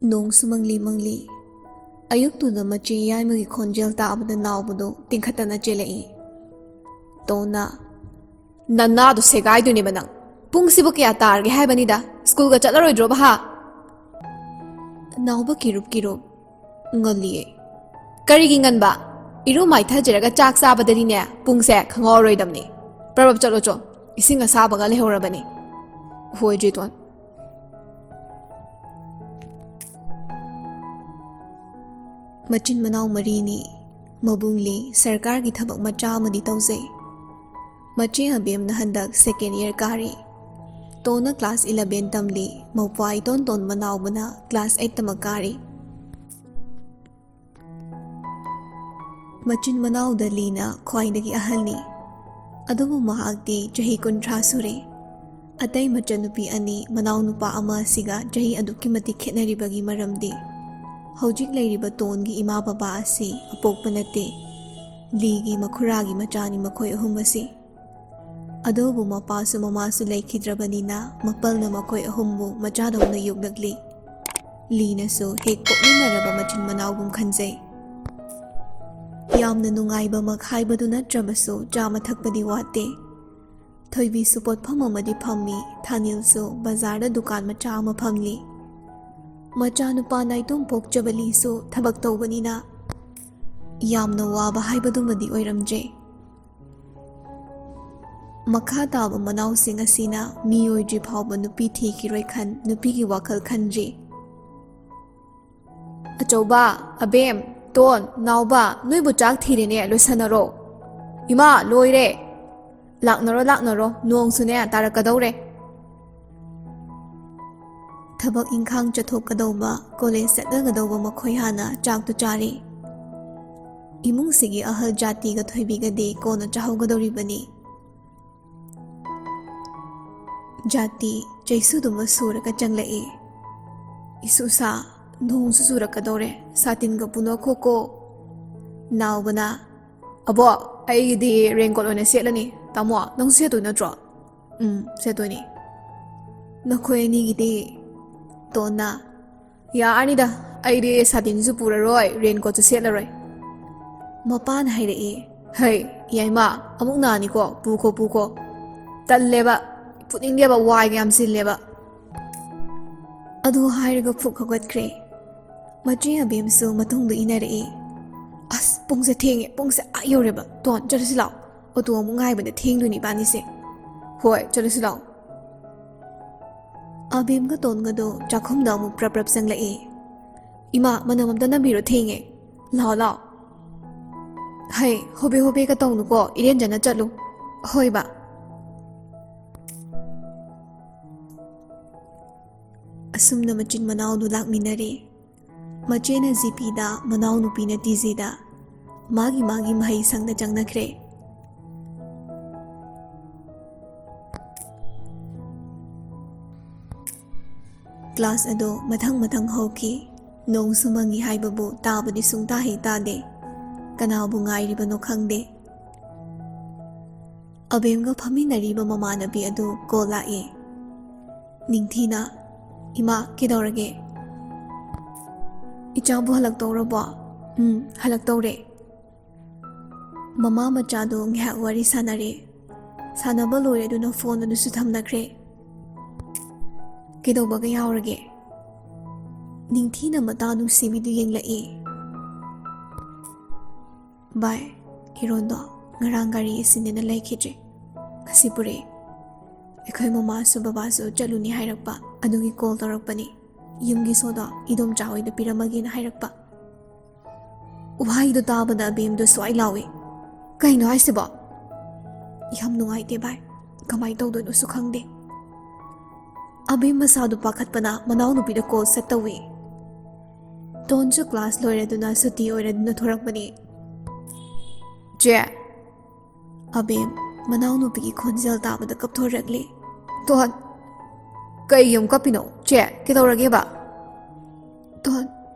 ꯅꯣꯡ ꯁꯨꯃꯪꯂꯤ ꯃꯪꯂꯤ ꯑꯌꯨꯛꯇꯨꯗ ꯃꯆꯦ ꯌꯥꯏꯃꯒꯤ ꯈꯣꯟꯖꯦꯜ ꯇꯥꯕꯗ ꯅꯥꯎꯕꯗꯣ ꯇꯤꯡꯈꯠꯇꯅ ꯆꯦꯜꯂꯛꯏ꯫ ꯇꯣꯟꯅ ꯅꯅꯥꯗꯣ ꯁꯦꯒꯥꯏꯗꯣꯏꯅꯦꯕ ꯅꯪ꯫ ꯄꯨꯡꯁꯤꯕꯨ ꯀꯌꯥ ꯇꯥꯔꯒꯦ ꯍꯥꯏꯕꯅꯤꯗ, ꯁ꯭ꯀꯨꯜꯒ ꯆꯠꯂꯔꯣꯏꯗ꯭ꯔꯣꯕ ꯍꯥ? ꯅꯥꯎꯕ ꯀꯤꯔꯨꯞ ꯉꯜꯂꯤꯌꯦ꯫ ꯀꯔꯤꯒꯤ ꯉꯟꯕ? ꯏꯔꯨ ꯃꯥꯏꯊꯖꯔꯒ ꯆꯥꯛ ꯆꯥꯕꯗꯗꯤꯅꯦ ꯄꯨꯡꯁꯦ ꯈꯪꯍꯧꯔꯔꯣꯏꯗꯕꯅꯤ꯫ ꯄ꯭ꯔꯕꯞ ꯆꯠꯂꯣ ꯆꯣ, ꯏꯁꯤꯡ ꯑꯁꯥꯕꯒ ꯂꯩꯍꯧꯔꯕꯅꯤ꯫ ꯍꯣꯏ ꯖꯦꯇꯣꯟ꯫ ꯃꯆꯤꯟ ꯃꯅꯥꯎ ꯃꯔꯤꯅꯤ꯫ ꯃꯕꯨꯡꯂꯤ ꯁꯔꯀꯥꯔꯒꯤ ꯊꯕꯛ ꯃꯆꯥ ꯑꯃꯗꯤ ꯇꯧꯖꯩ꯫ ꯃꯆꯦ ꯑꯕꯦꯝꯅ ꯍꯟꯗꯛ ꯁꯦꯀꯦꯟ ꯏꯌꯔ ꯀꯥꯔꯤ꯫ ꯇꯣꯟꯅ ꯀ꯭ꯂꯥꯁ 11 ꯇꯝꯂꯤ꯫ ꯃꯧꯄ꯭ꯋꯥ ꯏꯇꯣꯟ ꯇꯣꯟꯕ ꯅꯥꯎꯕꯅ ꯀ꯭ꯂꯥꯁ 8 ꯇꯃꯛ ꯀꯥꯔꯤ꯫ ꯃꯆꯤꯟ ꯃꯅꯥꯎꯗ ꯂꯤꯅ ꯈ꯭ꯋꯥꯏꯗꯒꯤ ꯑꯍꯜꯅꯤ꯫ ꯑꯗꯨꯕꯨ ꯃꯍꯥꯛꯇꯤ ꯆꯍꯤ 30 ꯁꯨꯔꯦ꯫ ꯑꯇꯩ ꯃꯆꯟꯅꯨꯄꯤ ꯑꯅꯤ ꯃꯅꯥꯎ ꯅꯨꯄꯥ ꯑꯃ ꯑꯁꯤꯒ ꯆꯍꯤ ꯑꯗꯨꯛꯀꯤ ꯃꯇꯤꯛ ꯈꯦꯠꯅꯔꯤꯕꯒꯤ ꯃꯔꯝꯗꯤ ꯍꯧꯖꯤꯛ ꯂꯩꯔꯤꯕ ꯇꯣꯟꯒꯤ ꯏꯃꯥ ꯕꯕꯥ ꯑꯁꯤ ꯑꯄꯣꯛꯄ ꯅꯠꯇꯦ꯫ ꯂꯤꯒꯤ ꯃꯈꯨꯔꯥꯒꯤ ꯃꯆꯥꯅꯤ ꯃꯈꯣꯏ ꯑꯍꯨꯝ ꯑꯁꯤ꯫ ꯑꯗꯨꯕꯨ ꯃꯄꯥꯁꯨ ꯃꯃꯥꯁꯨ ꯂꯩꯈꯤꯗ꯭ꯔꯕꯅꯤꯅ ꯃꯄꯜꯅ ꯃꯈꯣꯏ ꯑꯍꯨꯝꯕꯨ ꯃꯆꯥꯗꯧꯅ ꯌꯣꯛꯂꯛꯂꯤ꯫ ꯂꯤꯅꯁꯨ ꯍꯦꯛ ꯄꯣꯛꯃꯤꯟꯅꯔꯕ ꯃꯆꯤꯟ ꯃꯅꯥꯎꯒꯨꯝ ꯈꯟꯖꯩ꯫ ꯌꯥꯝꯅ ꯅꯨꯡꯉꯥꯏꯕꯃꯛ ꯍꯥꯏꯕꯗꯨ ꯅꯠꯇ꯭ꯔꯕꯁꯨ ꯆꯥꯕ ꯊꯛꯄꯗꯤ ꯋꯥꯠꯇꯦ꯫ ꯊꯣꯏꯕꯤꯁꯨ ꯄꯣꯠꯐꯝ ꯑꯃꯗꯤ ꯐꯝꯃꯤ꯫ ꯊꯥꯅꯤꯜꯁꯨ ꯕꯖꯥꯔꯗ ꯗꯨꯀꯥꯟ ꯃꯆꯥ ꯑꯃ ꯐꯝꯂꯤ꯫ ꯃꯆꯥꯅꯨꯄꯥ ꯅꯥꯏꯇꯣꯝ ꯄꯣꯛꯆꯕ ꯂꯤꯁꯨ ꯊꯕꯛ ꯇꯧꯕꯅꯤꯅ ꯌꯥꯝꯅ ꯋꯥꯕ ꯍꯥꯏꯕꯗꯨꯃꯗꯤ ꯑꯣꯏꯔꯝꯗ꯭ꯔꯦ꯫ ꯃꯈꯥ ꯇꯥꯕ ꯃꯅꯥꯎꯁꯤꯡ ꯑꯁꯤꯅ ꯃꯤ ꯑꯣꯏꯗ꯭ꯔꯤ ꯐꯥꯎꯕ ꯅꯨꯄꯤ ꯊꯤꯈꯤꯔꯣꯏ ꯈꯟ ꯅꯨꯄꯤꯒꯤ ꯋꯥꯈꯜ ꯈꯟꯗ꯭ꯔꯤ꯫ ꯑꯆꯧꯕ, ꯑꯕꯦꯝ, ꯇꯣꯟ, ꯅꯥꯎꯕ, ꯅꯣꯏꯕꯨ ꯆꯥꯛ ꯊꯤꯔꯦꯅꯦ, ꯂꯣꯏꯁꯟꯅꯔꯣ꯫ ꯏꯃꯥ ꯂꯣꯏꯔꯦ꯫ ꯂꯥꯛꯅꯔꯣ ꯅꯣꯡꯁꯨꯅꯦ ꯇꯥꯔꯛꯀꯗꯧꯔꯦ꯫ ꯊꯕꯛ ꯏꯪꯈꯥꯡ ꯆꯠꯊꯣꯛꯀꯗꯧꯕ, ꯀꯣꯂꯦꯖ ꯆꯠꯅꯒꯗꯧꯕ ꯃꯈꯣꯏ ꯍꯥꯟꯅ ꯆꯥꯛꯇꯨ ꯆꯥꯔꯤ꯫ ꯏꯃꯨꯡꯁꯤꯒꯤ ꯑꯍꯜ ꯖꯥꯇꯤꯒ ꯊꯣꯏꯕꯤꯒꯗꯤ ꯀꯣꯟꯅ ꯆꯥꯍꯧꯒꯗꯧꯔꯤꯕꯅꯤ꯫ ꯖꯥꯇꯤ ꯆꯩꯁꯨꯗꯨꯃ ꯁꯨꯔꯒ ꯆꯪꯂꯛꯏ꯫ ꯏꯁꯨꯁꯥ, ꯅꯣꯡꯁꯨ ꯆꯨꯔꯛꯀꯗꯧꯔꯦ, ꯁꯥꯇꯤꯟꯒ ꯄꯨꯅꯈꯣꯀꯣ꯫ ꯅꯥꯎꯕꯅ ꯑꯕꯣꯛ, ꯑꯩꯒꯤꯗꯤ ꯔꯦꯟꯀꯣꯠ ꯑꯣꯏꯅ ꯁꯦꯠꯂꯅꯤ꯫ ꯇꯥꯃꯣ, ꯅꯪꯁꯨ ꯁꯦꯠꯇꯣꯏ ꯅꯠꯇ꯭ꯔꯣ? ꯁꯦꯠꯇꯣꯏꯅꯤ꯫ ꯅꯈꯣꯏ ꯑꯅꯤꯒꯤꯗꯤ? ꯇꯣꯟꯅ ꯌꯥꯔꯅꯤꯗ, ꯑꯩꯗꯤ ꯁꯥꯇꯤꯟꯁꯨ ꯄꯨꯔꯔꯣꯏ, ꯔꯦꯟꯀꯣꯠꯁꯨ ꯁꯦꯠꯂꯔꯣꯏ꯫ ꯃꯄꯥꯅ ꯍꯥꯏꯔꯛꯏ, ꯍꯩ ꯌꯥꯏꯃ, ꯑꯃꯨꯛ ꯅꯥꯅꯤꯀꯣ, ꯄꯨꯈꯣ꯫ ꯇꯜꯂꯦꯕ, ꯄꯨꯅꯤꯡꯗꯦꯕ, ꯋꯥꯏꯒ ꯌꯥꯝ ꯆꯤꯜꯂꯦꯕ꯫ ꯑꯗꯨ ꯍꯥꯏꯔꯒ ꯐꯨꯛ ꯍꯧꯒꯠꯈ꯭ꯔꯦ꯫ ꯃꯆꯦ ꯑꯕꯦꯝꯁꯨ ꯃꯇꯨꯡꯗ ꯏꯟꯅꯔꯛꯏ꯫ ꯑꯁ ꯄꯨꯡꯁꯦ ꯊꯦꯡꯉꯦ, ꯄꯨꯡꯁꯦ ꯑꯥ ꯌꯧꯔꯦꯕ꯫ ꯇꯣꯟ ꯆꯠꯂꯁꯤ ꯂꯥꯛꯑꯣ, ꯑꯣꯇꯣ ꯑꯃꯨꯛ ꯉꯥꯏꯕꯗ ꯊꯦꯡꯗꯣꯏꯅꯤ ꯏꯕꯥꯅꯤꯁꯦ꯫ ꯍꯣꯏ ꯆꯠꯂꯁꯤ ꯂꯥꯛꯑꯣ꯫ ꯑꯕꯦꯝꯒ ꯇꯣꯟꯒꯗꯣ ꯆꯥꯛꯈꯨꯝꯗ ꯑꯃꯨꯛ ꯄ꯭ꯔꯞ ꯆꯪꯂꯛꯏ꯫ ꯏꯃꯥ, ꯃꯅꯝ ꯑꯝꯇ ꯅꯝꯕꯤꯔꯣ, ꯊꯦꯡꯉꯦ꯫ ꯂꯥꯛꯑꯣ꯫ ꯍꯩ ꯍꯣꯕꯦꯒ ꯇꯧꯅꯨꯀꯣ, ꯏꯔꯦꯟꯖꯅ ꯆꯠꯂꯨ꯫ ꯍꯣꯏ ꯕꯥ꯫ ꯑꯁꯨꯝꯅ ꯃꯆꯤꯟ ꯃꯅꯥꯎꯗꯨ ꯂꯥꯛꯃꯤꯟꯅꯔꯦ꯫ ꯃꯆꯦꯅ ꯖꯤꯄꯤꯗ, ꯃꯅꯥꯎꯅꯨꯄꯤꯅ ꯇꯤꯖꯤꯗ, ꯃꯥꯒꯤ ꯃꯍꯩ ꯁꯪꯗ ꯆꯪꯅꯈ꯭ꯔꯦ꯫ ꯀ꯭ꯂꯥꯁ ꯑꯗꯨ ꯃꯊꯪ ꯍꯧꯈꯤ꯫ ꯅꯣꯡꯁꯨ ꯃꯪꯉꯤ ꯍꯥꯏꯕꯕꯨ ꯇꯥꯕꯗꯤ ꯁꯨꯡꯇꯥ ꯍꯦꯛ ꯇꯥꯗꯦ꯫ ꯀꯅꯥꯕꯨ ꯉꯥꯏꯔꯤꯕꯅꯣ ꯈꯪꯗꯦ꯫ ꯑꯕꯦꯝꯒ ꯐꯝꯃꯤꯟꯅꯔꯤꯕ ꯃꯃꯥꯟꯅꯕꯤ ꯑꯗꯨ ꯀꯣꯜ ꯂꯥꯛꯏ꯫ ꯅꯤꯡꯊꯤꯅ, ꯏꯃꯥ ꯀꯩꯗꯧꯔꯒꯦ? ꯏꯆꯥꯕꯨ ꯍꯜꯂꯛꯇꯧꯔꯕꯣ? ꯍꯜꯂꯛꯇꯧꯔꯦ꯫ ꯃꯃꯥ ꯃꯆꯥꯗꯣ ꯉꯥꯏꯍꯥꯛ ꯋꯥꯔꯤ ꯁꯥꯟꯅꯔꯦ꯫ ꯁꯥꯟꯅꯕ ꯂꯣꯏꯔꯗꯨꯅ ꯐꯣꯟ ꯑꯗꯨꯁꯨ ꯊꯝꯅꯈ꯭ꯔꯦ꯫ ꯀꯩꯗꯧꯕꯒ ꯌꯥꯎꯔꯒꯦ? ꯅꯤꯡꯊꯤꯅ ꯃꯇꯥ ꯅꯨꯡꯁꯤꯕꯤꯗꯨ ꯌꯦꯡꯂꯛꯏ꯫ ꯚꯥꯏ, ꯏꯔꯣꯟꯗꯣ ꯉꯔꯥꯡ ꯒꯥꯔꯤ ꯑꯦꯛꯁꯤꯗꯦꯟꯗ ꯂꯩꯈꯤꯗ꯭ꯔꯦ, ꯉꯁꯤ ꯄꯨꯔꯛꯏ꯫ ꯑꯩꯈꯣꯏ ꯃꯃꯥꯁꯨ ꯕꯕꯥꯁꯨ ꯆꯠꯂꯨꯅꯤ ꯍꯥꯏꯔꯛꯄ, ꯑꯗꯨꯒꯤ ꯀꯣꯜ ꯇꯧꯔꯛꯄꯅꯤ꯫ ꯌꯨꯝꯒꯤ ꯁꯣꯗꯣ ꯏꯗꯣꯝꯆꯥ ꯍꯣꯏꯗ ꯄꯤꯔꯝꯃꯒꯦꯅ ꯍꯥꯏꯔꯛꯄ꯫ ꯋꯥꯍꯩꯗꯣ ꯇꯥꯕꯗ ꯑꯕꯦꯝꯗꯣ ꯁ꯭ꯋꯥꯏ ꯂꯥꯎꯏ꯫ ꯀꯩꯅꯣ ꯍꯥꯏꯁꯤꯕꯣ? ꯌꯥꯝ ꯅꯨꯡꯉꯥꯏꯇꯦ ꯚꯥꯏ, ꯀꯃꯥꯏꯅ ꯇꯧꯗꯣꯏꯅꯣꯁꯨ ꯈꯪꯗꯦ꯫ ꯑꯕꯦꯝ ꯃꯁꯥꯗꯨ ꯄꯥꯈꯠꯄꯅ ꯃꯅꯥꯎꯅꯨꯄꯤꯗ ꯀꯣꯜ ꯁꯠ ꯇꯧꯏ꯫ ꯇꯣꯟꯁꯨ ꯀ꯭ꯂꯥꯁ ꯂꯣꯏꯔꯗꯨꯅ ꯁꯨꯇꯤ ꯑꯣꯏꯔꯗꯨꯅ ꯊꯣꯔꯛꯄꯅꯤ꯫ ꯆꯦ! ꯑꯕꯦꯝ ꯃꯅꯥꯎꯅꯨꯄꯤꯒꯤ ꯈꯣꯟꯖꯦꯜ ꯇꯥꯕꯗ ꯀꯞꯊꯣꯔꯛꯂꯤ꯫ ꯇꯣꯟ! ꯀꯩꯒꯤ ꯑꯃꯨꯛ ꯀꯞꯄꯤꯅꯣ? ꯆꯦ, ꯀꯩꯗꯧꯔꯒꯦꯕ? ꯇꯣꯟ,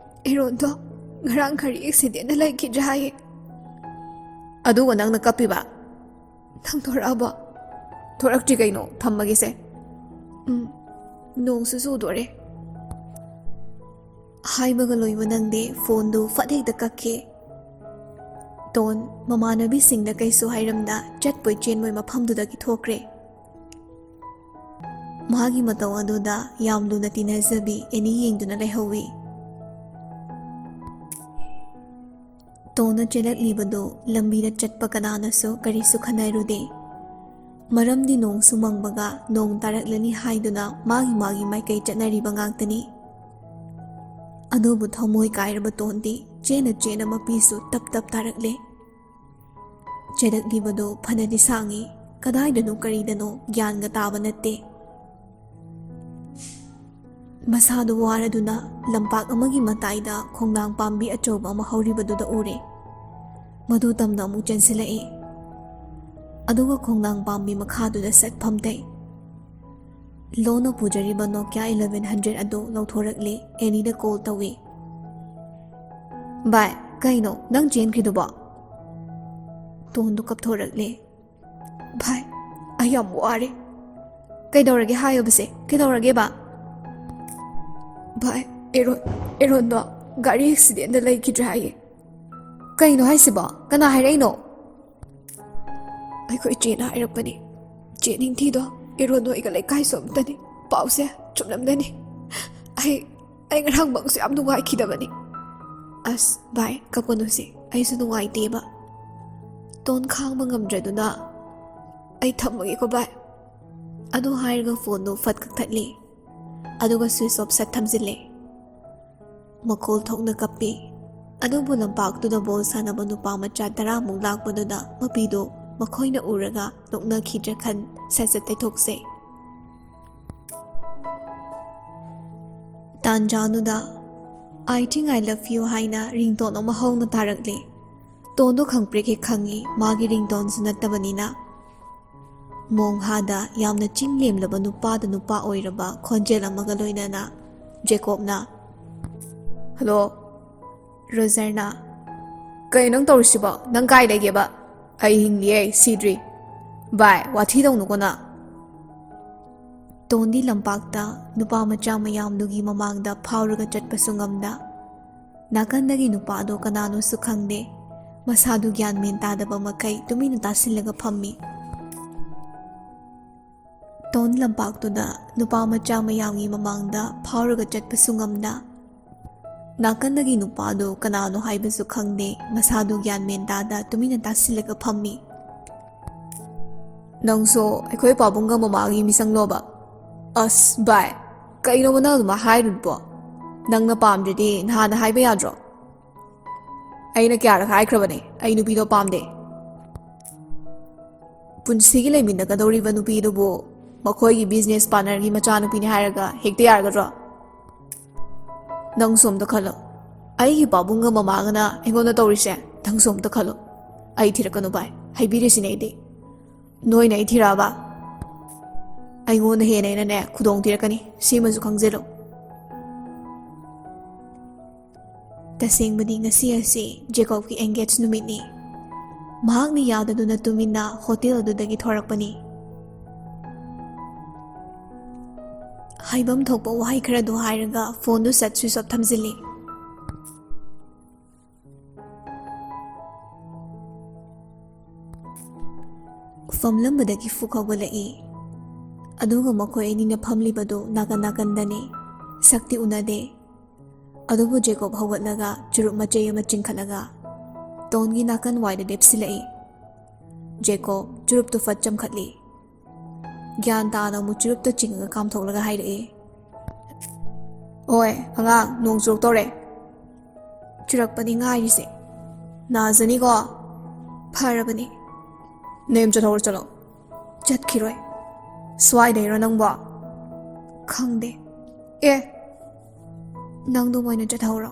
ꯏꯔꯣꯟꯗꯣ ꯉꯔꯥꯡ ꯒꯥꯔꯤ ꯑꯦꯛꯁꯤꯗꯦꯟꯗ ꯂꯩꯈꯤꯗ꯭ꯔꯦ ꯍꯥꯏꯌꯦ꯫ ꯑꯗꯨꯒ ꯅꯪꯅ ꯀꯞꯄꯤꯕ? ꯅꯪ ꯊꯣꯔꯛꯑꯕꯣ? ꯊꯣꯔꯛꯇ꯭ꯔꯤ ꯀꯩꯅꯣ, ꯊꯝꯃꯒꯦꯁꯦ꯫ ꯅꯣꯡꯁꯨ ꯆꯨꯗꯣꯔꯦ꯫ ꯍꯥꯏꯕꯒ ꯂꯣꯏꯕ ꯅꯪꯗꯦ ꯐꯣꯟꯗꯨ ꯐꯠ ꯍꯦꯛꯇ ꯀꯛꯈꯤ꯫ ꯇꯣꯟ ꯃꯃꯥꯟꯅꯕꯤꯁꯤꯡꯗ ꯀꯩꯁꯨ ꯍꯥꯏꯔꯝꯗ ꯆꯠꯄꯣꯏ ꯆꯦꯟꯕꯣꯏ ꯃꯐꯝꯗꯨꯗꯒꯤ ꯊꯣꯛꯈ꯭ꯔꯦ꯫ ꯃꯥꯒꯤ ꯃꯇꯧ ꯑꯗꯨꯗ ꯌꯥꯝ ꯂꯨꯅ ꯇꯤꯟꯅꯖꯕꯤ ꯑꯦꯅꯤ ꯌꯦꯡꯗꯨꯅ ꯂꯩꯍꯧꯏ꯫ ꯇꯣꯟꯅ ꯆꯦꯜꯂꯛꯂꯤꯕꯗꯨ ꯂꯝꯕꯤꯗ ꯆꯠꯄ ꯀꯅꯥꯅꯁꯨ ꯀꯔꯤꯁꯨ ꯈꯟꯅꯔꯨꯗꯦ꯫ ꯃꯔꯝꯗꯤ ꯅꯣꯡꯁꯨ ꯃꯪꯕꯒ ꯅꯣꯡ ꯇꯥꯔꯛꯂꯅꯤ ꯍꯥꯏꯗꯨꯅ ꯃꯥꯒꯤ ꯃꯥꯏꯀꯩ ꯆꯠꯅꯔꯤꯕ ꯉꯥꯛꯇꯅꯤ꯫ ꯑꯗꯨꯕꯨ ꯊꯃꯣꯏ ꯀꯥꯏꯔꯕ ꯇꯣꯟꯗꯤ ꯆꯦꯅ ꯃꯄꯤꯁꯨ ꯇꯞ ꯇꯞ ꯇꯥꯔꯛꯂꯦ꯫ ꯆꯦꯜꯂꯛꯂꯤꯕꯗꯨ ꯐꯅꯗꯤ ꯁꯥꯡꯏ, ꯀꯗꯥꯏꯗꯅꯣ ꯀꯔꯤꯗꯅꯣ ꯒ꯭ꯌꯥꯟꯒ ꯇꯥꯕ ꯅꯠꯇꯦ꯫ ꯃꯁꯥꯗꯨ ꯋꯥꯔꯗꯨꯅ ꯂꯝꯄꯥꯛ ꯑꯃꯒꯤ ꯃꯇꯥꯏꯗ ꯈꯣꯡꯅꯥꯡ ꯄꯥꯝꯕꯤ ꯑꯆꯧꯕ ꯑꯃ ꯍꯧꯔꯤꯕꯗꯨꯗ ꯎꯔꯦ꯫ ꯃꯗꯨ ꯇꯝꯅ ꯑꯃꯨꯛ ꯆꯦꯟꯁꯤꯜꯂꯛꯏ꯫ ꯑꯗꯨꯒ ꯈꯣꯡꯅꯥꯡ ꯄꯥꯝꯕꯤ ꯃꯈꯥꯗꯨꯗ ꯁꯠ ꯐꯝꯊꯩ꯫ ꯂꯣꯟꯅ ꯄꯨꯖꯔꯤꯕ ꯅꯣꯀꯤꯌꯥ 1100 ꯑꯗꯨ ꯂꯧꯊꯣꯔꯛꯂꯦ, ꯑꯦꯅꯤꯗ ꯀꯣꯜ ꯇꯧꯏ꯫ "ꯚꯥꯏ, ꯀꯩꯅꯣ ꯅꯪ ꯆꯦꯟꯈ꯭ꯔꯤꯗꯨꯕꯣ?" ꯇꯣꯟꯗꯨ ꯀꯞꯊꯣꯔꯛꯂꯦ꯫ "ꯚꯥꯏ, ꯑꯩ ꯌꯥꯝ ꯋꯥꯔꯦ." "ꯀꯩꯗꯧꯔꯒꯦ ꯍꯥꯏꯌꯣꯕꯁꯦ, ꯀꯩꯗꯧꯔꯒꯦꯕ?" "ꯚꯥꯏ, ꯑꯦꯔꯣꯟꯗꯣ ꯒꯥꯔꯤ ꯑꯦꯛꯁꯤꯗꯦꯟꯗ ꯂꯩꯈꯤꯗ꯭ꯔꯦ ꯍꯥꯏꯌꯦ." "ꯀꯩꯅꯣ ꯍꯥꯏꯁꯤꯕꯣ? ꯀꯅꯥ ꯍꯥꯏꯔꯛꯏꯅꯣ?" "ꯑꯩꯈꯣꯏ ꯆꯦꯅ ꯍꯥꯏꯔꯛꯄꯅꯤ꯫ ꯆꯦ ꯅꯤꯡꯊꯤꯗꯣ ꯑꯦꯔꯣꯟꯗꯣꯏꯒ ꯂꯩꯀꯥꯏꯁꯨ ꯑꯝꯇꯅꯤ, ꯄꯥꯎꯁꯦ ꯆꯨꯝꯂꯝꯗꯅꯤ꯫ ꯑꯩ ꯉꯔꯥꯡ ꯃꯪꯁꯨ ꯌꯥꯝ ꯅꯨꯡꯉꯥꯏꯈꯤꯗꯕꯅꯤ." "ꯑꯁ ꯚꯥꯏ, ꯀꯞꯀꯅꯨꯁꯦ, ꯑꯩꯁꯨ ꯅꯨꯡꯉꯥꯏꯇꯦꯕ." ꯇꯣꯟ ꯈꯥꯡꯕ ꯉꯝꯗ꯭ꯔꯗꯨꯅ, "ꯑꯩ ꯊꯝꯃꯒꯦꯀꯣ ꯚꯥꯏ." ꯑꯗꯨ ꯍꯥꯏꯔꯒ ꯐꯣꯟꯗꯨ ꯐꯠ ꯀꯛꯊꯠꯂꯤ, ꯑꯗꯨꯒ ꯁ꯭ꯋꯤꯆ ꯑꯣꯐ ꯁꯠ ꯊꯝꯖꯤꯜꯂꯦ꯫ ꯃꯈꯣꯜ ꯊꯣꯛꯅ ꯀꯞꯄꯤ꯫ ꯑꯗꯨꯕꯨ ꯂꯝꯄꯥꯛꯇꯨꯗ ꯕꯣꯜ ꯁꯥꯟꯅꯕ ꯅꯨꯄꯥ ꯃꯆꯥ 10ꯃꯨꯛ ꯂꯥꯛꯄꯗꯨꯗ ꯃꯄꯤꯗꯨ ꯃꯈꯣꯏꯅ ꯎꯔꯒ ꯅꯣꯛꯅꯈꯤꯗ꯭ꯔ ꯈꯟ ꯁꯠ ꯇꯩꯊꯣꯛꯁꯦ꯫ ꯇꯥꯟꯖꯥꯗꯨꯗ "I think I love you" ꯍꯥꯏꯅ ꯔꯤꯡꯇꯣꯟ ꯑꯃ ꯍꯧꯅ ꯇꯥꯔꯛꯂꯦ꯫ ꯇꯣꯟꯗꯣ ꯈꯪꯄ꯭ꯔꯦꯛ ꯍꯦꯛ ꯈꯪꯉꯤ, ꯃꯥꯒꯤ ꯔꯤꯡꯇꯣꯟꯁꯨ ꯅꯠꯇꯕꯅꯤꯅ꯫ ꯃꯣꯡꯍꯥꯗ ꯌꯥꯝꯅ ꯆꯤꯡ ꯂꯦꯝꯂꯕ ꯅꯨꯄꯥꯗ ꯅꯨꯄꯥ ꯑꯣꯏꯔꯕ ꯈꯣꯟꯖꯦꯜ ꯑꯃꯒ ꯂꯣꯏꯅꯅ ꯖꯦꯀꯣꯕꯅ, "ꯍꯜꯂꯣ." ꯔꯣꯖꯔꯅ, "ꯀꯩ ꯅꯪ ꯇꯧꯔꯤꯁꯤꯕꯣ? ꯅꯪ ꯀꯥꯏ ꯂꯩꯒꯦꯕ?" "ꯑꯩ ꯍꯤꯡꯂꯤꯌꯦ, ꯁꯤꯗ꯭ꯔꯤ." "ꯚꯥꯏ, ꯋꯥꯊꯤ ꯇꯧꯅꯨꯀꯣꯅ." ꯇꯣꯟꯗꯤ ꯂꯝꯄꯥꯛꯇ ꯅꯨꯄꯥ ꯃꯆꯥ ꯃꯌꯥꯝꯗꯨꯒꯤ ꯃꯃꯥꯡꯗ ꯐꯥꯎꯔꯒ ꯆꯠꯄꯁꯨ ꯉꯝꯗ꯫ ꯅꯥꯀꯟꯗꯒꯤ ꯅꯨꯄꯥꯗꯣ ꯀꯅꯥꯅꯣꯁꯨ ꯈꯪꯗꯦ, ꯃꯁꯥꯗꯨ ꯒ꯭ꯌꯥꯟ ꯃꯦꯟ ꯇꯥꯗꯕ ꯃꯈꯩ ꯇꯨꯃꯤꯟꯅ ꯇꯥꯁꯤꯜꯂꯒ ꯐꯝꯃꯤ꯫ ꯇꯣꯟ ꯂꯝꯄꯥꯛꯇꯨꯗ ꯅꯨꯄꯥ ꯃꯆꯥ ꯃꯌꯥꯝꯒꯤ ꯃꯃꯥꯡꯗ ꯐꯥꯎꯔꯒ ꯆꯠꯄꯁꯨ ꯉꯝꯗ꯫ ꯅꯥꯀꯟꯗꯒꯤ ꯅꯨꯄꯥꯗꯨ ꯀꯅꯥꯅꯣ ꯍꯥꯏꯕꯁꯨ ꯈꯪꯗꯦ, ꯃꯁꯥꯗꯨ ꯒ꯭ꯌꯥꯟ ꯃꯦꯟ ꯇꯥꯗ ꯇꯨꯃꯤꯟꯅ ꯇꯥꯁꯤꯜꯂꯒ ꯐꯝꯃꯤ꯫ "ꯅꯪꯁꯨ ꯑꯩꯈꯣꯏ ꯄꯥꯕꯨꯡꯒ ꯃꯃꯥꯒꯤ ꯃꯤꯁꯪꯂꯣꯕ?" "ꯑꯁ ꯚꯥꯏ, ꯀꯩꯅꯣꯕ ꯅꯪ ꯑꯗꯨꯃꯥꯏ ꯍꯥꯏꯔꯤꯗꯨꯕꯣ? ꯅꯪꯅ ꯄꯥꯝꯗ꯭ꯔꯗꯤ ꯅꯍꯥꯟꯅ ꯍꯥꯏꯕ ꯌꯥꯗ꯭ꯔꯣ?" "ꯑꯩꯅ ꯀꯌꯥꯔꯛ ꯍꯥꯏꯈ꯭ꯔꯕꯅꯦ ꯑꯩ ꯅꯨꯄꯤꯗꯣ ꯄꯥꯝꯗꯦ." "ꯄꯨꯟꯁꯤꯒꯤ ꯂꯩꯃꯤꯟꯅꯒꯗꯧꯔꯤꯕ ꯅꯨꯄꯤꯗꯨꯕꯨ ꯃꯈꯣꯏꯒꯤ ꯕꯤꯖꯤꯅꯦꯁ ꯄꯥꯔꯠꯅꯔꯒꯤ ꯃꯆꯥꯅꯨꯄꯤꯅꯤ ꯍꯥꯏꯔꯒ ꯍꯦꯛꯇ ꯌꯥꯔꯒꯗ꯭ꯔꯣ? ꯅꯪꯁꯨ ꯑꯝꯇ ꯈꯜꯂꯣ, ꯑꯩꯒꯤ ꯄꯥꯕꯨꯡꯒ ꯃꯃꯥꯒꯅ ꯑꯩꯉꯣꯟꯗ ꯇꯧꯔꯤꯁꯦ ꯅꯪꯁꯨ ꯑꯝꯇ ꯈꯜꯂꯣ꯫ ꯑꯩ ꯊꯤꯔꯛꯀꯅꯨ ꯚꯥꯏ, ꯍꯩꯕꯤꯔꯤꯁꯤꯅꯦ ꯑꯩꯗꯤ꯫ ꯅꯣꯏꯅ ꯑꯩ ꯊꯤꯔꯛꯑꯕ ꯑꯩꯉꯣꯟꯗ ꯍꯦꯟꯅ ꯑꯩꯅꯅꯦ ꯈꯨꯗꯣꯡ ꯊꯤꯔꯛꯀꯅꯤ, ꯁꯤꯃꯁꯨ ꯈꯪꯖꯤꯜꯂꯨ." ꯇꯁꯦꯡꯕꯗꯤ ꯉꯁꯤ ꯑꯁꯤ ꯖꯦꯀꯣꯕꯀꯤ ꯑꯦꯡꯒꯦꯖ ꯅꯨꯃꯤꯠꯅꯤ꯫ ꯃꯍꯥꯛꯅ ꯌꯥꯗꯗꯨꯅ ꯇꯨꯃꯤꯟꯅ ꯍꯣꯇꯦꯜ ꯑꯗꯨꯗꯒꯤ ꯊꯣꯔꯛꯄꯅꯤ꯫ ꯍꯥꯏꯐꯝ ꯊꯣꯛꯄ ꯋꯥꯍꯩ ꯈꯔꯗꯨ ꯍꯥꯏꯔꯒ ꯐꯣꯟꯗꯨ ꯁꯠ ꯁ꯭ꯋꯤꯆ ꯑꯣꯐ ꯊꯝꯖꯤꯜꯂꯤ꯫ ꯐꯝꯂꯝꯕꯗꯒꯤ ꯐꯨꯛ ꯍꯧꯒꯠꯂꯛꯏ꯫ ꯑꯗꯨꯒ ꯃꯈꯣꯏ ꯑꯅꯤꯅ ꯐꯝꯂꯤꯕꯗꯨ ꯅꯥꯀꯟ ꯅꯥꯀꯟꯗꯅꯤ, ꯁꯛꯇꯤ ꯎꯅꯗꯦ꯫ ꯑꯗꯨꯕꯨ ꯖꯦꯀꯣꯕ ꯍꯧꯒꯠꯂꯒ ꯆꯨꯔꯨꯞ ꯃꯆꯩ ꯑꯃ ꯆꯤꯡꯈꯠꯂꯒ ꯇꯣꯟꯒꯤ ꯅꯥꯀꯟ ꯋꯥꯏꯗ ꯂꯦꯞꯁꯤꯜꯂꯛꯏ꯫ ꯖꯦꯀꯣꯕ ꯆꯨꯔꯨꯞꯇꯨ ꯐꯠ ꯆꯝꯈꯠꯂꯤ꯫ ꯒ꯭ꯌꯥꯟ ꯇꯥꯅ ꯑꯃꯨꯛ ꯆꯨꯔꯨꯞꯇꯨ ꯆꯤꯡꯉꯒ ꯀꯥꯝꯊꯣꯛꯂꯒ ꯍꯥꯏꯔꯛꯏ, "ꯑꯣꯏ ꯑꯉꯥꯡ, ꯅꯣꯡ ꯆꯨꯔꯛꯇꯧꯔꯦ." "ꯆꯨꯔꯛꯄꯅꯤ ꯉꯥꯏꯔꯤꯁꯦ." "ꯅꯥꯖꯅꯤꯀꯣ." "ꯐꯔꯕꯅꯤ." "ꯅꯌꯨꯝ ꯆꯠꯍꯧꯔꯣ ꯆꯠꯂꯣ." "ꯆꯠꯈꯤꯔꯣꯏ." "ꯁ꯭ꯋꯥꯏꯗꯩꯔꯣ ꯅꯪꯕꯣ?" "ꯈꯪꯗꯦ." "ꯑꯦ." "ꯅꯪꯗꯣ ꯃꯣꯏꯅ ꯆꯠꯍꯧꯔꯣ."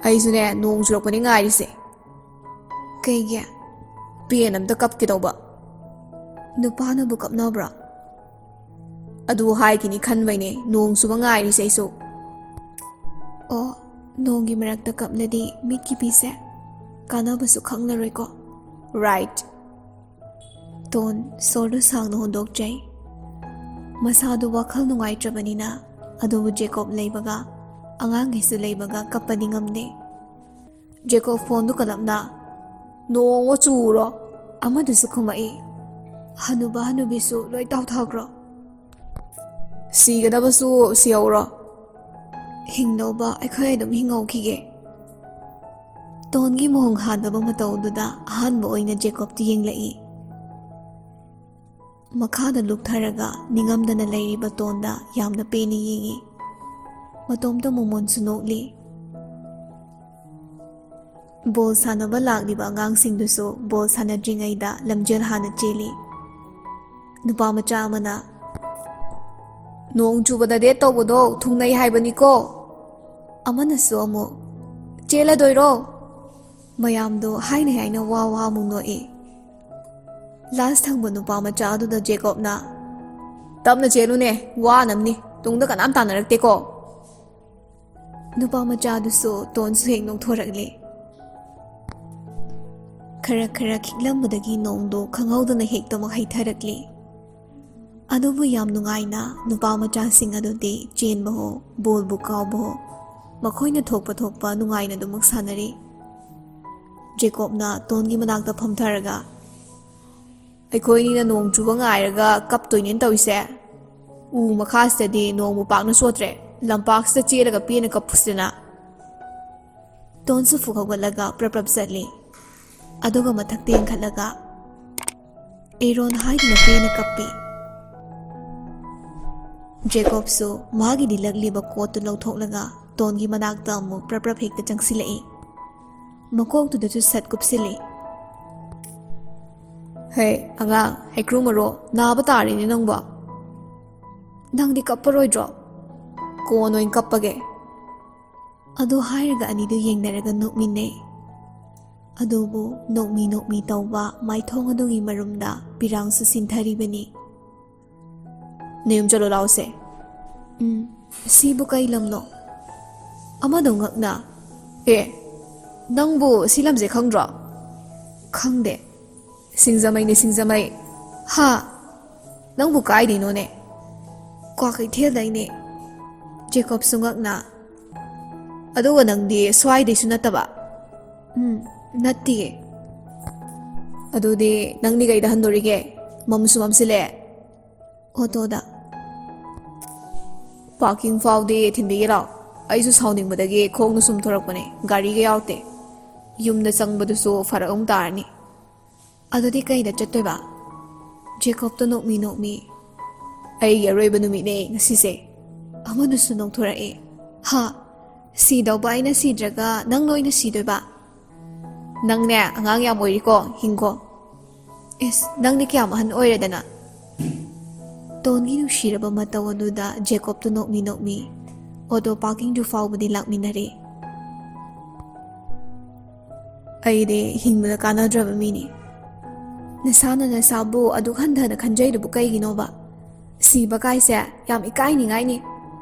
"ꯑꯩꯁꯨꯅꯦ ꯅꯣꯡ ꯆꯨꯔꯛꯄꯅꯤ ꯉꯥꯏꯔꯤꯁꯦ." "ꯀꯩꯒꯤ?" "ꯄꯦꯟ ꯑꯝꯇ ꯀꯞꯀꯦ ꯇꯧꯕ." "ꯅꯨꯄꯥꯅꯕꯨ ꯀꯞꯅꯕ꯭ꯔꯣ?" "ꯑꯗꯨ ꯍꯥꯏꯈꯤꯅꯤ ꯈꯟꯕꯩꯅꯦ ꯅꯣꯡ ꯆꯨꯕ ꯉꯥꯏꯔꯤꯁꯦ ꯑꯩꯁꯨ." "ꯑꯣ, ꯅꯣꯡꯒꯤ ꯃꯔꯛꯇ ꯀꯞꯂꯗꯤ ꯃꯤꯠꯀꯤ ꯄꯤꯁꯦ ꯀꯥꯟꯅꯕꯁꯨ ꯈꯪꯂꯔꯣꯏꯀꯣ." "ꯔꯥꯏꯠ." ꯇꯣꯟ ꯁꯣꯔꯗꯨ ꯁꯥꯡꯅ ꯍꯣꯟꯗꯣꯛꯆꯩ꯫ ꯃꯁꯥꯗꯨ ꯋꯥꯈꯜ ꯅꯨꯡꯉꯥꯏꯇ꯭ꯔꯕꯅꯤꯅ, ꯑꯗꯨꯕꯨ ꯖꯦꯀꯣꯕ ꯂꯩꯕꯒ ꯑꯉꯥꯡꯈꯩꯁꯨ ꯂꯩꯕꯒ ꯀꯞꯄꯗꯤ ꯉꯝꯗꯦ꯫ ꯖꯦꯀꯣꯕ ꯐꯣꯟꯗꯨ ꯀꯂꯞꯅ "ꯅꯣꯡꯉꯣ ꯆꯨꯔꯣ?" ꯑꯃꯗꯨꯁꯨ ꯈꯨꯝꯃꯛꯏ꯫ ꯍꯅꯨꯕ ꯍꯅꯨꯕꯤꯁꯨ ꯂꯣꯏ ꯇꯥꯎꯊꯈ꯭ꯔꯣ? "ꯁꯤꯒꯗꯕꯁꯨ ꯁꯤꯍꯧꯔꯣ? ꯍꯤꯡꯗꯧꯕ ꯑꯩꯈꯣꯏ ꯑꯗꯨꯝ ꯍꯤꯡꯍꯧꯈꯤꯒꯦ." ꯇꯣꯟꯒꯤ ꯃꯣꯍꯣꯡ ꯍꯥꯗꯕ ꯃꯇꯧꯗꯨꯗ ꯑꯍꯥꯟꯕ ꯑꯣꯏꯅ ꯖꯦꯀꯣꯕꯇꯨ ꯌꯦꯡꯂꯛꯏ꯫ ꯃꯈꯥꯗ ꯂꯨꯛꯊꯔꯒ ꯅꯤꯡꯉꯝꯗꯅ ꯂꯩꯔꯤꯕ ꯇꯣꯟꯗ ꯌꯥꯝꯅ ꯄꯦꯟꯅ ꯌꯦꯡꯉꯤ꯫ ꯃꯇꯣꯝꯇ ꯃꯣꯃꯣꯟꯁꯨ ꯅꯣꯛꯂꯤ꯫ ꯕꯣꯜ ꯁꯥꯟꯅꯕ ꯂꯥꯛꯂꯤꯕ ꯑꯉꯥꯡꯁꯤꯡꯗꯨꯁꯨ ꯕꯣꯜ ꯁꯥꯟꯅꯗ꯭ꯔꯤꯉꯩꯗ ꯂꯝꯖꯦꯜ ꯍꯥꯟꯅ ꯆꯦꯜꯂꯤ꯫ ꯅꯨꯄꯥ ꯃꯆꯥ ꯑꯃꯅ "ꯅꯣꯡ ꯆꯨꯕꯗ ꯗꯦꯠ ꯇꯧꯕꯗꯣ ꯊꯨꯡꯅꯩ ꯍꯥꯏꯕꯅꯤꯀꯣ." ꯑꯃꯅꯁꯨ ꯑꯃꯨꯛ "ꯆꯦꯜꯂꯗꯣꯏꯔꯣ?" ꯃꯌꯥꯝꯗꯣ ꯍꯥꯏꯅ ꯋꯥ ꯑꯃꯨꯛ ꯅꯣꯛꯏ꯫ ꯂꯥꯁ ꯊꯪꯕ ꯅꯨꯄꯥ ꯃꯆꯥ ꯑꯗꯨꯗ ꯖꯦꯀꯣꯕꯅ "ꯇꯞꯅ ꯆꯦꯜꯂꯨꯅꯦ, ꯋꯥꯅꯝꯅꯤ, ꯇꯨꯡꯗ ꯀꯅꯥꯝ ꯇꯥꯟꯅꯔꯛꯇꯦꯀꯣ." ꯅꯨꯄꯥ ꯃꯆꯥꯗꯨꯁꯨ ꯇꯣꯟꯁꯨ ꯍꯦꯛ ꯅꯣꯛꯊꯣꯔꯛꯂꯤ꯫ ꯈꯔ ꯈꯤꯛꯂꯝꯕꯗꯒꯤ ꯅꯣꯡꯗꯣ ꯈꯪꯍꯧꯗꯅ ꯍꯦꯛꯇꯃꯛ ꯍꯩꯊꯔꯛꯂꯤ꯫ ꯑꯗꯨꯕꯨ ꯌꯥꯝ ꯅꯨꯡꯉꯥꯏꯅ ꯅꯨꯄꯥ ꯃꯆꯥꯁꯤꯡ ꯑꯗꯨꯗꯤ ꯆꯦꯟꯕꯍꯣ ꯕꯣꯜꯕꯨ ꯀꯥꯎꯕꯍꯣ ꯃꯈꯣꯏꯅ ꯊꯣꯛꯄ ꯅꯨꯡꯉꯥꯏꯅ ꯑꯗꯨꯃꯛ ꯁꯥꯟꯅꯔꯤ꯫ ꯖꯦꯀꯣꯕꯅ ꯇꯣꯟꯒꯤ ꯃꯅꯥꯛꯇ ꯐꯝꯊꯔꯒ "ꯑꯩꯈꯣꯏꯅꯤꯅ ꯅꯣꯡ ꯆꯨꯕ ꯉꯥꯏꯔꯒ ꯀꯞꯇꯣꯏꯅꯦꯅ ꯇꯧꯔꯤꯁꯦ? ꯎ ꯃꯈꯥꯁꯤꯗꯗꯤ ꯅꯣꯡꯕꯨ ꯄꯥꯛꯅ ꯆꯣꯠꯇ꯭ꯔꯦ, ꯂꯝꯄꯥꯛꯁꯤꯗ ꯆꯦꯜꯂꯒ ꯄꯦꯟꯅ ꯀꯞꯄꯨꯁꯤꯗꯅ." ꯇꯣꯟꯁꯨ ꯐꯨꯛ ꯍꯧꯒꯠꯂꯒ ꯄ꯭ꯔꯞ ꯆꯠꯂꯤ꯫ ꯑꯗꯨꯒ ꯃꯊꯛꯇ ꯌꯦꯡꯈꯠꯂꯒ "ꯑꯦꯔꯣꯟ" ꯍꯥꯏꯗꯨꯅ ꯄꯦꯟꯅ ꯀꯞꯄꯤ꯫ ꯖꯦꯀꯣꯕꯁꯨ ꯃꯥꯒꯤ ꯂꯤꯠꯂꯛꯂꯤꯕ ꯀꯣꯠꯇꯨ ꯂꯧꯊꯣꯛꯂꯒ ꯇꯣꯟꯒꯤ ꯃꯅꯥꯛꯇ ꯑꯃꯨꯛ ꯄ꯭ꯔꯞ ꯍꯦꯛꯇ ꯆꯪꯁꯤꯜꯂꯛꯏ꯫ ꯃꯀꯣꯛꯇꯨꯗꯁꯨ ꯁꯠ ꯀꯨꯞꯁꯤꯜꯂꯤ꯫ "ꯍꯦ ꯑꯉꯥꯡ ꯍꯩꯀ꯭ꯔꯨ ꯃꯔꯣ, ꯅꯥꯕ ꯇꯥꯔꯤꯅꯦ ꯅꯪꯕꯣ. ꯅꯪꯗꯤ ꯀꯞꯄꯔꯣꯏꯗ꯭ꯔꯣ? ꯀꯣꯟꯅ ꯑꯣꯏꯅ ꯀꯞꯄꯒꯦ." ꯑꯗꯨ ꯍꯥꯏꯔꯒ ꯑꯅꯤꯗꯨ ꯌꯦꯡꯅꯔꯒ ꯅꯣꯛꯃꯤꯟꯅꯩ꯫ ꯑꯗꯨꯕꯨ ꯅꯣꯛꯃꯤ ꯇꯧꯕ ꯃꯥꯏꯊꯣꯡ ꯑꯗꯨꯒꯤ ꯃꯔꯨꯝꯗ ꯄꯤꯔꯥꯡꯁꯨ ꯁꯤꯟꯊꯔꯤꯕꯅꯤ꯫ "ꯅꯌꯨꯝ ꯆꯠꯂꯣ ꯂꯥꯎꯁꯦ." "ꯁꯤꯕꯨ ꯀꯩ ꯂꯝꯅꯣ?" ꯑꯃꯗꯣ ꯉꯛꯅ "ꯑꯦ, ꯅꯪꯕꯨ ꯁꯤ ꯂꯝꯁꯦ ꯈꯪꯗ꯭ꯔꯣ?" "ꯈꯪꯗꯦ." "ꯁꯤꯡꯖꯃꯩꯅꯦ, ꯁꯤꯡꯖꯃꯩ." "ꯍꯥ? ꯅꯪꯕꯨ ꯀꯥꯏꯗꯩꯅꯣꯅꯦ?" "ꯀ꯭ꯋꯥꯀꯩꯊꯦꯜꯗꯩꯅꯦ." ꯖꯦꯀꯣꯕꯁꯨ ꯉꯛꯅ "ꯑꯗꯨꯒ ꯅꯪꯗꯤ ꯁ꯭ꯋꯥꯏꯗꯩꯁꯨ ꯅꯠꯇꯕ?" "ꯅꯠꯇꯤꯌꯦ." "ꯑꯗꯨꯗꯤ ꯅꯪꯗꯤ ꯀꯩꯗ ꯍꯟꯗꯣꯔꯤꯒꯦ? ꯃꯝꯁꯨ ꯃꯝꯁꯤꯜꯂꯛꯑꯦ." "ꯑꯣꯇꯣꯗ." "ꯄꯥꯔꯀꯤꯡ ꯐꯥꯎꯗꯤ ꯊꯤꯟꯕꯤꯒꯦ ꯂꯥꯎ? ꯑꯩꯁꯨ ꯁꯥꯎꯅꯤꯡꯕꯗꯒꯤ ꯈꯣꯡꯅ ꯁꯨꯝ ꯊꯣꯔꯛꯄꯅꯦ, ꯒꯥꯔꯤꯒ ꯌꯥꯎꯗꯦ. ꯌꯨꯝꯗ ꯆꯪꯕꯗꯨꯁꯨ ꯐꯔꯛ ꯑꯃꯨꯛ ꯇꯥꯔꯅꯤ." "ꯑꯗꯨꯗꯤ ꯀꯩꯗ ꯆꯠꯇꯣꯏꯕ?" ꯖꯦꯀꯣꯕꯇꯣ ꯅꯣꯛꯃꯤ "ꯑꯩꯒꯤ ꯑꯔꯣꯏꯕ ꯅꯨꯃꯤꯠꯅꯦ ꯉꯁꯤꯁꯦ." ꯑꯃꯗꯨꯁꯨ ꯅꯣꯛꯊꯣꯔꯛꯏ꯫ "ꯍꯥ? ꯁꯤꯗꯧꯕ ꯑꯩꯅ ꯁꯤꯗ꯭ꯔꯒ ꯅꯪ ꯑꯣꯏꯅ ꯁꯤꯗꯣꯏꯕ?" "ꯅꯪꯅꯦ ꯑꯉꯥꯡ ꯌꯥꯝ ꯑꯣꯏꯔꯤꯀꯣ, ꯍꯤꯡꯒꯣ." "ꯏꯁ, ꯅꯪꯗꯤ ꯀꯌꯥꯝ ꯑꯍꯟ ꯑꯣꯏꯔꯦꯗꯅ." ꯇꯣꯟꯒꯤ ꯅꯨꯡꯁꯤꯔꯕ ꯃꯇꯧ ꯑꯗꯨꯗ ꯖꯦꯀꯣꯕꯇꯣ ꯅꯣꯛꯃꯤ ꯑꯣꯇꯣ ꯄꯥꯔꯀꯤꯡꯗꯨ ꯐꯥꯎꯕꯗꯤ ꯂꯥꯛꯃꯤꯟꯅꯔꯦ꯫ "ꯑꯩꯗꯤ ꯍꯤꯡꯕꯗ ꯀꯥꯟꯅꯗ꯭ꯔꯕ ꯃꯤꯅꯤ." "ꯅꯁꯥꯅ ꯅꯁꯥꯕꯨ ꯑꯗꯨꯛ ꯍꯟꯊꯅ ꯈꯟꯖꯩꯗꯨꯕꯨ ꯀꯩꯒꯤꯅꯣꯕ? ꯁꯤꯕ ꯀꯥꯏꯁꯦ ꯌꯥꯝ ꯏꯀꯥꯏꯅꯤꯡꯉꯥꯏꯅꯤ꯫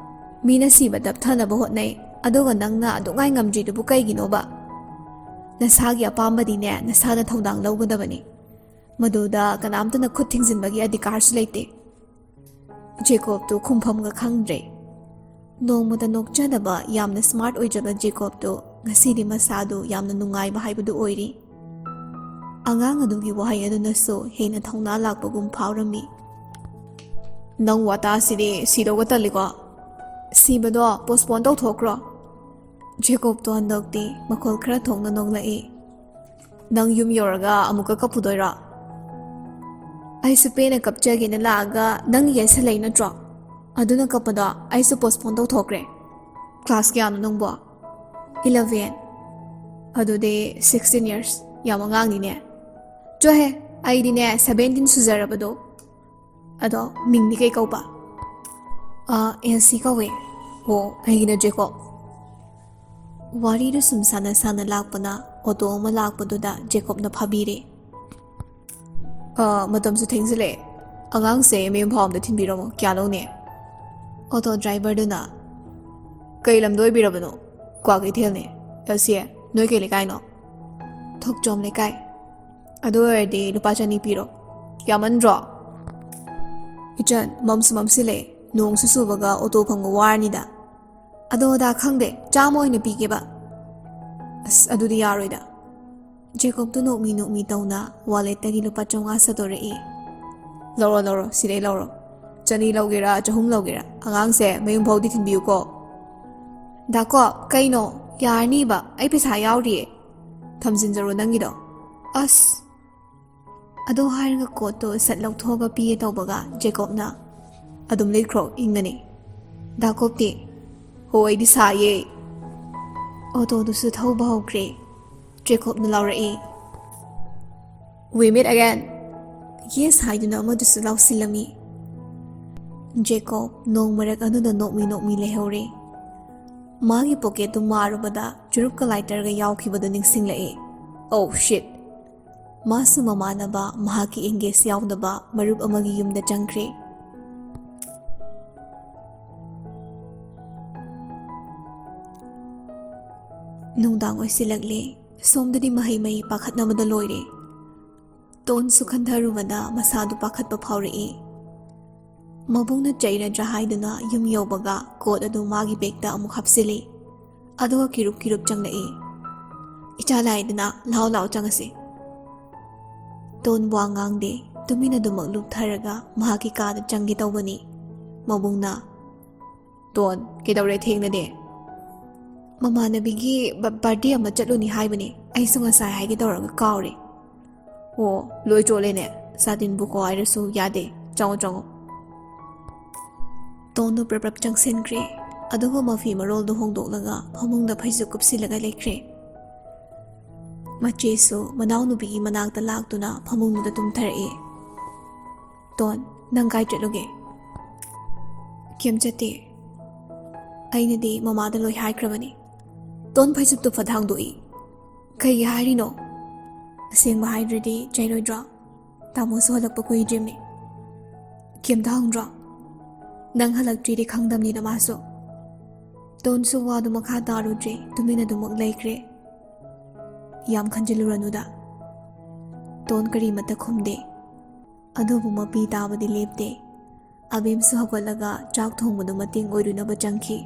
ꯃꯤꯅ ꯁꯤꯕ ꯗꯞꯊꯅꯕ ꯍꯣꯠꯅꯩ, ꯑꯗꯨꯒ ꯅꯪꯅ ꯑꯗꯨꯛꯉꯥꯏ ꯉꯝꯗ꯭ꯔꯤꯗꯨꯕꯨ ꯀꯩꯒꯤꯅꯣꯕ? ꯅꯁꯥꯒꯤ ꯑꯄꯥꯝꯕꯗꯤꯅꯦ ꯅꯁꯥꯅ ꯊꯧꯗꯥꯡ ꯂꯧꯒꯗꯕꯅꯤ, ꯃꯗꯨꯗ ꯀꯅꯥꯝꯇꯅ ꯈꯨꯠ ꯊꯤꯡꯖꯤꯟꯕꯒꯤ ꯑꯙꯤꯀꯥꯔꯁꯨ ꯂꯩꯇꯦ." ꯖꯦꯀꯣꯕꯇꯨ ꯈꯨꯝꯐꯝꯒ ꯈꯪꯗ꯭ꯔꯦ꯫ ꯅꯣꯡꯃꯗ ꯅꯣꯛꯆꯗꯕ ꯌꯥꯝꯅ ꯁ꯭ꯃꯥꯔꯠ ꯑꯣꯏꯖꯕ ꯖꯦꯀꯣꯕꯇꯨ ꯉꯁꯤꯗꯤ ꯃꯁꯥꯗꯨ ꯌꯥꯝꯅ ꯅꯨꯡꯉꯥꯏꯕ ꯍꯥꯏꯕꯗꯨ ꯑꯣꯏꯔꯤ꯫ ꯑꯉꯥꯡ ꯑꯗꯨꯒꯤ ꯋꯥꯍꯩ ꯑꯗꯨꯅꯁꯨ ꯍꯦꯟꯅ ꯊꯧꯅꯥ ꯂꯥꯛꯄꯒꯨꯝ ꯐꯥꯎꯔꯝꯃꯤ꯫ "ꯅꯪ ꯋꯥꯇꯥꯁꯤꯗꯤ ꯁꯤꯗꯧꯒ ꯇꯜꯂꯤꯀꯣ. ꯁꯤꯕꯗꯣ ꯄꯣꯁꯄꯣꯟ ꯇꯧꯊꯣꯛꯈ꯭ꯔꯣ." ꯖꯦꯀꯣꯕꯇꯣ ꯍꯟꯗꯛꯇꯤ ꯃꯈꯣꯜ ꯈꯔ ꯊꯣꯛꯅ ꯅꯣꯛꯂꯛꯏ꯫ "ꯅꯪ ꯌꯨꯝ ꯌꯧꯔꯒ ꯑꯃꯨꯛꯀ ꯀꯞꯄꯨꯗꯣꯏꯔꯣ?" "ꯑꯩꯁꯨ ꯄꯦꯟꯅ ꯀꯞꯆꯒꯦꯅ ꯂꯥꯛꯑꯒ ꯅꯪ ꯌꯦꯠꯁꯜꯂꯛꯏ ꯅꯠꯇ꯭ꯔꯣ? ꯑꯗꯨꯅ ꯀꯞꯄꯗꯣ ꯑꯩꯁꯨ ꯄꯣꯁꯄꯣꯟ ꯇꯧꯊꯣꯛꯈ꯭ꯔꯦ." "ꯀ꯭ꯂꯥꯁ ꯀꯌꯥꯅꯣ ꯅꯪꯕꯣ?" 11. "ꯑꯗꯨꯗꯤ 16 years, ꯌꯥꯝ ꯑꯉꯥꯡꯅꯤꯅꯦ." "ꯆꯣꯍꯦ, ꯑꯩꯗꯤꯅꯦ 17 ꯁꯨꯖꯔꯕꯗꯣ." "ꯑꯗꯣ ꯃꯤꯡꯗꯤ ꯀꯩ ꯀꯧꯕ?" "ꯑꯦꯜꯁꯤ ꯀꯧꯋꯦ." "ꯑꯣ, ꯑꯩꯒꯤꯅ ꯖꯦꯀꯣꯕ." ꯋꯥꯔꯤꯗꯨ ꯁꯨꯝ ꯁꯥꯟꯅ ꯂꯥꯛꯄꯅ ꯑꯣꯇꯣ ꯑꯃ ꯂꯥꯛꯄꯗꯨꯗ ꯖꯦꯀꯣꯕꯅ ꯐꯥꯕꯤꯔꯦ꯫ "ꯃꯇꯝꯁꯨ ꯊꯦꯡꯖꯤꯜꯂꯛꯑꯦ. ꯑꯉꯥꯡꯁꯦ ꯃꯌꯨꯝ ꯐꯥꯎ ꯑꯝꯇ ꯊꯤꯟꯕꯤꯔꯝꯃꯣ, ꯀꯌꯥ ꯂꯧꯅꯤ?" ꯑꯣꯇꯣ ꯗ꯭ꯔꯥꯏꯚꯔꯗꯨꯅ "ꯀꯩ ꯂꯝꯗ ꯑꯣꯏꯕꯤꯔꯕꯅꯣ?" "ꯀ꯭ꯋꯥꯀꯩꯊꯦꯜꯅꯦ." "ꯑꯦꯜꯁꯤ, ꯅꯣꯏ ꯀꯩ ꯂꯩꯀꯥꯏꯅꯣ?" "ꯊꯣꯛꯆꯣꯝ ꯂꯩꯀꯥꯏ." "ꯑꯗꯨ ꯑꯣꯏꯔꯗꯤ ꯂꯨꯄꯥ 200 ꯄꯤꯔꯣ." "ꯌꯥꯝꯃꯟꯗ꯭ꯔꯣ?" "ꯏꯆꯟ, ꯃꯝꯁꯨ ꯃꯝꯁꯤꯜꯂꯛꯑꯦ, ꯅꯣꯡꯁꯨ ꯆꯨꯕꯒ ꯑꯣꯇꯣ ꯐꯪꯕ ꯋꯥꯔꯅꯤꯗ." ꯑꯗꯣ ꯑꯗꯥ ꯈꯪꯗꯦ ꯆꯥꯝꯃ ꯑꯣꯏꯅ ꯄꯤꯒꯦꯕ ꯑꯁ ꯑꯗꯨꯗꯤ ꯌꯥꯔꯣꯏꯗ ꯖꯦꯀꯣꯕꯇꯨ ꯅꯣꯛꯃꯤ ꯇꯧꯅ ꯋꯥꯂꯦꯠꯇꯒꯤ ꯂꯨꯄꯥ 500 ꯁꯠꯇꯣꯔꯛꯏ ꯂꯧꯔꯣ ꯁꯤꯗꯩ ꯂꯧꯔꯣ ꯆꯅꯤ ꯂꯧꯒꯦꯔꯥ 200 ꯂꯧꯒꯦꯔꯥ ꯑꯉꯥꯡꯁꯦ ꯃꯌꯨꯝ ꯐꯥꯎꯗꯤ ꯊꯤꯟꯕꯤꯌꯨꯀꯣ ꯗꯥꯀꯣ ꯀꯩꯅꯣ ꯌꯥꯔꯅꯤꯕ ꯑꯩ ꯄꯩꯁꯥ ꯌꯥꯎꯔꯤꯌꯦ ꯊꯝꯖꯤꯟꯖꯔꯣ ꯅꯪꯒꯤꯗꯣ ꯑꯁ ꯑꯗꯣ ꯍꯥꯏꯔꯒ ꯀꯣꯠꯇꯣ ꯁꯠ ꯂꯧꯊꯣꯛꯑꯒ ꯄꯤꯒꯦ ꯇꯧꯕꯒ ꯖꯦꯀꯣꯕꯅ ꯑꯗꯨꯝ ꯂꯤꯠꯈ꯭ꯔꯣ ꯏꯪꯒꯅꯤ ꯗꯥꯀꯣꯕꯇꯤ ꯍꯣ ꯑꯩꯗꯤ ꯁꯥꯏꯌꯦ ꯑꯣꯇꯣꯗꯨꯁꯨ ꯊꯧꯕ ꯍꯧꯈ꯭ꯔꯦ ꯖꯦꯀꯣꯕꯅ ꯂꯥꯎꯔꯛꯏ ꯋꯤ ꯃꯤꯠ ꯑꯒꯦꯟ ꯌꯦꯁ ꯍꯥꯏꯗꯨꯅ ꯑꯃꯗꯨꯁꯨ ꯂꯥꯎꯁꯤꯜꯂꯝꯃꯤ ꯖꯦꯀꯣꯕ ꯅꯣꯡ ꯃꯔꯛ ꯑꯗꯨꯗ ꯅꯣꯛꯃꯤ ꯂꯩꯍꯧꯔꯦ ꯃꯥꯒꯤ ꯄꯣꯀꯦꯠꯇꯨ ꯃꯥꯔꯨꯕꯗ ꯆꯨꯔꯨꯞꯀ ꯂꯥꯏꯇꯔꯒ ꯌꯥꯎꯈꯤꯕꯗꯨ ꯅꯤꯡꯁꯤꯡꯂꯛꯏ ꯑꯧ ꯁꯤꯠ ꯃꯥꯁꯨ ꯃꯃꯥꯟꯅꯕ ꯃꯍꯥꯛꯀꯤ ꯑꯦꯡꯒꯦꯖ ꯌꯥꯎꯗꯕ ꯃꯔꯨꯞ ꯑꯃꯒꯤ ꯌꯨꯝꯗ ꯆꯪꯈ꯭ꯔꯦ ꯅꯨꯡꯗꯥꯡ ꯑꯣꯏꯁꯤꯜꯂꯛꯂꯦ ꯁꯣꯝꯗꯗꯤ ꯃꯍꯩ ꯄꯥꯈꯠꯅꯕꯗ ꯂꯣꯏꯔꯦ ꯇꯣꯟꯁꯨ ꯈꯟꯊꯔꯨꯕꯗ ꯃꯁꯥꯗꯨ ꯄꯥꯈꯠꯄ ꯐꯥꯎꯔꯛꯏ ꯃꯕꯨꯡꯅ ꯆꯩꯔꯗ꯭ꯔꯥ ꯍꯥꯏꯗꯨꯅ ꯌꯨꯝ ꯌꯧꯕꯒ ꯀꯣꯠ ꯑꯗꯨ ꯃꯥꯒꯤ ꯕꯦꯒꯇ ꯑꯃꯨꯛ ꯍꯥꯞꯆꯤꯜꯂꯤ ꯑꯗꯨꯒ ꯀꯤꯔꯨꯞ ꯆꯪꯂꯛꯏ ꯏꯆꯥ ꯂꯥꯛꯏꯗꯅ ꯂꯥꯎ ꯆꯪꯉꯁꯤ ꯇꯣꯟ ꯋꯥ ꯉꯥꯡꯗꯦ ꯇꯨꯃꯤꯟꯅ ꯑꯗꯨꯃꯛ ꯂꯨꯞꯊꯔꯒ ꯃꯍꯥꯛꯀꯤ ꯀꯥꯗ ꯆꯪꯒꯦ ꯇꯧꯕꯅꯤ ꯃꯕꯨꯡꯅ ꯇꯣꯟ ꯀꯩꯗꯧꯔꯦ ꯊꯦꯡꯅꯗꯦ ꯃꯃꯥꯟꯅꯕꯤꯒꯤ ꯕꯥꯔꯗꯦ ꯑꯃ ꯆꯠꯂꯨꯅꯤ ꯍꯥꯏꯕꯅꯤ ꯑꯩꯁꯨ ꯉꯁꯥꯏ ꯍꯥꯏꯒꯦ ꯇꯧꯔꯒ ꯀꯥꯎꯔꯦ ꯑꯣ ꯂꯣꯏ ꯆꯣꯠꯂꯦꯅꯦ ꯁꯥꯇꯤꯟꯕꯨ ꯀꯣ ꯍꯥꯏꯔꯁꯨ ꯌꯥꯗꯦ ꯆꯪꯉꯣ ꯇꯣꯟꯗꯨ ꯄ꯭ꯔꯞ ꯆꯪꯁꯤꯟꯈ꯭ꯔꯦ ꯑꯗꯨꯒ ꯃꯐꯤ ꯃꯔꯣꯜꯗꯨ ꯍꯣꯡꯗꯣꯛꯂꯒ ꯐꯃꯨꯡꯗ ꯐꯩꯖꯨꯞ ꯀꯨꯞꯁꯤꯜꯂꯒ ꯂꯩꯈ꯭ꯔꯦ ꯃꯆꯦꯁꯨ ꯃꯅꯥꯎꯅꯨꯄꯤꯒꯤ ꯃꯅꯥꯛꯇ ꯂꯥꯛꯇꯨꯅ ꯐꯃꯨꯡꯗꯨꯗ ꯇꯨꯝꯊꯔꯛꯏ ꯇꯣꯟ ꯅꯪ ꯀꯥꯏ ꯆꯠꯂꯨꯒꯦ ꯀꯦꯝ ꯆꯠꯇꯦ ꯑꯩꯅꯗꯤ ꯃꯃꯥꯗ ꯂꯣꯏ ꯍꯥꯏꯈ꯭ꯔꯕꯅꯤ ꯇꯣꯟ ꯐꯩꯖꯨꯞꯇꯨ ꯐꯠ ꯍꯥꯡꯗꯣꯛꯏ ꯀꯩꯒꯤ ꯍꯥꯏꯔꯤꯅꯣ ꯑꯁꯦꯡꯕ ꯍꯥꯏꯗ꯭ꯔꯗꯤ ꯆꯩꯔꯣꯏꯗ꯭ꯔꯣ ꯇꯥꯃꯣꯁꯨ ꯍꯜꯂꯛꯄ ꯀꯨꯏꯗ꯭ꯔꯤꯕꯅꯤ ꯀꯦꯝꯇ ꯍꯪꯗ꯭ꯔꯣ ꯅꯪ ꯍꯜꯂꯛꯇ꯭ꯔꯤꯗꯤ ꯈꯪꯗꯝꯅꯤꯅ ꯃꯥꯁꯨ ꯇꯣꯟꯁꯨ ꯋꯥꯗꯨ ꯃꯈꯥ ꯇꯥꯔꯨꯗ꯭ꯔꯦ ꯇꯨꯃꯤꯟꯅ ꯑꯗꯨꯃꯛ ꯂꯩꯈ꯭ꯔꯦ ꯌꯥꯝ ꯈꯟꯖꯤꯜꯂꯨꯔꯅꯨꯗ ꯇꯣꯟ ꯀꯔꯤꯃꯠꯇ ꯈꯨꯝꯗꯦ ꯑꯗꯨꯕꯨ ꯃꯄꯤ ꯇꯥꯕꯗꯤ ꯂꯦꯞꯇꯦ ꯑꯕꯦꯝꯁꯨ ꯍꯧꯒꯠꯂꯒ ꯆꯥꯛ ꯊꯣꯡꯕꯗꯨ ꯃꯇꯦꯡ ꯑꯣꯏꯔꯨꯅꯕ ꯆꯪꯈꯤ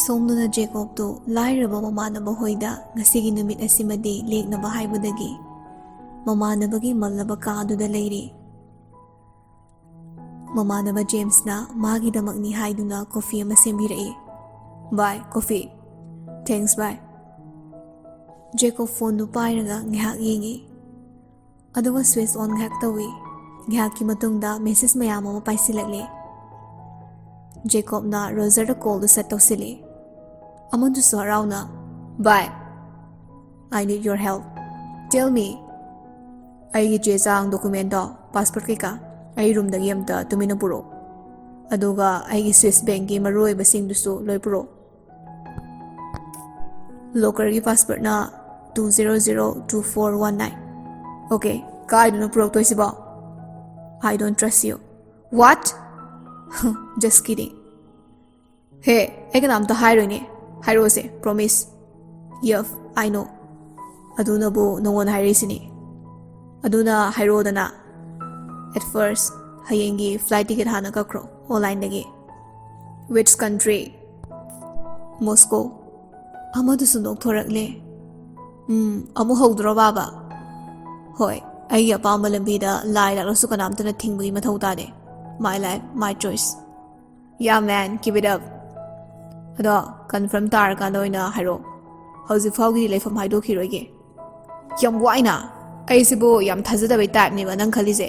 ꯁꯣꯝꯗꯨꯅ ꯖꯦꯀꯣꯕꯇꯨ ꯂꯥꯏꯔꯕ ꯃꯃꯥꯟꯅꯕ ꯍꯣꯏꯗ ꯉꯁꯤꯒꯤ ꯅꯨꯃꯤꯠ ꯑꯁꯤꯃꯗꯤ ꯂꯦꯛꯅꯕ ꯍꯥꯏꯕꯗꯒꯤ ꯃꯃꯥꯟꯅꯕꯒꯤ ꯃꯜꯂꯕ ꯀꯥꯗꯨꯗ ꯂꯩꯔꯤ ꯃꯃꯥꯟꯅꯕ ꯖꯦꯝꯁꯅ ꯃꯥꯒꯤꯗꯃꯛꯅꯤ ꯍꯥꯏꯗꯨꯅ ꯀꯣꯐꯤ ꯑꯃ ꯁꯦꯝꯕꯤꯔꯛꯏ ꯕꯥꯏ ꯀꯣꯐꯤ ꯊꯦꯡꯛꯁ ꯕꯥꯏ ꯖꯦꯀꯣꯕ ꯐꯣꯟꯗꯨ ꯄꯥꯏꯔꯒ ꯉꯥꯏꯍꯥꯛ ꯌꯦꯡꯉꯤ ꯑꯗꯨꯒ ꯁ꯭ꯋꯤꯆ ꯑꯣꯟ ꯉꯥꯏꯍꯥꯛ ꯇꯧꯏ ꯉꯥꯏꯍꯥꯛꯀꯤ ꯃꯇꯨꯡꯗ ꯃꯦꯁꯦꯖ ꯃꯌꯥꯝ ꯑꯃ ꯄꯥꯏꯁꯤꯜꯂꯛꯂꯦ ꯖꯦꯀꯣꯕꯅ ꯔꯣꯖꯔꯗ ꯀꯣꯜꯗꯨ ꯁꯦꯠ ꯇꯧꯁꯤꯜꯂꯤ ꯑꯃꯗꯨꯁꯨ ꯍꯔꯥꯎꯅ ꯕꯥꯏ ꯑꯥꯏ ꯅꯤꯗ ꯌꯣꯔ ꯍꯦꯜꯞ ꯇꯦꯜ ꯃꯤ ꯑꯩꯒꯤ ꯆꯦ ꯆꯥꯡ ꯗꯣꯀꯨꯃꯦꯟꯇꯣ ꯄꯥꯁꯄꯣꯔꯠ ꯀꯩꯀꯥ ꯑꯩ ꯔꯨꯝꯗꯒꯤ ꯑꯝꯇ ꯇꯨꯃꯤꯟꯅ ꯄꯨꯔꯛꯑꯣ ꯑꯗꯨꯒ ꯑꯩꯒꯤ ꯁ꯭ꯋꯤꯁ ꯕꯦꯡꯀꯤ ꯃꯔꯨꯑꯣꯏꯕꯁꯤꯡꯗꯨꯁꯨ ꯂꯣꯏ ꯄꯨꯔꯛꯑꯣ ꯂꯣꯀꯔꯒꯤ ꯄꯥꯁꯄꯣꯔꯠꯅ 2002419 ꯑꯣꯀꯦ ꯀꯥꯏꯗꯅꯣ ꯄꯨꯔꯛꯇꯣꯏꯁꯤꯕꯣ I don't trust you what just kidding ꯍꯦ ꯑꯩ ꯀꯅꯥꯝꯇ ꯍꯥꯏꯔꯣꯏꯅꯦ ꯍꯥꯏꯔꯛꯑꯣꯁꯦ ꯄ꯭ꯔꯣꯃꯤꯁ ꯌꯦꯐ I know ꯑꯗꯨꯅꯕꯨ ꯅꯉꯣꯟꯗ ꯍꯥꯏꯔꯛꯏꯁꯤꯅꯤ ꯑꯗꯨꯅ ꯍꯥꯏꯔꯛꯑꯣꯗꯅ at first ꯍꯌꯦꯡꯒꯤ ꯐ꯭ꯂꯥꯏꯠ ꯇꯤꯀꯦꯠ ꯍꯥꯟꯅ ꯀꯛꯈ꯭ꯔꯣ ꯑꯣꯟꯂꯥꯏꯟꯗꯒꯤ which country ꯃꯣꯁꯀꯣ ꯑꯃꯗꯨꯁꯨ ꯅꯣꯛꯊꯣꯔꯛꯂꯦ ꯑꯃꯨꯛ ꯍꯧꯗ꯭ꯔꯣ ꯕꯥꯕꯥ ꯍꯣꯏ ꯑꯩꯒꯤ ꯑꯄꯥꯝꯕ ꯂꯝꯕꯤꯗ ꯂꯥꯏ ꯂꯥꯛꯂꯁꯨ ꯀꯅꯥꯝꯇꯅ ꯊꯤꯡꯕꯒꯤ ꯃꯊꯧ ꯇꯥꯗꯦ my life my choice yeah man keep it up ꯑꯗꯣ ꯀꯟꯐꯥꯔꯝ ꯇꯥꯔꯀꯥꯟꯗ ꯑꯣꯏꯅ ꯍꯥꯏꯔꯛꯑꯣ ꯍꯧꯖꯤꯛ ꯐꯥꯎꯒꯤꯗꯤ ꯂꯩꯐꯝ ꯍꯥꯏꯗꯣꯛꯈꯤꯔꯣꯏꯒꯦ ꯌꯥꯝ ꯋꯥꯏꯅ ꯑꯩꯁꯤꯕꯨ ꯌꯥꯝ ꯊꯥꯖꯗꯕꯩ ꯇꯥꯏꯞꯅꯦꯕ ꯅꯪ ꯈꯜꯂꯤꯁꯦ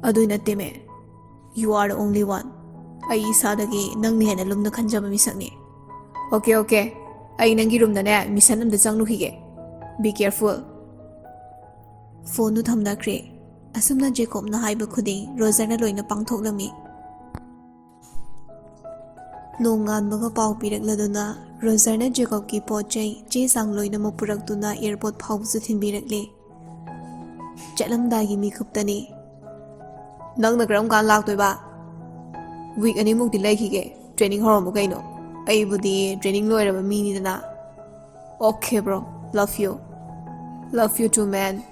ꯑꯗꯨꯏ ꯅꯠꯇꯦꯃꯦ you are the only one ꯑꯩ ꯏꯁꯥꯗꯒꯤ ꯅꯪꯅ ꯍꯦꯟꯅ ꯂꯨꯝꯅ ꯈꯟꯖꯕ ꯃꯤꯁꯛꯅꯤ ꯑꯣꯀꯦ ꯑꯩ ꯅꯪꯒꯤ ꯔꯨꯝꯗꯅꯦ ꯃꯤꯁꯟ ꯑꯝꯇ ꯆꯪꯂꯨꯈꯤꯒꯦ ꯕꯤ ꯀꯦꯌꯔꯐꯨꯜ ꯐꯣꯟꯗꯨ ꯊꯝꯅꯈ꯭ꯔꯦ ꯑꯁꯨꯝꯅ ꯖꯦꯀꯣꯕꯅ ꯍꯥꯏꯕ ꯈꯨꯗꯤꯡ ꯔꯣꯖꯔꯅ ꯂꯣꯏꯅ ꯄꯥꯡꯊꯣꯛꯂꯝꯃꯤ ꯅꯣꯡꯉꯥꯟꯕꯒ ꯄꯥꯎ ꯄꯤꯔꯛꯂꯗꯨꯅ ꯔꯣꯖꯔꯅ ꯖꯦꯀꯣꯕꯀꯤ ꯄꯣꯠ ꯆꯩ ꯆꯦ ꯆꯥꯡ ꯂꯣꯏꯅꯃꯛ ꯄꯨꯔꯛꯇꯨꯅ ꯑꯦꯌꯔꯄꯣꯔꯠ ꯐꯥꯎꯕꯁꯨ ꯊꯤꯟꯕꯤꯔꯛꯂꯦ ꯆꯠꯂꯝꯗꯥꯏꯒꯤ ꯃꯤꯀꯨꯞꯇꯅꯤ ꯅꯪꯅ ꯀꯔꯝ ꯀꯥꯟ ꯂꯥꯛꯇꯣꯏꯕ ꯋꯤꯛ ꯑꯅꯤꯃꯨꯛꯇꯤ ꯂꯩꯈꯤꯒꯦ ꯇ꯭ꯔꯦꯅꯤꯡ ꯍꯧꯔꯝꯃꯣ ꯀꯩꯅꯣ ꯑꯩꯕꯨꯗꯤ ꯇ꯭ꯔꯦꯅꯤꯡ ꯂꯣꯏꯔꯕ ꯃꯤꯅꯤꯗꯅ Okay bro, love you too man.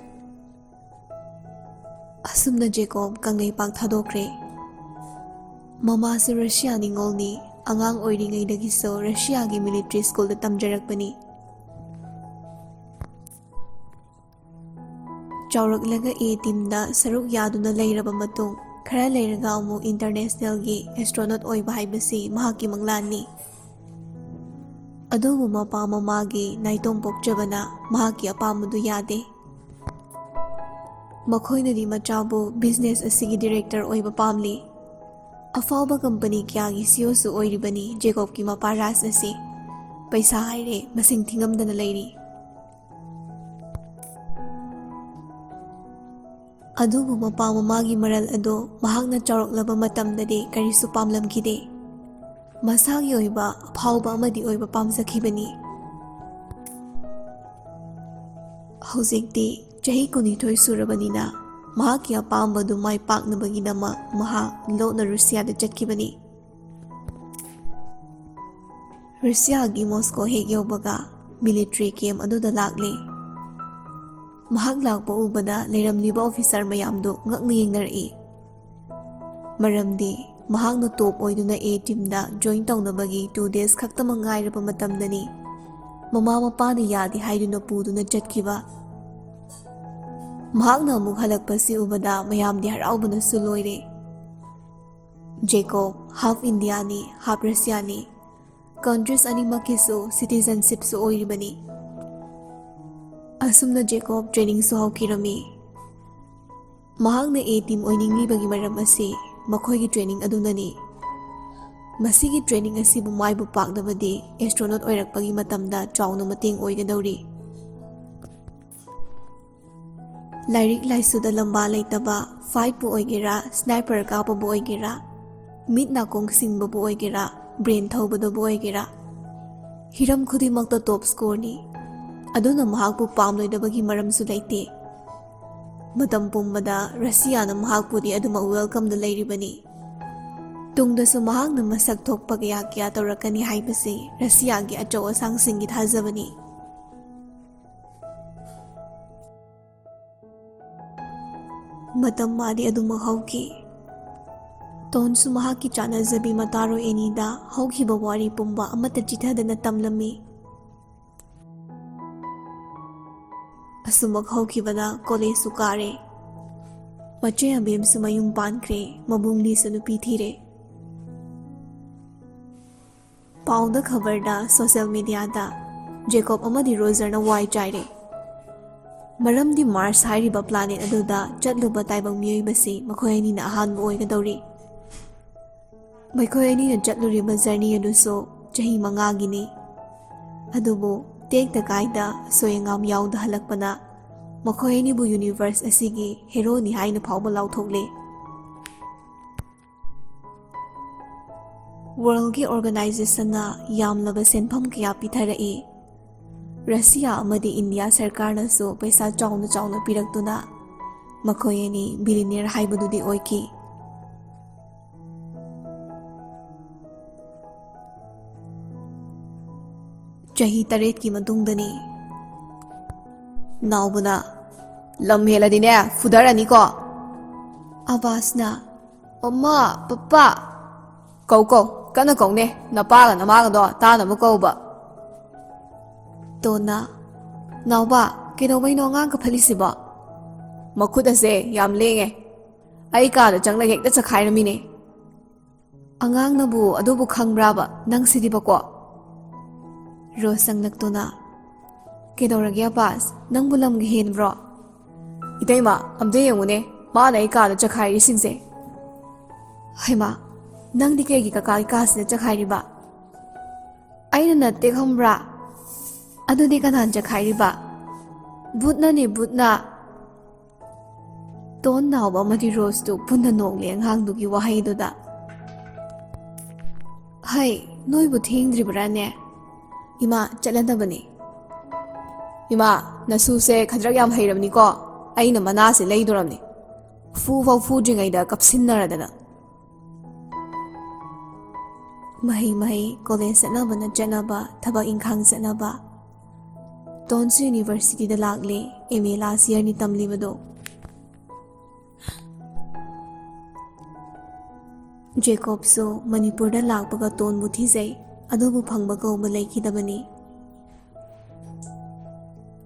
ꯑꯁꯨꯝꯅ ꯖꯦꯀꯣꯕ ꯀꯪꯂꯩꯄꯥꯛ ꯊꯥꯗꯣꯛꯈ꯭ꯔꯦ꯫ ꯃꯃꯥꯁꯨ ꯔꯁꯤꯌꯥ ꯅꯤꯉꯣꯜꯅꯤ, ꯑꯉꯥꯡ ꯑꯣꯏꯔꯤꯉꯩꯗꯒꯤꯁꯨ ꯔꯁꯤꯌꯥꯒꯤ ꯃꯤꯂꯤꯇꯔꯤ ꯁ꯭ꯀꯨꯜꯗ ꯇꯝꯖꯔꯛꯄꯅꯤ꯫ ꯆꯥꯎꯔꯛꯂꯒ A ꯇꯤꯝꯗ ꯁꯔꯨꯛ ꯌꯥꯗꯨꯅ ꯂꯩꯔꯕ ꯃꯇꯨꯡ ꯈꯔ ꯂꯩꯔꯒ ꯑꯃꯨꯛ ꯏꯟꯇꯔꯅꯦꯁꯅꯦꯜꯒꯤ ꯑꯦꯁꯇ꯭ꯔꯣꯅꯣꯠ ꯑꯣꯏꯕ ꯍꯥꯏꯕꯁꯤ ꯃꯍꯥꯛꯀꯤ ꯃꯪꯂꯥꯟꯅꯤ꯫ ꯑꯗꯨꯕꯨ ꯃꯄꯥ ꯃꯃꯥꯒꯤ ꯅꯥꯏꯇꯣꯝ ꯄꯣꯛꯆꯕꯅ ꯃꯍꯥꯛꯀꯤ ꯑꯄꯥꯝꯕꯗꯨ ꯌꯥꯗꯦ꯫ ꯃꯈꯣꯏꯅꯗꯤ ꯃꯆꯥꯕꯨ ꯕꯤꯖꯤꯅꯦꯁ ꯑꯁꯤꯒꯤ ꯗꯤꯔꯦꯛꯇꯔ ꯑꯣꯏꯕ ꯄꯥꯝꯂꯤ꯫ ꯑꯐꯥꯎꯕ ꯀꯝꯄꯅꯤ ꯀꯌꯥꯒꯤ CEOꯁꯨ ꯑꯣꯏꯔꯤꯕꯅꯤ ꯖꯦꯀꯣꯕꯀꯤ ꯃꯄꯥ ꯔꯥꯖ ꯑꯁꯤ꯫ ꯄꯩꯁꯥ ꯍꯥꯏꯔꯦ ꯃꯁꯤꯡ ꯊꯤꯉꯝꯗꯅ ꯂꯩꯔꯤ꯫ ꯑꯗꯨꯕꯨ ꯃꯄꯥ ꯃꯃꯥꯒꯤ ꯃꯔꯜ ꯑꯗꯨ ꯃꯍꯥꯛꯅ ꯆꯥꯎꯔꯛꯂꯕ ꯃꯇꯝꯗꯗꯤ ꯀꯔꯤꯁꯨ ꯄꯥꯝꯂꯝꯈꯤꯗꯦ꯫ ꯃꯁꯥꯒꯤ ꯑꯣꯏꯕ ꯑꯐꯥꯎꯕ ꯑꯃꯗꯤ ꯑꯣꯏꯕ ꯄꯥꯝꯖꯈꯤꯕꯅꯤ꯫ ꯍꯧꯖꯤꯛꯇꯤ ꯆꯍꯤ 22 ꯁꯨꯔꯕꯅꯤꯅ ꯃꯍꯥꯛꯀꯤ ꯑꯄꯥꯝꯕꯗꯨ ꯃꯥꯏ ꯄꯥꯛꯅꯕꯒꯤꯗꯃꯛ ꯃꯍꯥꯛ ꯂꯣꯠꯅ ꯔꯨꯁꯤꯌꯥꯗ ꯆꯠꯈꯤꯕꯅꯤ꯫ ꯔꯨꯁꯤꯌꯥꯒꯤ ꯃꯣꯁꯀꯣ ꯍꯦꯛ ꯌꯧꯕꯒ ꯃꯤꯂꯤꯇꯔꯤ ꯀꯦꯝꯞ ꯑꯗꯨꯗ ꯂꯥꯛꯂꯦ꯫ ꯃꯍꯥꯛ ꯂꯥꯛꯄ ꯎꯕꯗ ꯂꯩꯔꯝꯂꯤꯕ ꯑꯣꯐꯤꯁꯥꯔ ꯃꯌꯥꯝꯗꯨ ꯉꯛꯅ ꯌꯦꯡꯅꯔꯛꯏ꯫ ꯃꯔꯝꯗꯤ ꯃꯍꯥꯛꯅ ꯇꯣꯞ ꯑꯣꯏꯗꯨꯅ A ꯇꯤꯝꯗ ꯖꯣꯏꯟ ꯇꯧꯅꯕꯒꯤ 2 days ꯈꯛꯇꯃꯛ ꯉꯥꯏꯔꯕ ꯃꯇꯝꯗꯅꯤ ꯃꯃꯥ ꯃꯄꯥꯅ ꯌꯥꯗꯦ ꯍꯥꯏꯗꯨꯅ ꯄꯨꯗꯨꯅ ꯆꯠꯈꯤꯕ꯫ ꯃꯍꯥꯛꯅ ꯑꯃꯨꯛ ꯍꯜꯂꯛꯄꯁꯤ ꯎꯕꯗ ꯃꯌꯥꯝꯗꯤ ꯍꯔꯥꯎꯕꯅꯁꯨ ꯂꯣꯏꯔꯦ꯫ ꯖꯦꯀꯣꯕ ꯍꯥꯐ ꯏꯟꯗꯤꯌꯥꯅꯤ, ꯍꯥꯐ ꯔꯁꯤꯌꯥꯅꯤ, ꯀꯟꯇ꯭ꯔꯤꯁ ꯑꯅꯤꯃꯛꯀꯤꯁꯨ ꯁꯤꯇꯤꯖꯟꯁꯤꯞꯁꯨ ꯑꯣꯏꯔꯤꯕꯅꯤ꯫ ꯑꯁꯨꯝꯅ ꯖꯦꯀꯣꯕ ꯇ꯭ꯔꯦꯅꯤꯡꯁꯨ ꯍꯧꯈꯤꯔꯝꯃꯤ꯫ ꯃꯍꯥꯛꯅ A ꯇꯤꯝ ꯑꯣꯏꯅꯤꯡꯂꯤꯕꯒꯤ ꯃꯔꯝ ꯑꯁꯤ ꯃꯈꯣꯏꯒꯤ ꯇ꯭ꯔꯦꯅꯤꯡ ꯑꯗꯨꯅꯅꯤ꯫ ꯃꯁꯤꯒꯤ ꯇ꯭ꯔꯦꯅꯤꯡ ꯑꯁꯤꯕꯨ ꯃꯥꯏꯕꯨ ꯄꯥꯛꯅꯕꯗꯤ ꯑꯦꯁꯇ꯭ꯔꯣꯅꯣꯠ ꯑꯣꯏꯔꯛꯄꯒꯤ ꯃꯇꯝꯗ ꯆꯥꯎꯅ ꯃꯇꯦꯡ ꯑꯣꯏꯒꯗꯧꯔꯤ꯫ ꯂꯥꯏꯔꯤꯛ ꯂꯥꯏꯁꯨꯗ ꯂꯝꯕꯥ ꯂꯩꯇꯕ, ꯐꯥꯏꯠꯄꯨ ꯑꯣꯏꯒꯦꯔꯥ, ꯁ꯭ꯅꯥꯏꯄꯔ ꯀꯥꯞꯄꯕꯨ ꯑꯣꯏꯒꯦꯔꯥ, ꯃꯤꯠ ꯅꯥꯀꯣꯡ ꯁꯤꯡꯕꯕꯨ ꯑꯣꯏꯒꯦꯔꯥ, ꯕ꯭ꯔꯦꯟ ꯊꯧꯕꯗꯕꯨ ꯑꯣꯏꯒꯦꯔꯥ, ꯍꯤꯔꯝ ꯈꯨꯗꯤꯡꯃꯛꯇ ꯇꯣꯞ ꯁ꯭ꯀꯣꯔꯅꯤ꯫ ꯑꯗꯨꯅ ꯃꯍꯥꯛꯄꯨ ꯄꯥꯝꯂꯣꯏꯗꯕꯒꯤ ꯃꯔꯝꯁꯨ ꯂꯩꯇꯦ꯫ ꯃꯇꯝ ꯄꯨꯝꯕꯗ ꯔꯁꯤꯌꯥꯅ ꯃꯍꯥꯛꯄꯨꯗꯤ ꯑꯗꯨꯃꯛ ꯋꯦꯜꯀꯝꯗ ꯂꯩꯔꯤꯕꯅꯤ꯫ ꯇꯨꯡꯗꯁꯨ ꯃꯍꯥꯛꯅ ꯃꯁꯛ ꯊꯣꯛꯄ ꯀꯌꯥ ꯇꯧꯔꯛꯀꯅꯤ ꯍꯥꯏꯕꯁꯤ ꯔꯁꯤꯌꯥꯒꯤ ꯑꯆꯧ ꯑꯁꯥꯡꯁꯤꯡꯒꯤ ꯊꯥꯖꯕꯅꯤ꯫ ꯃꯇꯝ ꯃꯥꯗꯤ ꯑꯗꯨꯃꯛ ꯍꯧꯈꯤ꯫ ꯇꯣꯟꯁꯨ ꯃꯍꯥꯛꯀꯤ ꯆꯥꯅꯖꯕꯤ ꯃꯇꯥꯔꯣꯏ ꯑꯦꯅꯤꯗ ꯍꯧꯈꯤꯕ ꯋꯥꯔꯤ ꯄꯨꯝꯕ ꯑꯃꯠꯇ ꯆꯤꯊꯗꯅ ꯇꯝꯂꯝꯃꯤ꯫ ꯑꯁꯨꯃꯛ ꯍꯧꯈꯤꯕꯗ ꯀꯣꯂꯦꯖꯁꯨ ꯀꯥꯔꯦ꯫ ꯃꯆꯦ ꯑꯕꯦꯝꯁꯨ ꯃꯌꯨꯝ ꯄꯥꯟꯈ꯭ꯔꯦ, ꯃꯕꯨꯡꯂꯤꯁꯨ ꯅꯨꯄꯤ ꯊꯤꯔꯦ꯫ ꯄꯥꯎꯗ ꯈꯕꯔꯗ, ꯁꯣꯁꯤꯌꯦꯜ ꯃꯤꯗꯤꯌꯥꯗ ꯖꯦꯀꯣꯕ ꯑꯃꯗꯤ ꯔꯣꯖꯔꯅ ꯋꯥꯏ ꯆꯥꯏꯔꯦ꯫ ꯃꯔꯝꯗꯤ ꯃꯥꯔꯁ ꯍꯥꯏꯔꯤꯕ ꯄ꯭ꯂꯥꯅꯦꯠ ꯑꯗꯨꯗ ꯆꯠꯂꯨꯕ ꯇꯥꯏꯕꯪ ꯃꯤꯑꯣꯏꯕꯁꯤ ꯃꯈꯣꯏ ꯑꯅꯤꯅ ꯑꯍꯥꯟꯕ ꯑꯣꯏꯒꯗꯧꯔꯤ꯫ ꯃꯈꯣꯏ ꯑꯅꯤꯅ ꯆꯠꯂꯨꯔꯤꯕ ꯖꯔꯅꯤ ꯑꯗꯨꯁꯨ ꯆꯍꯤ 5ꯒꯤꯅꯤ꯫ ꯑꯗꯨꯕꯨ ꯇꯦꯛꯇ ꯀꯥꯏꯗ ꯑꯁꯣꯏ ꯑꯉꯥꯝ ꯌꯥꯎꯗ ꯍꯜꯂꯛꯄꯅ ꯃꯈꯣꯏ ꯑꯅꯤꯕꯨ ꯌꯨꯅꯤꯚꯔꯁ ꯑꯁꯤꯒꯤ ꯍꯦꯔꯣꯅꯤ ꯍꯥꯏꯅ ꯐꯥꯎꯕ ꯂꯥꯎꯊꯣꯛꯂꯦ꯫ ꯋꯥꯔꯜꯒꯤ ꯑꯣꯔꯒꯅꯥꯏꯖꯦꯁꯟꯅ ꯌꯥꯝꯂꯕ ꯁꯦꯟꯐꯝ ꯀꯌꯥ ꯄꯤꯊꯔꯛꯏ꯫ ꯔꯁꯤꯌꯥ ꯑꯃꯗꯤ ꯏꯟꯗꯤꯌꯥ ꯁꯔꯀꯥꯔꯅꯁꯨ ꯄꯩꯁꯥ ꯆꯥꯎꯅ ꯄꯤꯔꯛꯇꯨꯅ ꯃꯈꯣꯏ ꯑꯅꯤ ꯕꯤꯂꯤꯅꯤꯌꯔ ꯍꯥꯏꯕꯗꯨꯗꯤ ꯑꯣꯏꯈꯤ꯫ ꯆꯍꯤ 8ꯀꯤ ꯃꯇꯨꯡꯗꯅꯤ ꯅꯥꯎꯕꯅ ꯂꯝ ꯍꯦꯜꯂꯗꯤꯅꯦ ꯐꯨꯗꯔꯅꯤꯀꯣ꯫ ꯑꯕꯥꯁꯅ ꯃꯃꯥ, ꯄꯄꯥ ꯀꯧ ꯀꯟꯅ ꯀꯧꯅꯦ, ꯅꯄꯥꯒ ꯅꯃꯥꯒꯗꯣ ꯇꯥꯅꯕ ꯀꯧꯕ꯫ ꯇꯣꯟꯅ ꯅꯥꯎꯕ ꯀꯩꯗꯧꯕꯩꯅꯣ ꯑꯉꯥꯡꯒ ꯐꯠꯂꯤꯁꯤꯕꯣ? ꯃꯈꯨꯠ ꯑꯁꯦ ꯌꯥꯝ ꯂꯦꯡꯉꯦ, ꯑꯩ ꯀꯥꯗ ꯆꯪꯂꯒ ꯍꯦꯛꯇ ꯆꯈꯥꯏꯔꯝꯃꯤꯅꯦ꯫ ꯑꯉꯥꯡꯅꯕꯨ ꯑꯗꯨꯕꯨ ꯈꯪꯕ꯭ꯔꯥꯕ ꯅꯪꯁꯤꯗꯤꯕꯀꯣ? ꯔꯣꯖ ꯆꯪꯂꯛꯇꯨꯅ ꯀꯩꯗꯧꯔꯒꯦ ꯑꯕꯥꯁ, ꯅꯪꯕꯨ ꯂꯝꯒ ꯍꯦꯟꯕ꯭ꯔꯣ? ꯏꯇꯩꯃ ꯑꯝꯇ ꯌꯦꯡꯉꯨꯅꯦ, ꯃꯥꯅ ꯑꯩ ꯀꯥꯗ ꯆꯈꯥꯏꯔꯤꯁꯤꯡꯁꯦ꯫ ꯍꯩꯃꯥ, ꯅꯪꯗꯤ ꯀꯩꯒꯤ ꯀꯀꯥꯒꯤ ꯀꯥꯁꯤꯗ ꯆꯈꯥꯏꯔꯤꯕ? ꯑꯩꯅ ꯅꯠꯇꯦ ꯈꯪꯕ꯭ꯔꯥ? ꯑꯗꯨꯗꯤ ꯀꯅꯥꯅ ꯆꯈꯥꯏꯔꯤꯕ? ꯕꯨꯠꯅꯅꯦ, ꯕꯨꯠꯅ꯫ ꯇꯣꯟ, ꯅꯥꯎꯕ ꯑꯃꯗꯤ ꯔꯣꯖꯇꯨ ꯄꯨꯟꯅ ꯅꯣꯛꯂꯦ ꯑꯉꯥꯡꯗꯨꯒꯤ ꯋꯥꯍꯩꯗꯨꯗ꯫ ꯍꯩ, ꯅꯣꯏꯕꯨ ꯊꯦꯡꯗ꯭ꯔꯤꯕ꯭ꯔꯥꯅꯦ? ꯏꯃꯥ ꯆꯠꯂꯗꯕꯅꯤ꯫ ꯏꯃꯥ, ꯅꯁꯨꯁꯦ ꯈꯗ꯭ꯔꯛ ꯌꯥꯝ ꯍꯩꯔꯕꯅꯤꯀꯣ, ꯑꯩꯅ ꯃꯅꯥꯁꯦ ꯂꯩꯗꯣꯔꯝꯅꯤ꯫ ꯐꯨꯐꯥꯎ ꯐꯨꯗ꯭ꯔꯤꯉꯩꯗ ꯀꯞꯁꯤꯟꯅꯔꯗꯅ꯫ ꯃꯍꯩ ꯀꯣꯂꯦꯖ ꯆꯠꯅꯕꯅ ꯆꯠꯅꯕ, ꯊꯕꯛ ꯏꯪꯈꯥꯡ ꯆꯠꯅꯕ꯫ ꯇꯣꯟꯁꯨ ꯌꯨꯅꯤꯚꯔꯁꯤꯇꯤꯗ ꯂꯥꯛꯂꯦ, MA ꯂꯥꯁ ꯌꯔꯅꯤ ꯇꯝꯂꯤꯕꯗꯣ꯫ ꯖꯦꯀꯣꯕꯁꯨ ꯃꯅꯤꯄꯨꯔꯗ ꯂꯥꯛꯄꯒ ꯇꯣꯟꯕꯨ ꯊꯤꯖꯩ, ꯑꯗꯨꯕꯨ ꯐꯪꯕ ꯀꯧꯕ ꯂꯩꯈꯤꯗꯕꯅꯤ꯫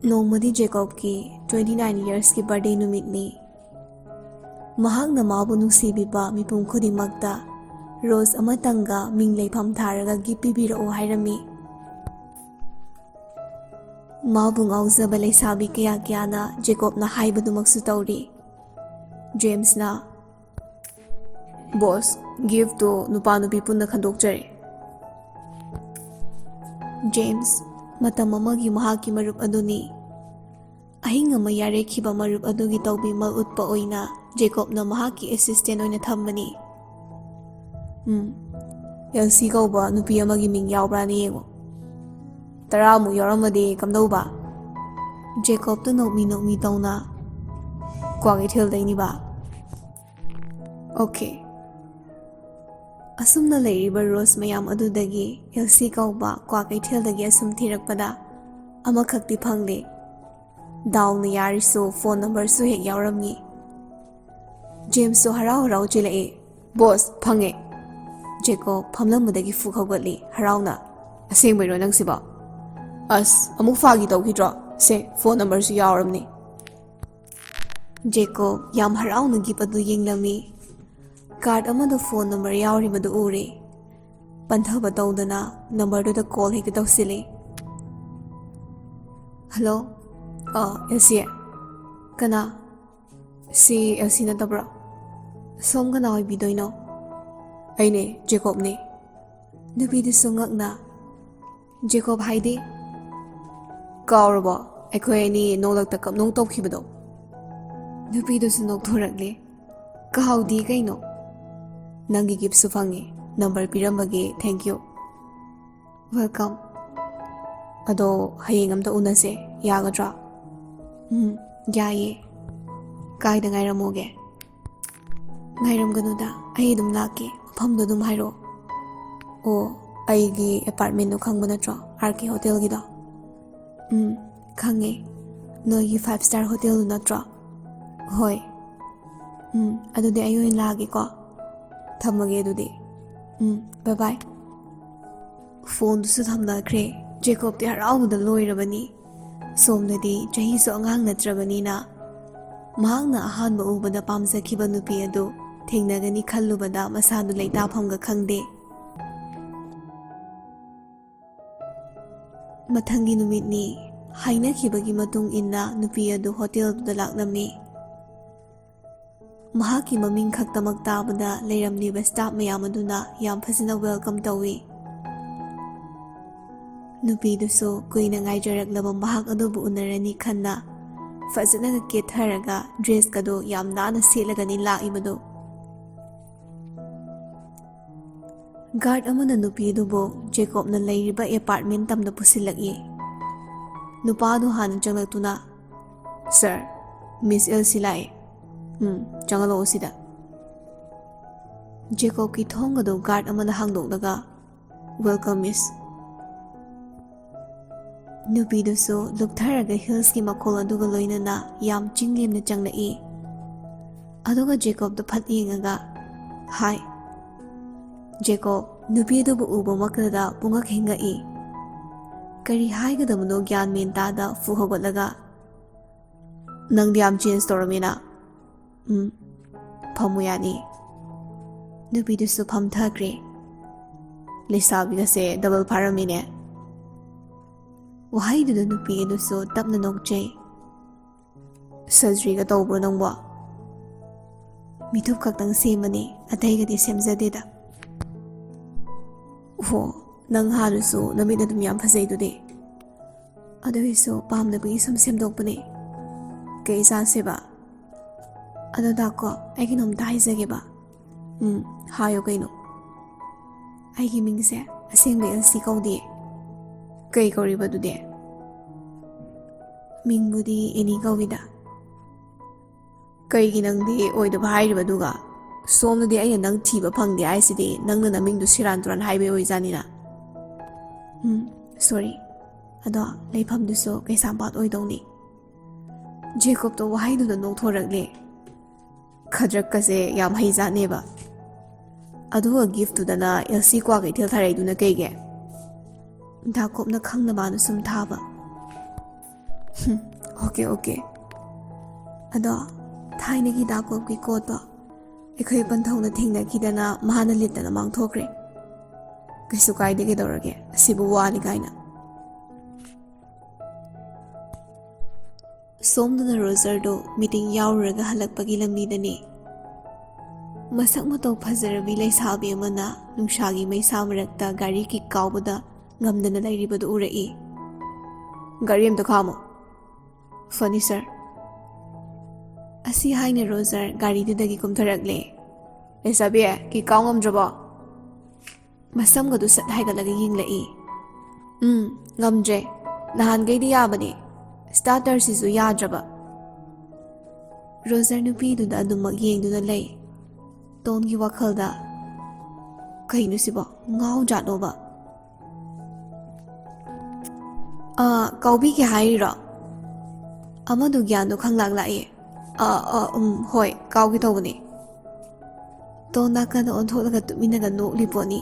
ꯅꯣꯡꯃꯗꯤ ꯖꯦꯀꯣꯕꯀꯤ 29 yearsꯀꯤ ꯕꯔꯊꯗꯦ ꯅꯨꯃꯤꯠꯅꯤ꯫ ꯃꯍꯥꯛꯅ ꯃꯥꯕꯨ ꯅꯨꯡꯁꯤꯕꯤꯕ ꯃꯤꯄꯨꯝ ꯈꯨꯗꯤꯡꯃꯛꯇ ꯔꯣꯖ ꯑꯃꯇꯪꯒ ꯃꯤꯡ ꯂꯩꯐꯝ ꯊꯥꯔꯒ ꯒꯤꯐ ꯄꯤꯕꯤꯔꯛꯎ ꯍꯥꯏꯔꯝꯃꯤ꯫ ꯃꯥꯕꯨ ꯉꯥꯎꯖꯕ ꯂꯩꯁꯥꯕꯤ ꯀꯌꯥꯅ ꯖꯦꯀꯣꯕꯅ ꯍꯥꯏꯕꯗꯨꯃꯛꯁꯨ ꯇꯧꯔꯤ꯫ ꯖꯦꯝꯁꯅ, "ꯕꯣꯁ, ꯒꯤꯐꯇꯨ ꯅꯨꯄꯥ-ꯅꯨꯄꯤ ꯄꯨꯟꯅ ꯈꯟꯗꯣꯛꯆꯔꯦ꯫" ꯖꯦꯝꯁ ꯃꯇꯝ ꯑꯃꯒꯤ ꯃꯍꯥꯛꯀꯤ ꯃꯔꯨꯞ ꯑꯗꯨꯅꯤ꯫ ꯑꯍꯤꯡ ꯑꯃ ꯌꯥꯔꯦꯈꯤꯕ ꯃꯔꯨꯞ ꯑꯗꯨꯒꯤ ꯇꯧꯕꯤꯃꯜ ꯎꯠꯄ ꯑꯣꯏꯅ ꯖꯦꯀꯣꯕꯅ ꯃꯍꯥꯛꯀꯤ ꯑꯦꯁꯤꯁꯇꯦꯟ ꯑꯣꯏꯅ ꯊꯝꯕꯅꯤ꯫ "ꯑꯦꯜꯁꯤ ꯀꯧꯕ ꯅꯨꯄꯤ ꯑꯃꯒꯤ ꯃꯤꯡ ꯌꯥꯎꯕ꯭ꯔꯥꯅ ꯌꯦꯡꯉꯨ꯫ 10ꯃꯨꯛ ꯌꯥꯎꯔꯝꯃꯗꯤ ꯀꯝꯗꯧꯕ?" ꯖꯦꯀꯣꯕꯇꯨ ꯅꯣꯛꯃꯤ ꯇꯧꯅ, "ꯀ꯭ꯋꯥꯀꯩꯊꯦꯜꯗꯩꯅꯤꯕ꯫" "ꯑꯣꯀꯦ꯫" ꯑꯁꯨꯝꯅ ꯂꯩꯔꯤꯕ ꯔꯣꯖ ꯃꯌꯥꯝ ꯑꯗꯨꯗꯒꯤ ꯑꯦꯜꯁꯤ ꯀꯧꯕ ꯀ꯭ꯋꯥꯀꯩꯊꯦꯜꯗꯒꯤ ꯑꯁꯨꯝ ꯊꯤꯔꯛꯄꯗ ꯑꯃꯈꯛꯇꯤ ꯐꯪꯂꯦ꯫ ꯗꯥꯎꯅ ꯌꯥꯔꯤꯁꯨ ꯐꯣꯟ ꯅꯝꯕꯔꯁꯨ ꯍꯦꯛ ꯌꯥꯎꯔꯝꯃꯤ꯫ ꯖꯦꯝꯁꯁꯨ ꯍꯔꯥꯎ ꯆꯦꯜꯂꯛꯏ, "ꯕꯣꯁ, ꯐꯪꯉꯦ꯫" ꯖꯦꯀꯣꯕ ꯐꯝꯂꯝꯕꯗꯒꯤ ꯐꯨꯛ ꯍꯧꯒꯠꯂꯤ ꯍꯔꯥꯎꯅ, "ꯑꯁꯦꯡꯕꯩꯔꯣ ꯅꯪꯁꯤꯕꯣ? ꯑꯁ, ꯑꯃꯨꯛ ꯐꯥꯒꯤ ꯇꯧꯈꯤꯗ꯭ꯔꯣ? ꯁꯦ, ꯐꯣꯟ ꯅꯝꯕꯔꯁꯨ ꯌꯥꯎꯔꯝꯅꯤ꯫" ꯖꯦꯀꯣꯕ ꯌꯥꯝ ꯍꯔꯥꯎꯅ ꯒꯤꯐ ꯑꯗꯨ ꯌꯦꯡꯂꯝꯃꯤ꯫ ꯀꯥꯔꯗ ꯑꯃꯗ ꯐꯣꯟ ꯅꯝꯕꯔ ꯌꯥꯎꯔꯤꯕꯗꯨ ꯎꯔꯦ꯫ ꯄꯟꯊꯕ ꯇꯧꯗꯅ ꯅꯝꯕꯔꯗꯨꯗ ꯀꯣꯜ ꯍꯦꯛꯇ ꯇꯧꯁꯤꯜꯂꯤ꯫ "Hello, L C? ꯀꯅꯥ? ꯁꯤ ꯑꯦꯜꯁꯤ ꯅꯠꯇꯕ꯭ꯔꯣ? ꯁꯣꯝ ꯀꯅꯥ ꯑꯣꯏꯕꯤꯗꯣꯏꯅꯣ?" "ꯑꯩꯅꯦ, ꯖꯦꯀꯣꯕꯅꯦ꯫" ꯅꯨꯄꯤꯗꯨꯁꯨ ꯉꯛꯅ, "ꯖꯦꯀꯣꯕ ꯍꯥꯏꯗꯤ? ꯀꯥꯎꯔꯕꯣ ꯑꯩꯈꯣꯏ ꯑꯅꯤ ꯅꯣꯡꯂꯛꯇ ꯀꯞꯅꯣꯛ ꯇꯧꯈꯤꯕꯗꯣ?" ꯅꯨꯄꯤꯗꯨꯁꯨ ꯅꯣꯛꯊꯣꯔꯛꯂꯦ, "ꯀꯥꯎꯗꯤ ꯀꯩꯅꯣ꯫ ꯅꯪꯒꯤ ꯒꯤꯐꯁꯨ ꯐꯪꯉꯦ, ꯅꯝꯕꯔ ꯄꯤꯔꯝꯕꯒꯤ ꯊꯦꯡꯛꯌꯨ." "ꯋꯦꯜꯀꯝ." "ꯑꯗꯣ ꯍꯌꯦꯡ ꯑꯝꯇ ꯎꯅꯁꯦ, ꯌꯥꯒꯗ꯭ꯔꯥ?" "ꯌꯥꯏꯌꯦ꯫ ꯀꯥꯏꯗ ꯉꯥꯏꯔꯝꯃꯣꯒꯦ?" "ꯉꯥꯏꯔꯝꯒꯅꯨꯗ, ꯑꯩ ꯑꯗꯨꯝ ꯂꯥꯛꯀꯦ, ꯃꯐꯝꯗꯣ ꯑꯗꯨꯝ ꯍꯥꯏꯔꯛꯑꯣ." "ꯑꯣ, ꯑꯩꯒꯤ ꯑꯦꯄꯥꯔꯠꯃꯦꯟꯗꯣ ꯈꯪꯕ ꯅꯠꯇ꯭ꯔꯣ, RK ꯍꯣꯇꯦꯜꯒꯤꯗꯣ?" "ꯈꯪꯉꯦ, ꯅꯣꯏꯒꯤ 5 star ꯍꯣꯇꯦꯜꯗꯨ ꯅꯠꯇ꯭ꯔꯣ?" "ꯍꯣꯏ." "ꯑꯗꯨꯗꯤ ꯑꯩ ꯑꯣꯏꯅ ꯂꯥꯛꯑꯒꯦꯀꯣ꯫ ꯊꯝꯃꯒꯦ ꯑꯗꯨꯗꯤ." "ꯕꯥꯏ ꯕꯥꯏ." ꯐꯣꯟꯗꯨꯁꯨ ꯊꯝꯅꯈ꯭ꯔꯦ꯫ ꯖꯦꯀꯣꯕꯇꯤ ꯍꯔꯥꯎꯕꯗ ꯂꯣꯏꯔꯕꯅꯤ꯫ ꯁꯣꯝꯗꯗꯤ ꯆꯍꯤꯁꯨ ꯑꯉꯥꯡ ꯅꯠꯇ꯭ꯔꯕꯅꯤꯅ ꯃꯍꯥꯛꯅ ꯑꯍꯥꯟꯕ ꯎꯕꯗ ꯄꯥꯝꯖꯈꯤꯕ ꯅꯨꯄꯤ ꯑꯗꯨ ꯊꯦꯡꯅꯒꯅꯤ ꯈꯜꯂꯨꯕꯗ ꯃꯁꯥꯗꯨ ꯂꯩꯇꯥꯐꯝꯒ ꯈꯪꯗꯦ꯫ ꯃꯊꯪꯒꯤ ꯅꯨꯃꯤꯠꯅꯤ꯫ ꯍꯥꯏꯅꯈꯤꯕꯒꯤ ꯃꯇꯨꯡ ꯏꯟꯅ ꯅꯨꯄꯤ ꯑꯗꯨ ꯍꯣꯇꯦꯜꯗꯨꯗ ꯂꯥꯛꯂꯝꯃꯤ꯫ ꯃꯍꯥꯛꯀꯤ ꯃꯃꯤꯡ ꯈꯛꯇꯃꯛ ꯇꯥꯕꯗ ꯂꯩꯔꯝꯂꯤꯕ ꯁ꯭ꯇꯥꯐ ꯃꯌꯥꯝ ꯑꯗꯨꯅ ꯌꯥꯝ ꯐꯖꯅ ꯋꯦꯜꯀꯝ ꯇꯧꯏ꯫ ꯅꯨꯄꯤꯗꯨꯁꯨ ꯀꯨꯏꯅ ꯉꯥꯏꯖꯔꯛꯂꯕ ꯃꯍꯥꯛ ꯑꯗꯨꯕꯨ ꯎꯅꯔꯅꯤ ꯈꯟꯅ ꯐꯖꯅꯒ ꯀꯦꯊꯔꯒ ꯗ꯭ꯔꯦꯁꯀꯗꯣ ꯌꯥꯝ ꯅꯥꯟꯅ ꯁꯦꯠꯂꯒꯅꯤ ꯂꯥꯛꯏꯕꯗꯣ꯫ ꯒꯥꯔꯗ ꯑꯃꯅ ꯅꯨꯄꯤ ꯑꯗꯨꯕꯨ ꯖꯦꯀꯣꯕꯅ ꯂꯩꯔꯤꯕ ꯑꯦꯄꯥꯔꯠꯃꯦꯟ ꯇꯝꯅ ꯄꯨꯁꯤꯜꯂꯛꯏ꯫ ꯅꯨꯄꯥꯗꯨ ꯍꯥꯟꯅ ꯆꯪꯂꯛꯇꯨꯅ, "ꯁꯥꯔ, ꯃꯤꯁ ꯑꯦꯜꯁꯤ ꯂꯥꯛꯑꯦ꯫ ꯆꯪꯍꯜꯂꯛꯑꯣ ꯁꯤꯗ." ꯖꯦꯀꯣꯕꯀꯤ ꯊꯣꯡ ꯑꯗꯨ ꯒꯥꯔꯗ ꯑꯃꯅ ꯍꯥꯡꯗꯣꯛꯂꯒ, "ꯋꯦꯜꯀꯝ ꯃꯤꯁ." ꯅꯨꯄꯤꯗꯨꯁꯨ ꯂꯨꯞꯊꯔꯒ ꯍꯤꯜꯁꯀꯤ ꯃꯈꯣꯜ ꯑꯗꯨꯒ ꯂꯣꯏꯅꯅ ꯌꯥꯝ ꯆꯤꯡꯂꯦꯝꯅ ꯆꯪꯂꯛꯏ꯫ ꯑꯗꯨꯒ ꯖꯦꯀꯣꯕꯇ ꯐꯠ ꯌꯦꯡꯉꯒ, "ꯍꯥꯏ." ꯖꯦꯀꯣꯕ ꯅꯨꯄꯤ ꯑꯗꯨꯕꯨ ꯎꯕꯃꯛꯇꯗ ꯄꯨꯡꯉꯛ ꯍꯤꯡꯉꯛꯏ꯫ ꯀꯔꯤ ꯍꯥꯏꯒꯗꯕꯅꯣ ꯒ꯭ꯌꯥꯟ ꯃꯦꯟ ꯇꯥꯗ ꯐꯨꯛ ꯍꯧꯒꯠꯂꯒ, "ꯅꯪꯗꯤ ꯌꯥꯝ ꯆꯦꯟꯖ ꯇꯧꯔꯝꯃꯦꯅ." "ꯐꯝꯃꯨ ꯌꯥꯅꯤ." ꯅꯨꯄꯤꯗꯨꯁꯨ ꯐꯝꯊꯈ꯭ꯔꯦ꯫ "ꯂꯩꯁꯥꯕꯤꯒꯁꯦ ꯗꯕꯜ ꯐꯥꯔꯝꯃꯤꯅꯦ." ꯋꯥꯍꯩꯗꯨꯗ ꯅꯨꯄꯤ ꯑꯗꯨꯁꯨ ꯇꯞꯅ ꯅꯣꯛꯆꯩ꯫ "ꯁꯔꯖꯔꯤꯒ ꯇꯧꯕ꯭ꯔꯣ ꯅꯪꯕꯣ?" "ꯃꯤꯊꯨꯞ ꯈꯛꯇꯪ ꯁꯦꯝꯕꯅꯤ, ꯑꯇꯩꯒꯗꯤ ꯁꯦꯝꯖꯗꯦꯗ." "ꯑꯣ, ꯅꯪ ꯍꯥꯟꯅꯁꯨ ꯅꯃꯤꯠ ꯑꯗꯨꯝ ꯌꯥꯝ ꯐꯖꯩꯗꯨꯗꯤ." "ꯑꯗꯨꯏꯁꯨ ꯄꯥꯝꯗꯕꯒꯤ ꯁꯨꯝ ꯁꯦꯝꯗꯣꯛꯄꯅꯦ." "ꯀꯩ ꯆꯥꯁꯦꯕ?" "ꯑꯗꯣ ꯗꯥꯀꯣ, ꯑꯩ ꯀꯩꯅꯣꯝꯇ ꯍꯥꯏꯖꯒꯦꯕ." "ꯍꯥꯏꯌꯣ ꯀꯩꯅꯣ?" "ꯑꯩꯒꯤ ꯃꯤꯡꯁꯦ ꯑꯁꯦꯡꯕ ꯑꯦꯜꯁꯤ ꯀꯧꯗꯦ." "ꯀꯩ ꯀꯧꯔꯤꯕ ꯑꯗꯨꯗꯤ?" "ꯃꯤꯡꯕꯨꯗꯤ ꯑꯦꯅꯤ ꯀꯧꯏꯗ." "ꯀꯩꯒꯤ ꯅꯪꯗꯤ ꯑꯣꯏꯗꯕ ꯍꯥꯏꯔꯤꯕꯗꯨꯒ? ꯁꯣꯝꯗꯗꯤ ꯑꯩꯅ ꯅꯪ ꯊꯤꯕ ꯐꯪꯗꯦ ꯍꯥꯏꯁꯤꯗꯤ ꯅꯪꯅ ꯅꯃꯤꯡꯗꯨ ꯁꯦꯔꯥꯟ ꯇꯨꯔꯥꯟ ꯍꯥꯏꯕꯩ ꯑꯣꯏꯖꯥꯅꯤꯅ." "ꯁꯣꯔꯤ, ꯑꯗꯣ ꯂꯩꯐꯝꯗꯨꯁꯨ ꯀꯩꯁꯥꯝꯄꯥꯠ ꯑꯣꯏꯗꯧꯅꯤ." ꯖꯦꯀꯣꯕꯇꯣ ꯋꯥꯍꯩꯗꯨꯗ ꯅꯣꯛꯊꯣꯔꯛꯂꯦ꯫ ꯈꯗ꯭ꯔꯛꯀꯁꯦ ꯌꯥꯝ ꯍꯩꯖꯥꯠꯅꯦꯕ꯫ ꯑꯗꯨꯒ ꯒꯤꯐꯇꯨꯗꯅ ꯑꯦꯜꯁꯤ ꯀ꯭ꯋꯥ ꯀꯩꯊꯦꯜ ꯊꯥꯔꯛꯏꯗꯨꯅ ꯀꯩꯒꯤ? ꯗꯥꯀꯣꯞꯅ ꯈꯪꯅꯕꯅ ꯁꯨꯝ ꯊꯥꯕ. ꯑꯣꯀꯦ. ꯑꯗꯣ ꯊꯥꯏꯅꯒꯤ ꯗꯥꯀꯣꯞꯀꯤ ꯀꯣꯠꯇꯣ ꯑꯩꯈꯣꯏ ꯄꯟꯊꯧꯅ ꯊꯦꯡꯅꯈꯤꯗꯅ ꯃꯥꯅ ꯂꯤꯠꯇꯅ ꯃꯥꯡꯊꯣꯛꯈ꯭ꯔꯦ. ꯀꯩꯁꯨ ꯀꯥꯏꯗꯦ ꯀꯩꯗꯧꯔꯒꯦ, ꯑꯁꯤꯕꯨ ꯋꯥꯅꯤ ꯀꯥꯏꯅ. ꯁꯣꯝꯗꯅ ꯔꯣꯖꯔꯗꯣ ꯃꯤꯇꯤꯡ ꯌꯥꯎꯔꯨꯔꯒ ꯍꯜꯂꯛꯄꯒꯤ ꯂꯝꯕꯤꯗꯅꯤ. ꯃꯁꯛ ꯃꯇꯧ ꯐꯖꯔꯕꯤ ꯂꯩꯁꯥꯕꯤ ꯑꯃꯅ ꯅꯨꯡꯁꯥꯒꯤ ꯃꯩꯁꯥ ꯃꯔꯛꯇ ꯒꯥꯔꯤ ꯀꯤꯛ ꯀꯥꯎꯕꯗ ꯉꯝꯗꯅ ꯂꯩꯔꯤꯕꯗꯨ ꯎꯔꯛꯏ. ꯒꯥꯔꯤ ꯑꯝꯇ ꯈꯥꯝꯃꯣ. ꯐꯅꯤ ꯁꯔ. ꯑꯁꯤ ꯍꯥꯏꯅ ꯔꯣꯖꯔ ꯒꯥꯔꯤꯗꯨꯗꯒꯤ ꯀꯨꯝꯊꯔꯛꯂꯦ. ꯂꯩꯁꯥꯕꯤ, ꯀꯤꯛ ꯀꯥꯎ ꯉꯝꯗ꯭ꯔꯕꯣ? ꯃꯁꯝꯒꯗꯨ ꯁꯠ ꯍꯥꯏꯒꯠꯂꯒ ꯌꯦꯡꯂꯛꯏ. ꯉꯝꯗ꯭ꯔꯦ. ꯅꯍꯥꯟꯒꯩꯗꯤ ꯌꯥꯕꯅꯦ. ꯁ꯭ꯇꯥꯔꯇꯔꯁꯤꯁꯨ ꯌꯥꯗ꯭ꯔꯕ. ꯔꯣꯖꯔ ꯅꯨꯄꯤꯗꯨꯗ ꯑꯗꯨꯃꯛ ꯌꯦꯡꯗꯨꯅ ꯂꯩ. ꯇꯣꯟꯒꯤ ꯋꯥꯈꯜꯗ ꯀꯩꯅꯣ ꯁꯤꯕꯣ, ꯉꯥꯎꯖꯥꯠꯂꯣꯕ? ꯀꯥꯎꯕꯤꯒꯦ ꯍꯥꯏꯔꯤꯔꯣ? ꯑꯃꯗꯨ ꯒ꯭ꯌꯥꯟꯗꯣ ꯈꯪꯂꯥꯛ ꯂꯥꯛꯏ. ꯍꯣꯏ, ꯀꯥꯎꯒꯦ ꯇꯧꯕꯅꯤ. ꯇꯣꯟ ꯅꯥꯀꯟꯗ ꯑꯣꯟꯊꯣꯛꯂꯒ ꯇꯨꯃꯤꯟꯅꯒ ꯅꯣꯛꯂꯤ ꯄꯣꯠꯅꯤ.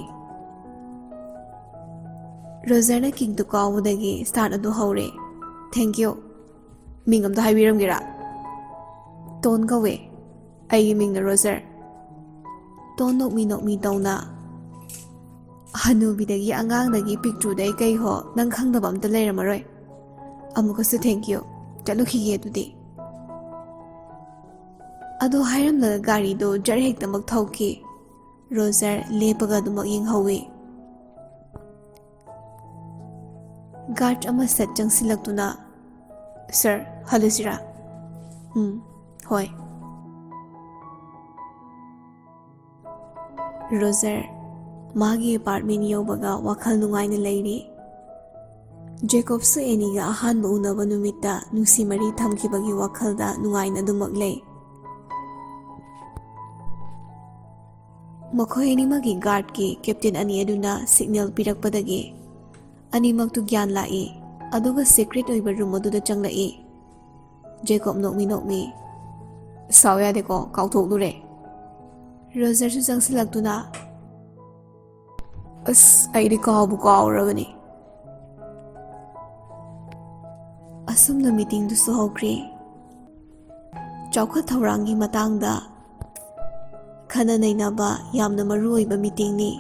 ꯔꯣꯖꯔꯅ ꯀꯤꯛꯇꯨ ꯀꯥꯎꯕꯗꯒꯤ ꯁ꯭ꯇꯥꯔꯠ ꯑꯗꯨ ꯍꯧꯔꯦ. Thank you. ꯃꯤꯡ ꯑꯝꯇ ꯍꯥꯏꯕꯤꯔꯝꯒꯦꯔꯥ? ꯇꯣꯟ ꯀꯧꯋꯦ. ꯑꯩꯒꯤ ꯃꯤꯡꯅ ꯔꯣꯖꯔ. ꯇꯣꯟ ꯅꯣꯛꯃꯤ ꯇꯧꯅ. ꯍꯅꯨꯕꯤꯗꯒꯤ ꯑꯉꯥꯡꯗꯒꯤ ꯄꯤꯛꯇ꯭ꯔꯨꯗꯩ ꯀꯩꯍꯣ ꯅꯪ ꯈꯪꯗꯕ ꯑꯝꯇ ꯂꯩꯔꯝꯃꯔꯣꯏ. ꯑꯃꯨꯛꯀꯁꯨ ꯊꯦꯡꯛ ꯌꯨ. ꯆꯠꯂꯨꯈꯤꯒꯦ ꯑꯗꯨꯗꯤ. ꯑꯗꯣ ꯍꯥꯏꯔꯝꯂꯒ ꯒꯥꯔꯤꯗꯣ ꯖꯔ ꯍꯦꯛꯇꯃꯛ ꯊꯧꯈꯤ. ꯔꯣꯖꯔ ꯂꯦꯞꯄꯒ ꯑꯗꯨꯃꯛ ꯌꯦꯡꯍꯧꯏ. ꯒꯥꯔꯗ ꯑꯃ ꯁꯠ ꯆꯪꯁꯤꯜꯂꯛꯇꯨꯅ, ꯁꯔ, ꯍꯜꯂꯁꯤꯔꯥ? ꯍꯣꯏ. ꯔꯣꯖꯔ ꯃꯥꯒꯤ ꯑꯦꯄꯥꯔꯠꯃꯦꯟ ꯌꯧꯕꯒ ꯋꯥꯈꯜ ꯅꯨꯡꯉꯥꯏꯅ ꯂꯩꯔꯤ. ꯖꯦꯀꯣꯕꯁꯨ ꯑꯦꯅꯤꯒ ꯑꯍꯥꯟꯕ ꯎꯅꯕ ꯅꯨꯃꯤꯠꯇ ꯅꯨꯡꯁꯤ ꯃꯔꯤ ꯊꯝꯈꯤꯕꯒꯤ ꯋꯥꯈꯜꯗ ꯅꯨꯡꯉꯥꯏꯅ ꯑꯗꯨꯃꯛ ꯂꯩ. ꯃꯈꯣꯏ ꯑꯅꯤꯃꯛꯀꯤ ꯒꯥꯔꯗꯀꯤ ꯀꯦꯞꯇꯦꯟ ꯑꯅꯤ ꯑꯗꯨꯅ ꯁꯤꯒꯅꯦꯜ ꯄꯤꯔꯛꯄꯗꯒꯤ ꯑꯅꯤꯃꯛꯇꯨ ꯒ꯭ꯌꯥꯟ ꯂꯥꯛꯏ. ꯑꯗꯨꯒ ꯁꯤꯀ꯭ꯔꯦꯠ ꯑꯣꯏꯕ ꯔꯨꯝ ꯑꯗꯨꯗ ꯆꯪꯂꯛꯏ. ꯖꯦꯀꯣꯕ ꯅꯣꯛꯃꯤ. ꯁꯥꯎ ꯌꯥꯗꯦꯀꯣ, ꯀꯥꯎꯊꯣꯛꯂꯨꯔꯦ. ꯔꯣꯖꯔꯁꯨ ꯆꯪꯁꯤꯜꯂꯛꯇꯨꯅ, ꯑꯁ, ꯑꯩꯗꯤ ꯀꯥꯎꯕꯨ ꯀꯥꯎꯔꯕꯅꯤ. ꯑꯁꯨꯝꯅ ꯃꯤꯇꯤꯡꯗꯨꯁꯨ ꯍꯧꯈ꯭ꯔꯦ. ꯆꯥꯎꯈꯠ ꯊꯧꯔꯥꯡꯒꯤ ꯃꯇꯥꯡꯗ ꯈꯟꯅ ꯅꯩꯅꯕ ꯌꯥꯝꯅ ꯃꯔꯨ ꯑꯣꯏꯕ ꯃꯤꯇꯤꯡꯅꯤ.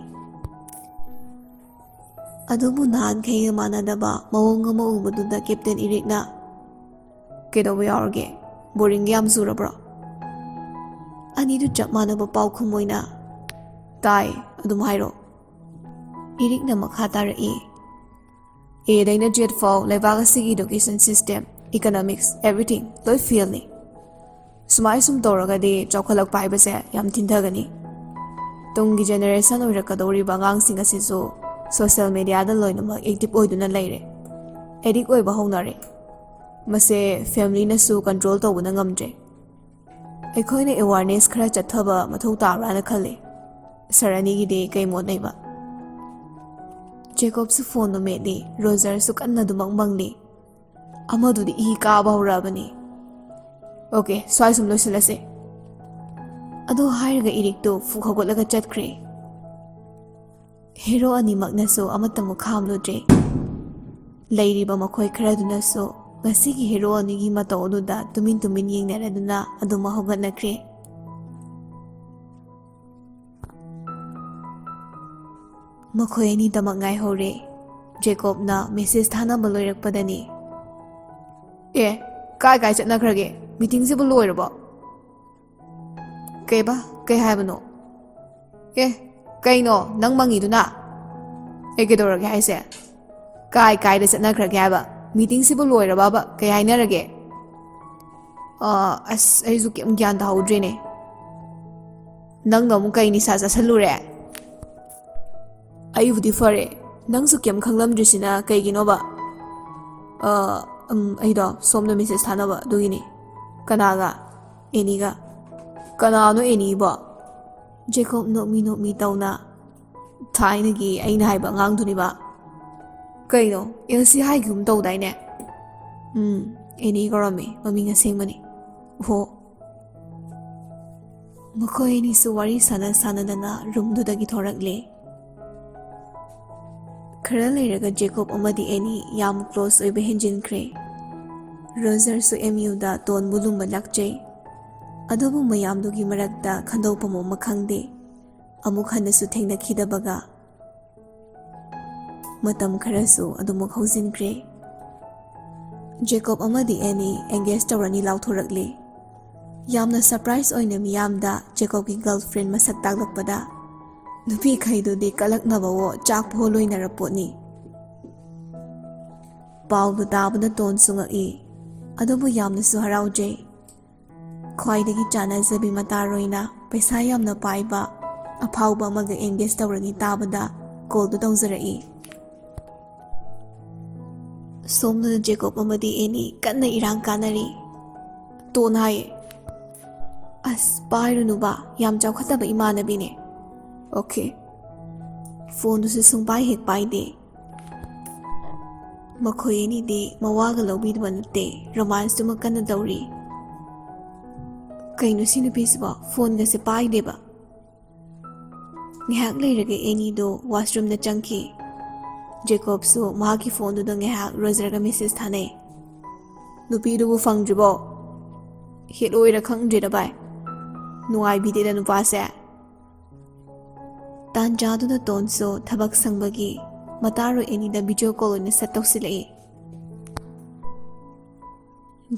ꯑꯗꯨꯕꯨ ꯅꯍꯥꯟꯈꯩꯒ ꯃꯥꯟꯅꯗꯕ ꯃꯑꯣꯡ ꯑꯃ ꯎꯕꯗꯨꯗ ꯀꯦꯞꯇꯦꯟ ꯏꯔꯤꯛꯅ, ꯀꯩꯗꯧꯕ ꯌꯥꯎꯔꯒꯦ? ꯕꯣꯔꯤꯡ ꯌꯥꯝ ꯆꯨꯔꯕ꯭ꯔꯣ? ꯑꯅꯤꯗꯨ ꯆꯞ ꯃꯥꯟꯅꯕ ꯄꯥꯎꯈꯨꯝ ꯑꯣꯏꯅ, ꯇꯥꯏ, ꯑꯗꯨꯝ ꯍꯥꯏꯔꯣ. ꯏꯔꯤꯛꯅ ꯃꯈꯥ ꯇꯥꯔꯛꯏ. ꯑꯦꯗꯩꯅ ꯖꯦꯠ ꯐꯥꯎ ꯂꯩꯕꯥꯛ ꯑꯁꯤꯒꯤ ꯏꯗꯨꯀꯦꯁꯟ ꯁꯤꯁꯇꯦꯝ, ꯏꯀꯣꯅꯣꯃꯤꯛꯁ, ꯑꯦꯚ꯭ꯔꯤꯊꯤꯡ ꯂꯣꯏ ꯐꯦꯜꯅꯤ. ꯁꯨꯝ ꯇꯧꯔꯒꯗꯤ ꯆꯥꯎꯈꯠꯂꯛꯄ ꯍꯥꯏꯕꯁꯦ ꯌꯥꯝ ꯊꯤꯟꯊꯒꯅꯤ. ꯇꯨꯡꯒꯤ ꯖꯦꯅꯦꯔꯦꯁꯟ ꯑꯣꯏꯔꯛꯀꯗꯧꯔꯤꯕ ꯑꯉꯥꯡꯁꯤꯡ ꯑꯁꯤꯁꯨ ꯁꯣꯁꯤꯌꯦꯜ ꯃꯦꯗꯤꯌꯥꯗ ꯂꯣꯏꯅꯃꯛ ꯑꯦꯛꯇꯤꯚ ꯑꯣꯏꯗꯨꯅ ꯂꯩꯔꯦ. ꯑꯦꯗꯤꯛ ꯑꯣꯏꯕ ꯍꯧꯅꯔꯦ. ꯃꯁꯦ ꯐꯦꯃꯤꯂꯤꯅꯁꯨ ꯀꯟꯇ꯭ꯔꯣꯜ ꯇꯧꯕꯅ ꯉꯝꯗ꯭ꯔꯦ. ꯑꯩꯈꯣꯏꯅ ꯑꯦꯋꯥꯔꯅꯦꯁ ꯈꯔ ꯆꯠꯊꯕ ꯃꯊꯧ ꯇꯥꯕ꯭ꯔꯥꯅ ꯈꯜꯂꯤ. ꯁꯔ ꯑꯅꯤꯒꯤꯗꯤ ꯀꯩ ꯃꯣꯠ ꯂꯩꯕ? ꯖꯦꯀꯣꯕꯁꯨ ꯐꯣꯟꯗꯣ ꯃꯦꯠꯂꯤ. ꯔꯣꯖꯔꯁꯨ ꯀꯟꯅ ꯑꯗꯨꯃꯛ ꯃꯪꯂꯤ. ꯑꯃꯗꯨꯗꯤ ꯏ ꯀꯥꯕ ꯍꯧꯔꯛꯑꯕꯅꯤ. ꯑꯣꯀꯦ, ꯁ꯭ꯋꯥꯏ ꯁꯨꯝ ꯂꯣꯏꯁꯤꯜꯂꯁꯦ. ꯑꯗꯨ ꯍꯥꯏꯔꯒ ꯏꯔꯤꯛꯇꯣ ꯐꯨꯛ ꯍꯧꯒꯠꯂꯒ ꯆꯠꯈ꯭ꯔꯦ. ꯍꯦꯔꯣ ꯑꯅꯤꯃꯛꯅꯁꯨ ꯑꯃꯠꯇꯃꯨꯛ ꯈꯥꯝꯂꯨꯗ꯭ꯔꯦ. ꯂꯩꯔꯤꯕ ꯃꯈꯣꯏ ꯈꯔꯗꯨꯅꯁꯨ ꯉꯁꯤꯒꯤ ꯍꯦꯔꯣ ꯑꯅꯤꯒꯤ ꯃꯇꯧ ꯑꯗꯨꯗ ꯇꯨꯃꯤꯟ ꯌꯦꯡꯅꯔꯗꯨꯅ ꯑꯗꯨꯃꯛ ꯍꯧꯒꯠꯅꯈ꯭ꯔꯦ. ꯃꯈꯣꯏ ꯑꯅꯤꯗꯃꯛ ꯉꯥꯏꯍꯧꯔꯦ. ꯖꯦꯀꯣꯕꯅ ꯃꯦꯁꯦꯖ ꯊꯥꯅꯕ ꯂꯣꯏꯔꯛꯄꯗꯅꯤ. ꯀꯥꯏ ꯆꯠꯅꯈ꯭ꯔꯒꯦ? ꯃꯤꯇꯤꯡꯁꯤꯕꯨ ꯂꯣꯏꯔꯕꯣ? ꯀꯩ ꯍꯥꯏꯕꯅꯣ? ꯀꯩꯅꯣ ꯅꯪ ꯃꯪꯉꯤꯗꯨꯅ? ꯀꯩꯗꯧꯔꯒꯦ ꯍꯥꯏꯁꯦ? ꯀꯥꯏꯗ ꯆꯠꯅꯈ꯭ꯔꯒꯦ ꯍꯥꯏꯕ? ꯃꯤꯇꯤꯡꯁꯤꯕꯨ ꯂꯣꯏꯔꯕꯕ? ꯀꯩ ꯍꯥꯏꯅꯔꯒꯦ? ꯑꯁ, ꯑꯩꯁꯨ ꯀꯩꯝ ꯒ꯭ꯌꯥꯟ ꯇꯥꯍꯧꯗ꯭ꯔꯦꯅꯦ. ꯅꯪꯅ ꯑꯃꯨꯛ ꯀꯩ ꯅꯤꯁꯥ ꯆꯥꯁꯜꯂꯨꯔꯦ? ꯑꯩꯕꯨꯗꯤ ꯐꯔꯦ. ꯅꯪꯁꯨ ꯀꯩꯝ ꯈꯪꯂꯝꯗ꯭ꯔꯤꯁꯤꯅ ꯀꯩꯒꯤꯅꯣꯕ? ꯑꯩꯗꯣ ꯁꯣꯝꯗ ꯃꯦꯁꯦꯖ ꯊꯥꯅꯕ ꯑꯗꯨꯒꯤꯅꯤ. ꯀꯅꯥꯒ? ꯑꯦꯅꯤꯒ. ꯀꯅꯥꯅꯣ ꯑꯦꯅꯤꯕꯣ? ꯖꯦꯀꯣꯕ ꯅꯣꯛꯃꯤ ꯇꯧꯅ, ꯊꯥꯏꯅꯒꯤ ꯑꯩꯅ ꯍꯥꯏꯕ ꯑꯉꯥꯡꯗꯨꯅꯤꯕ. ꯀꯩꯅꯣ, ꯑꯦꯜꯁꯤ ꯍꯥꯏꯒꯤꯒꯨꯝ ꯇꯧꯗꯥꯏꯅꯦ? ꯑꯦꯅꯤ ꯀꯧꯔꯝꯃꯤ, ꯃꯃꯤꯡ ꯑꯁꯦꯡꯕꯅꯤ. ꯃꯈꯣꯏ ꯑꯅꯤꯁꯨ ꯋꯥꯔꯤ ꯁꯥꯟꯅꯗꯅ ꯔꯨꯝꯗꯨꯗꯒꯤ ꯊꯣꯔꯛꯂꯦ꯫ ꯈꯔ ꯂꯩꯔꯒ ꯖꯦꯀꯣꯕ ꯑꯃꯗꯤ ꯑꯦꯅꯤ ꯌꯥꯝ ꯀ꯭ꯂꯣꯁ ꯑꯣꯏꯕ ꯍꯦꯟꯖꯤꯟꯈ꯭ꯔꯦ꯫ ꯔꯣꯖꯔꯁꯨ MUꯗ ꯇꯣꯟꯕꯨ ꯂꯨꯝꯕ ꯂꯥꯛꯆꯩ꯫ ꯑꯗꯨꯕꯨ ꯃꯌꯥꯝꯗꯨꯒꯤ ꯃꯔꯛꯇ ꯈꯟꯗꯣꯛꯐꯝ ꯑꯃ ꯈꯪꯗꯦ, ꯑꯃꯨꯛ ꯍꯟꯅꯁꯨ ꯊꯦꯡꯅꯈꯤꯗꯕꯒ꯫ ꯃꯇꯝ ꯈꯔꯁꯨ ꯑꯗꯨꯃꯛ ꯍꯧꯖꯤꯟꯈ꯭ꯔꯦ꯫ ꯖꯦꯀꯣꯕ ꯑꯃꯗꯤ ꯑꯦꯅꯤ ꯑꯦꯡꯒꯦꯖ ꯇꯧꯔꯅꯤ ꯂꯥꯎꯊꯣꯔꯛꯂꯦ꯫ ꯌꯥꯝꯅ ꯁꯔꯄ꯭ꯔꯥꯏꯖ ꯑꯣꯏꯅ ꯃꯤꯌꯥꯝꯗ ꯖꯦꯀꯣꯕꯀꯤ ꯒꯔꯜꯐ꯭ꯔꯦꯟ ꯃꯁꯛ ꯇꯥꯛꯂꯛꯄꯗ ꯅꯨꯄꯤꯈꯩꯗꯨꯗꯤ ꯀꯂꯛꯅꯕꯋꯣ ꯆꯥꯛꯄꯋꯣ ꯂꯣꯏꯅꯔ ꯄꯣꯠꯅꯤ꯫ ꯄꯥꯎꯗꯨ ꯇꯥꯕꯗ ꯇꯣꯟꯁꯨ ꯉꯛꯏ, ꯑꯗꯨꯕꯨ ꯌꯥꯝꯅꯁꯨ ꯍꯔꯥꯎꯖꯩ꯫ ꯈ꯭ꯋꯥꯏꯗꯒꯤ ꯆꯥꯟꯅꯖꯕꯤ ꯃꯇꯥꯔꯣꯏꯅ ꯄꯩꯁꯥ ꯌꯥꯝꯅ ꯄꯥꯏꯕ ꯑꯐꯥꯎꯕ ꯑꯃꯒ ꯑꯦꯡꯒꯦꯖ ꯇꯧꯔꯅꯤ ꯇꯥꯕꯗ ꯀꯣꯜꯗꯨ ꯇꯧꯖꯔꯛꯏ꯫ ꯁꯣꯝꯗꯅ ꯖꯦꯀꯣꯕ ꯑꯃꯗꯤ ꯑꯦꯅꯤ ꯀꯟꯅ ꯏꯔꯥꯡ ꯀꯥꯟꯅꯔꯤ꯫ ꯇꯣꯟ ꯍꯥꯏꯌꯦ, ꯑꯁ ꯄꯥꯏꯔꯨꯅꯨꯕ, ꯌꯥꯝ ꯆꯥꯎꯈꯠꯇꯕ ꯏꯃꯥꯟꯅꯕꯤꯅꯦ꯫ ꯑꯣꯀꯦ꯫ ꯐꯣꯟꯗꯨꯁꯨ ꯁꯨꯡꯄꯥꯏ ꯍꯦꯛ ꯄꯥꯏꯗꯦ꯫ ꯃꯈꯣꯏ ꯑꯅꯤꯗꯤ ꯃꯋꯥꯒ ꯂꯧꯕꯤꯗꯕ ꯅꯠꯇꯦ, ꯔꯣꯃꯥꯟꯁꯇꯨꯃꯛ ꯀꯟꯅ ꯇꯧꯔꯤ꯫ ꯀꯩꯅꯣ ꯁꯤ ꯅꯨꯄꯤꯁꯤꯕꯣ, ꯐꯣꯟꯒꯁꯦ ꯄꯥꯏꯗꯦꯕ꯫ ꯉꯥꯏꯍꯥꯛ ꯂꯩꯔꯒ ꯑꯦꯅꯤꯗꯣ ꯋꯥꯁꯔꯨꯝꯗ ꯆꯪꯈꯤ꯫ ꯖꯦꯀꯣꯕꯁꯨ ꯃꯍꯥꯛꯀꯤ ꯐꯣꯟꯗꯨꯗ ꯉꯥꯏꯍꯥꯛ ꯔꯣꯖꯔꯒ ꯃꯦꯁꯦꯖ ꯊꯥꯅꯩ꯫ ꯅꯨꯄꯤꯗꯨꯕꯨ ꯐꯪꯗ꯭ꯔꯤꯕꯣ? ꯍꯤꯠ ꯑꯣꯏꯔ ꯈꯪꯗ꯭ꯔꯦꯗ ꯚꯥꯏ, ꯅꯨꯡꯉꯥꯏꯕꯤꯗꯦꯗ ꯅꯨꯄꯥꯁꯦ꯫ ꯇꯥꯟꯖꯥꯗꯨꯗ ꯇꯣꯟꯁꯨ ꯊꯕꯛ ꯁꯪꯕꯒꯤ ꯃꯇꯥꯔꯣꯏ ꯑꯦꯅꯤꯗ ꯚꯤꯗꯤꯑꯣ ꯀꯣꯜ ꯑꯣꯏꯅ ꯁꯠ ꯇꯧꯁꯤꯜꯂꯛꯏ꯫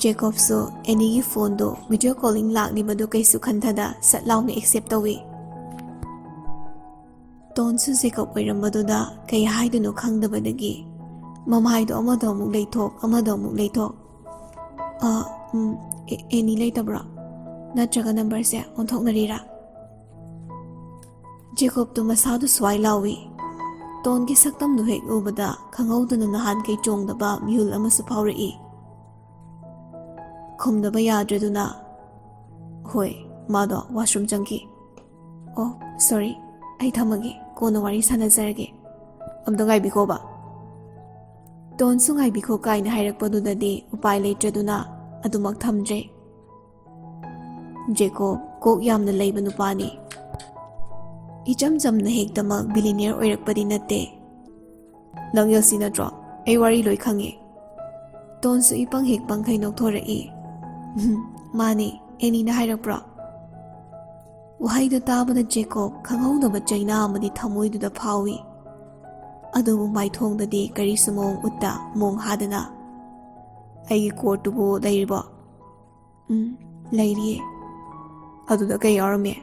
ꯖꯦꯀꯣꯕꯁꯨ ꯑꯦꯅꯤꯒꯤ ꯐꯣꯟꯗꯣ ꯚꯤꯗꯤꯑꯣ ꯀꯣꯂꯤꯡ ꯂꯥꯛꯂꯤꯕꯗꯨ ꯀꯩꯁꯨ ꯈꯟꯊꯗ ꯁꯠ ꯂꯥꯎꯅ ꯑꯦꯛꯁꯦꯞ ꯇꯧꯏ꯫ ꯇꯣꯟꯁꯨ ꯖꯦꯀꯣꯕ ꯑꯣꯏꯔꯝꯕꯗꯨꯗ ꯀꯩ ꯍꯥꯏꯗꯣꯏꯅꯣ ꯈꯪꯗꯕꯗꯒꯤ ꯃꯃꯥꯏꯗꯣ ꯑꯃꯗ ꯑꯃꯨꯛ ꯂꯩꯊꯣꯛ ꯑꯃꯗ ꯑꯃꯨꯛ ꯂꯩꯊꯣꯛ ꯑꯦꯅꯤ ꯂꯩꯇꯕ꯭ꯔꯣ? ꯅꯠꯇ꯭ꯔꯒ ꯅꯝꯕꯔꯁꯦ ꯑꯣꯟꯊꯣꯛꯅꯔꯤꯔꯥ? ꯖꯦꯀꯣꯕꯇꯣ ꯃꯁꯥꯗꯨ ꯁ꯭ꯋꯥꯏ ꯂꯥꯎꯏ꯫ ꯇꯣꯟꯒꯤ ꯁꯛꯇꯝꯗꯨ ꯍꯦꯛ ꯎꯕꯗ ꯈꯪꯍꯧꯗꯅ ꯅꯍꯥꯟꯈꯩ ꯆꯣꯡꯗꯕ ꯃꯤꯍꯨꯜ ꯑꯃꯁꯨ ꯐꯥꯎꯔꯛꯏ꯫ ꯈꯨꯝꯗꯕ ꯌꯥꯗ꯭ꯔꯗꯨꯅ, ꯍꯣꯏ, ꯃꯥꯗꯣ ꯋꯥꯁꯔꯨꯝ ꯆꯪꯈꯤ꯫ ꯑꯣ ꯁꯣꯔꯤ, ꯑꯩ ꯊꯝꯃꯒꯦ, ꯀꯣꯟꯅ ꯋꯥꯔꯤ ꯁꯥꯟꯅꯖꯔꯒꯦ꯫ ꯑꯝꯇ ꯉꯥꯏꯕꯤꯈꯣꯕ꯫ ꯇꯣꯟꯁꯨ ꯉꯥꯏꯕꯤꯈꯣ ꯀꯥꯏꯅ ꯍꯥꯏꯔꯛꯄꯗꯨꯗꯗꯤ ꯎꯄꯥꯏ ꯂꯩꯇ꯭ꯔꯗꯨꯅ ꯑꯗꯨꯃꯛ ꯊꯝꯗ꯭ꯔꯦ꯫ ꯖꯦꯀꯣꯕ ꯀꯣꯛ ꯌꯥꯝꯅ ꯂꯩꯕ ꯅꯨꯄꯥꯅꯤ꯫ ꯏꯆꯝ ꯆꯝꯅ ꯍꯦꯛꯇꯃꯛ ꯕꯤꯂꯤꯅꯤꯌꯔ ꯑꯣꯏꯔꯛꯄꯗꯤ ꯅꯠꯇꯦ꯫ ꯅꯪ ꯌꯦꯜꯁꯤ ꯅꯠꯇ꯭ꯔꯣ? ꯑꯩ ꯋꯥꯔꯤ ꯂꯣꯏ ꯈꯪꯉꯦ꯫ ꯇꯣꯟꯁꯨ ꯏꯄꯪ ꯍꯦꯛ ꯄꯪꯈꯩ ꯅꯣꯛꯊꯣꯔꯛꯏ꯫ ꯃꯥꯅꯦ, ꯑꯦꯅꯤꯅ ꯍꯥꯏꯔꯛꯄ꯭ꯔꯣ? ꯋꯥꯍꯩꯗꯨ ꯇꯥꯕꯗ ꯖꯦꯀꯣꯕ ꯈꯪꯍꯧꯗꯕ ꯆꯩꯅꯥ ꯑꯃꯗꯤ ꯊꯃꯣꯏꯗꯨꯗ ꯐꯥꯎꯏ꯫ ꯑꯗꯨꯕꯨ ꯃꯥꯏꯊꯣꯡꯗꯗꯤ ꯀꯔꯤꯁꯨ ꯃꯑꯣꯡ ꯎꯠꯇ ꯃꯣꯡ ꯍꯥꯗꯅ, ꯑꯩꯒꯤ ꯀꯣꯔꯠꯇꯨꯕꯨ ꯂꯩꯔꯤꯕꯣ? ꯂꯩꯔꯤꯌꯦ꯫ ꯑꯗꯨꯗ ꯀꯩ ꯌꯥꯎꯔꯝꯃꯦ?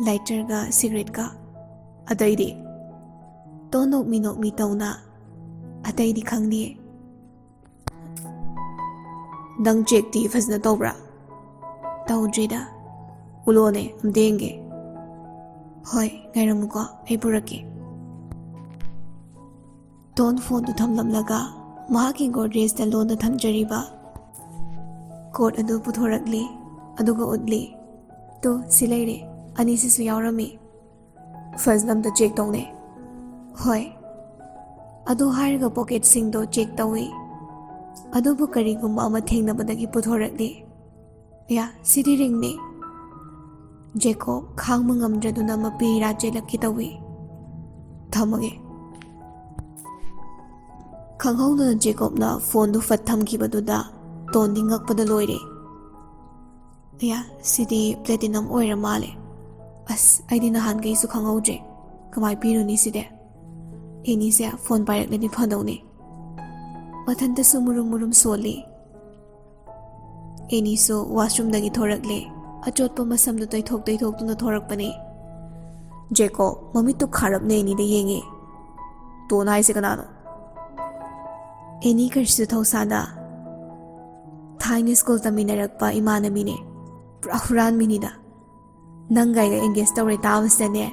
ꯂꯥꯏꯇꯔꯒ ꯁꯤꯒꯔꯦꯠꯀ꯫ ꯑꯇꯩꯗꯤ? ꯇꯣꯟ ꯅꯣꯛꯃꯤ ꯅꯣꯛꯃꯤ ꯇꯧꯅ, ꯑꯇꯩꯗꯤ ꯈꯪꯗꯤꯌꯦ꯫ ꯅꯪ ꯆꯦꯛꯇꯤ ꯐꯖꯅ ꯇꯧꯕ꯭ꯔꯥ? ꯇꯧꯗ꯭ꯔꯤꯗ꯫ ꯎꯠꯂꯣꯅꯦ, ꯑꯝꯇ ꯌꯦꯡꯒꯦ꯫ ꯍꯣꯏ, ꯉꯥꯏꯔꯝꯃꯨꯀꯣ, ꯑꯩ ꯄꯨꯔꯛꯀꯦ꯫ ꯇꯣꯟ ꯐꯣꯟꯗꯨ ꯊꯝꯂꯝꯂꯒ ꯃꯍꯥꯛꯀꯤ ꯒꯣꯗ꯭ꯔꯦꯖꯇ ꯂꯣꯟꯅ ꯊꯝꯖꯔꯤꯕ ꯀꯣꯠ ꯑꯗꯨ ꯄꯨꯊꯣꯔꯛꯂꯤ, ꯑꯗꯨꯒ ꯎꯠꯂꯤ꯫ ꯇꯣ ꯁꯤ ꯂꯩꯔꯦ, ꯑꯅꯤꯁꯤꯁꯨ ꯌꯥꯎꯔꯝꯃꯤ꯫ ꯐꯖꯅ ꯑꯝꯇ ꯆꯦꯛ ꯇꯧꯅꯦ꯫ ꯍꯣꯏ꯫ ꯑꯗꯨ ꯍꯥꯏꯔꯒ ꯄꯣꯀꯦꯠꯁꯤꯡꯗꯣ ꯆꯦꯛ ꯇꯧꯏ, ꯑꯗꯨꯕꯨ ꯀꯔꯤꯒꯨꯝꯕ ꯑꯃ ꯊꯦꯡꯅꯕꯗꯒꯤ ꯄꯨꯊꯣꯔꯛꯂꯤ꯫ ꯌꯥ, ꯁꯤꯗꯤ ꯔꯤꯡꯅꯤ꯫ ꯖꯦꯀꯣꯕ ꯈꯥꯡꯕ ꯉꯝꯗ꯭ꯔꯗꯨꯅ ꯃꯄꯤꯔꯥ ꯆꯦꯜꯂꯛꯀꯦ ꯇꯧꯏ꯫ ꯊꯝꯃꯒꯦ꯫ ꯈꯪꯍꯧꯗꯅ ꯖꯦꯀꯣꯕꯅ ꯐꯣꯟꯗꯨ ꯐꯠ ꯊꯝꯈꯤꯕꯗꯨꯗ ꯇꯣꯟꯗꯤ ꯉꯛꯄꯗ ꯂꯣꯏꯔꯦ꯫ ꯌꯥ, ꯁꯤꯗꯤ ꯄ꯭ꯂꯦꯇꯤꯅꯝ ꯑꯣꯏꯔ ꯃꯥꯜꯂꯦ꯫ ꯑꯁ, ꯑꯩꯗꯤ ꯅꯍꯥꯟꯈꯩꯁꯨ ꯈꯪꯍꯧꯗ꯭ꯔꯦ, ꯀꯃꯥꯏ ꯄꯤꯔꯨꯅꯤ ꯁꯤꯗꯤ? ꯑꯦꯅꯤꯁꯦ ꯐꯣꯟ ꯄꯥꯏꯔꯛꯂꯗꯤ ꯐꯗꯧꯅꯤ꯫ ꯃꯊꯟꯇꯁꯨ ꯃꯨꯔꯨꯝ ꯃꯨꯔꯨꯝ ꯁꯣꯜꯂꯤ꯫ ꯑꯦꯅꯤꯁꯨ ꯋꯥꯁꯔꯨꯝꯗꯒꯤ ꯊꯣꯔꯛꯂꯦ, ꯑꯆꯣꯠꯄ ꯃꯁꯝꯗꯨ ꯇꯩꯊꯣꯛ ꯇꯩꯊꯣꯛꯇꯨꯅ ꯊꯣꯔꯛꯄꯅꯤ꯫ ꯖꯦꯀꯣꯕ ꯃꯃꯤꯠꯇꯨ ꯈꯥꯔꯞꯅ ꯑꯦꯅꯤꯗ ꯌꯦꯡꯉꯤ꯫ ꯇꯣꯟ ꯍꯥꯏꯁꯦ ꯀꯅꯥꯅꯣ? ꯑꯦꯅꯤ ꯀꯔꯤꯁꯨ ꯊꯧꯁꯥꯗ, ꯊꯥꯏꯅ ꯁ꯭ꯀꯨꯜ ꯇꯝꯃꯤꯟꯅꯔꯛꯄ ꯏꯃꯥꯟꯅꯕꯤꯅꯦ, ꯄꯨꯔꯥ ꯍꯨꯔꯥꯟꯕꯤꯅꯤꯗ꯫ ꯅꯪꯒꯥꯏꯒ ꯑꯦꯡꯒꯦꯖ ꯇꯧꯔꯦ ꯇꯥꯕꯁꯤꯗꯅꯦ,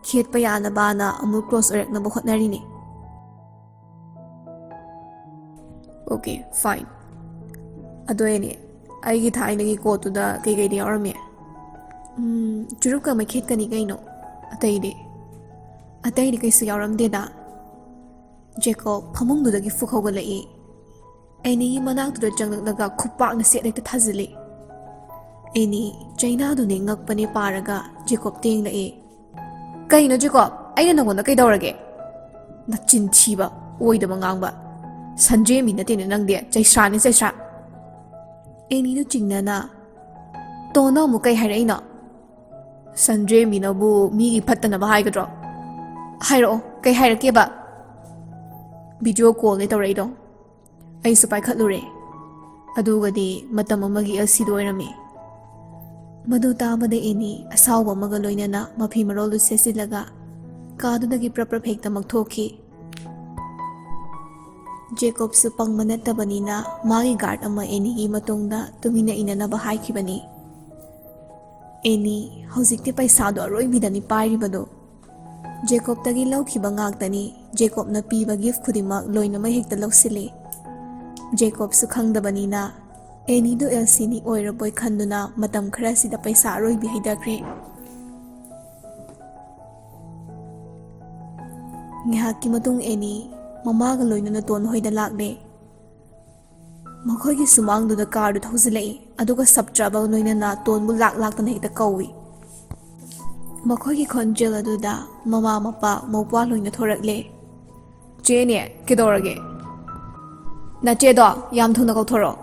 ꯈꯦꯠꯄ ꯌꯥꯅꯕꯅ ꯑꯃꯨꯛ ꯀ꯭ꯂꯣꯁ ꯑꯣꯏꯔꯛꯅꯕ ꯍꯣꯠꯅꯔꯤꯅꯤ꯫ ꯑꯣꯀꯦ, ꯐꯥꯏꯟ꯫ ꯑꯗꯣ ꯑꯦꯅꯤ, ꯑꯩꯒꯤ ꯊꯥꯏꯅꯒꯤ ꯀꯣꯠꯇꯨꯗ ꯀꯩꯀꯩꯗꯤ ꯌꯥꯎꯔꯝꯃꯤ? ꯆꯨꯔꯨꯞꯀ ꯃꯩꯈꯦꯠꯀꯅꯤ ꯀꯩꯅꯣ, ꯑꯇꯩꯗꯤ? ꯑꯇꯩꯗꯤ ꯀꯩꯁꯨ ꯌꯥꯎꯔꯝꯗꯦꯗ꯫ ꯖꯦꯀꯣꯕ ꯐꯃꯨꯡꯗꯨꯗꯒꯤ ꯐꯨꯛ ꯍꯧꯒꯠꯂꯛꯏ꯫ ꯑꯦꯅꯤꯒꯤ ꯃꯅꯥꯛꯇꯨꯗ ꯆꯪꯂꯛꯂꯒ ꯈꯨꯄꯥꯛꯅ ꯁꯦꯠ ꯍꯦꯛꯇ ꯊꯥꯖꯤꯜꯂꯤ꯫ ꯑꯦꯅꯤ ꯆꯩꯅꯥꯗꯨꯅꯦ ꯉꯛꯄꯅꯦ ꯄꯥꯔꯒ ꯖꯦꯀꯣꯕ ꯇꯦꯡꯂꯛꯑꯦ꯫ ꯀꯩꯅꯣ ꯖꯦꯀꯣꯕ, ꯑꯩꯅ ꯅꯪꯉꯣꯟꯗ ꯀꯩꯗꯧꯔꯒꯦ? ꯅꯆꯤꯟ ꯊꯤꯕ, ꯑꯣꯏꯗꯕ ꯉꯥꯡꯕ, ꯁꯟꯗ꯭ꯔꯦꯝꯕꯤ ꯅꯠꯇꯦꯅꯦ ꯅꯪꯗꯤ, ꯆꯩꯁ꯭ꯔꯥꯅꯤ ꯆꯩꯁ꯭ꯔꯥ꯫ ꯑꯦꯅꯤꯗꯨ ꯆꯤꯡꯅꯅ, ꯇꯣꯟꯅ ꯑꯃꯨꯛ ꯀꯩ ꯍꯥꯏꯔꯛꯏꯅꯣ? ꯁꯟꯗ꯭ꯔꯦꯝꯕꯤꯅꯕꯨ ꯃꯤꯒꯤ ꯐꯠꯇꯅꯕ ꯍꯥꯏꯒꯗ꯭ꯔꯣ? ꯍꯥꯏꯔꯛꯑꯣ, ꯀꯩ ꯍꯥꯏꯔꯛꯀꯦꯕ? ꯚꯤꯗꯤꯑꯣ ꯀꯣꯜꯅꯦ ꯇꯧꯔꯛꯏꯗꯣ꯫ ꯑꯩꯁꯨ ꯄꯥꯏꯈꯠꯂꯨꯔꯦ, ꯑꯗꯨꯒꯗꯤ ꯃꯇꯝ ꯑꯃꯒꯤ ꯑꯁꯤꯗꯣ ꯑꯣꯏꯔꯝꯃꯤ꯫ ꯃꯗꯨ ꯇꯥꯕꯗ ꯑꯦꯅꯤ ꯑꯁꯥꯎꯕ ꯑꯃꯒ ꯂꯣꯏꯅꯅ ꯃꯐꯤ ꯃꯔꯣꯜꯗꯨ ꯁꯦꯠꯆꯤꯜꯂꯒ ꯀꯥꯗꯨꯗꯒꯤ ꯄ꯭ꯔꯞ ꯍꯦꯛꯇꯃꯛ ꯊꯣꯛꯈꯤ꯫ ꯖꯦꯀꯣꯕꯁꯨ ꯄꯪꯕ ꯅꯠꯇꯕꯅꯤꯅ ꯃꯥꯒꯤ ꯒꯥꯔꯗ ꯑꯃ ꯑꯦꯅꯤꯒꯤ ꯃꯇꯨꯡꯗ ꯇꯨꯃꯤꯟꯅ ꯏꯅꯅꯕ ꯍꯥꯏꯈꯤꯕꯅꯤ꯫ ꯑꯦꯅꯤ ꯍꯧꯖꯤꯛꯇꯤ ꯄꯩꯁꯥꯗꯣ ꯑꯔꯣꯏꯕꯤꯗꯅꯤ ꯄꯥꯏꯔꯤꯕꯗꯣ꯫ ꯖꯦꯀꯣꯕꯇꯒꯤ ꯂꯧꯈꯤꯕ ꯉꯥꯛꯇꯅꯤ꯫ ꯖꯦꯀꯣꯕꯅ ꯄꯤꯕ ꯒꯤꯐ ꯈꯨꯗꯤꯡꯃꯛ ꯂꯣꯏꯅꯃꯛ ꯍꯦꯛꯇ ꯂꯧꯁꯤꯜꯂꯤ꯫ ꯖꯦꯀꯣꯕꯁꯨ ꯈꯪꯗꯕꯅꯤꯅ ꯑꯦꯅꯤꯗꯨ ꯑꯦꯜꯁꯤꯅꯤ ꯑꯣꯏꯔꯕꯣꯏ ꯈꯟꯗꯨꯅ ꯃꯇꯝ ꯈꯔꯁꯤꯗ ꯄꯩꯁꯥ ꯑꯔꯣꯏꯕꯤ ꯍꯩꯊꯈ꯭ꯔꯦ꯫ ꯉꯥꯏꯍꯥꯛꯀꯤ ꯃꯇꯨꯡ ꯑꯦꯅꯤ ꯃꯃꯥꯒ ꯂꯣꯏꯅꯅ ꯇꯣꯟ ꯍꯣꯏꯗ ꯂꯥꯛꯂꯦ꯫ ꯃꯈꯣꯏꯒꯤ ꯁꯨꯃꯥꯡꯗꯨꯗ ꯀꯥꯔꯗꯨ ꯊꯧꯖꯤꯜꯂꯛꯏ, ꯑꯗꯨꯒ ꯁꯞꯇ꯭ꯔꯕ ꯂꯣꯏꯅꯅ ꯇꯣꯟꯕꯨ ꯂꯥꯛꯇꯅ ꯍꯦꯛꯇ ꯀꯧꯏ꯫ ꯃꯈꯣꯏꯒꯤ ꯈꯣꯟꯖꯦꯜ ꯑꯗꯨꯗ ꯃꯃꯥ ꯃꯄꯥ ꯃꯧꯄ꯭ꯋꯥ ꯂꯣꯏꯅ ꯊꯣꯔꯛꯂꯦ꯫ ꯆꯦꯅꯦ, ꯀꯩꯗꯧꯔꯒꯦ? ꯅꯆꯦꯗꯣ ꯌꯥꯝ ꯊꯨꯅ ꯀꯧꯊꯣꯔꯛꯑꯣ꯫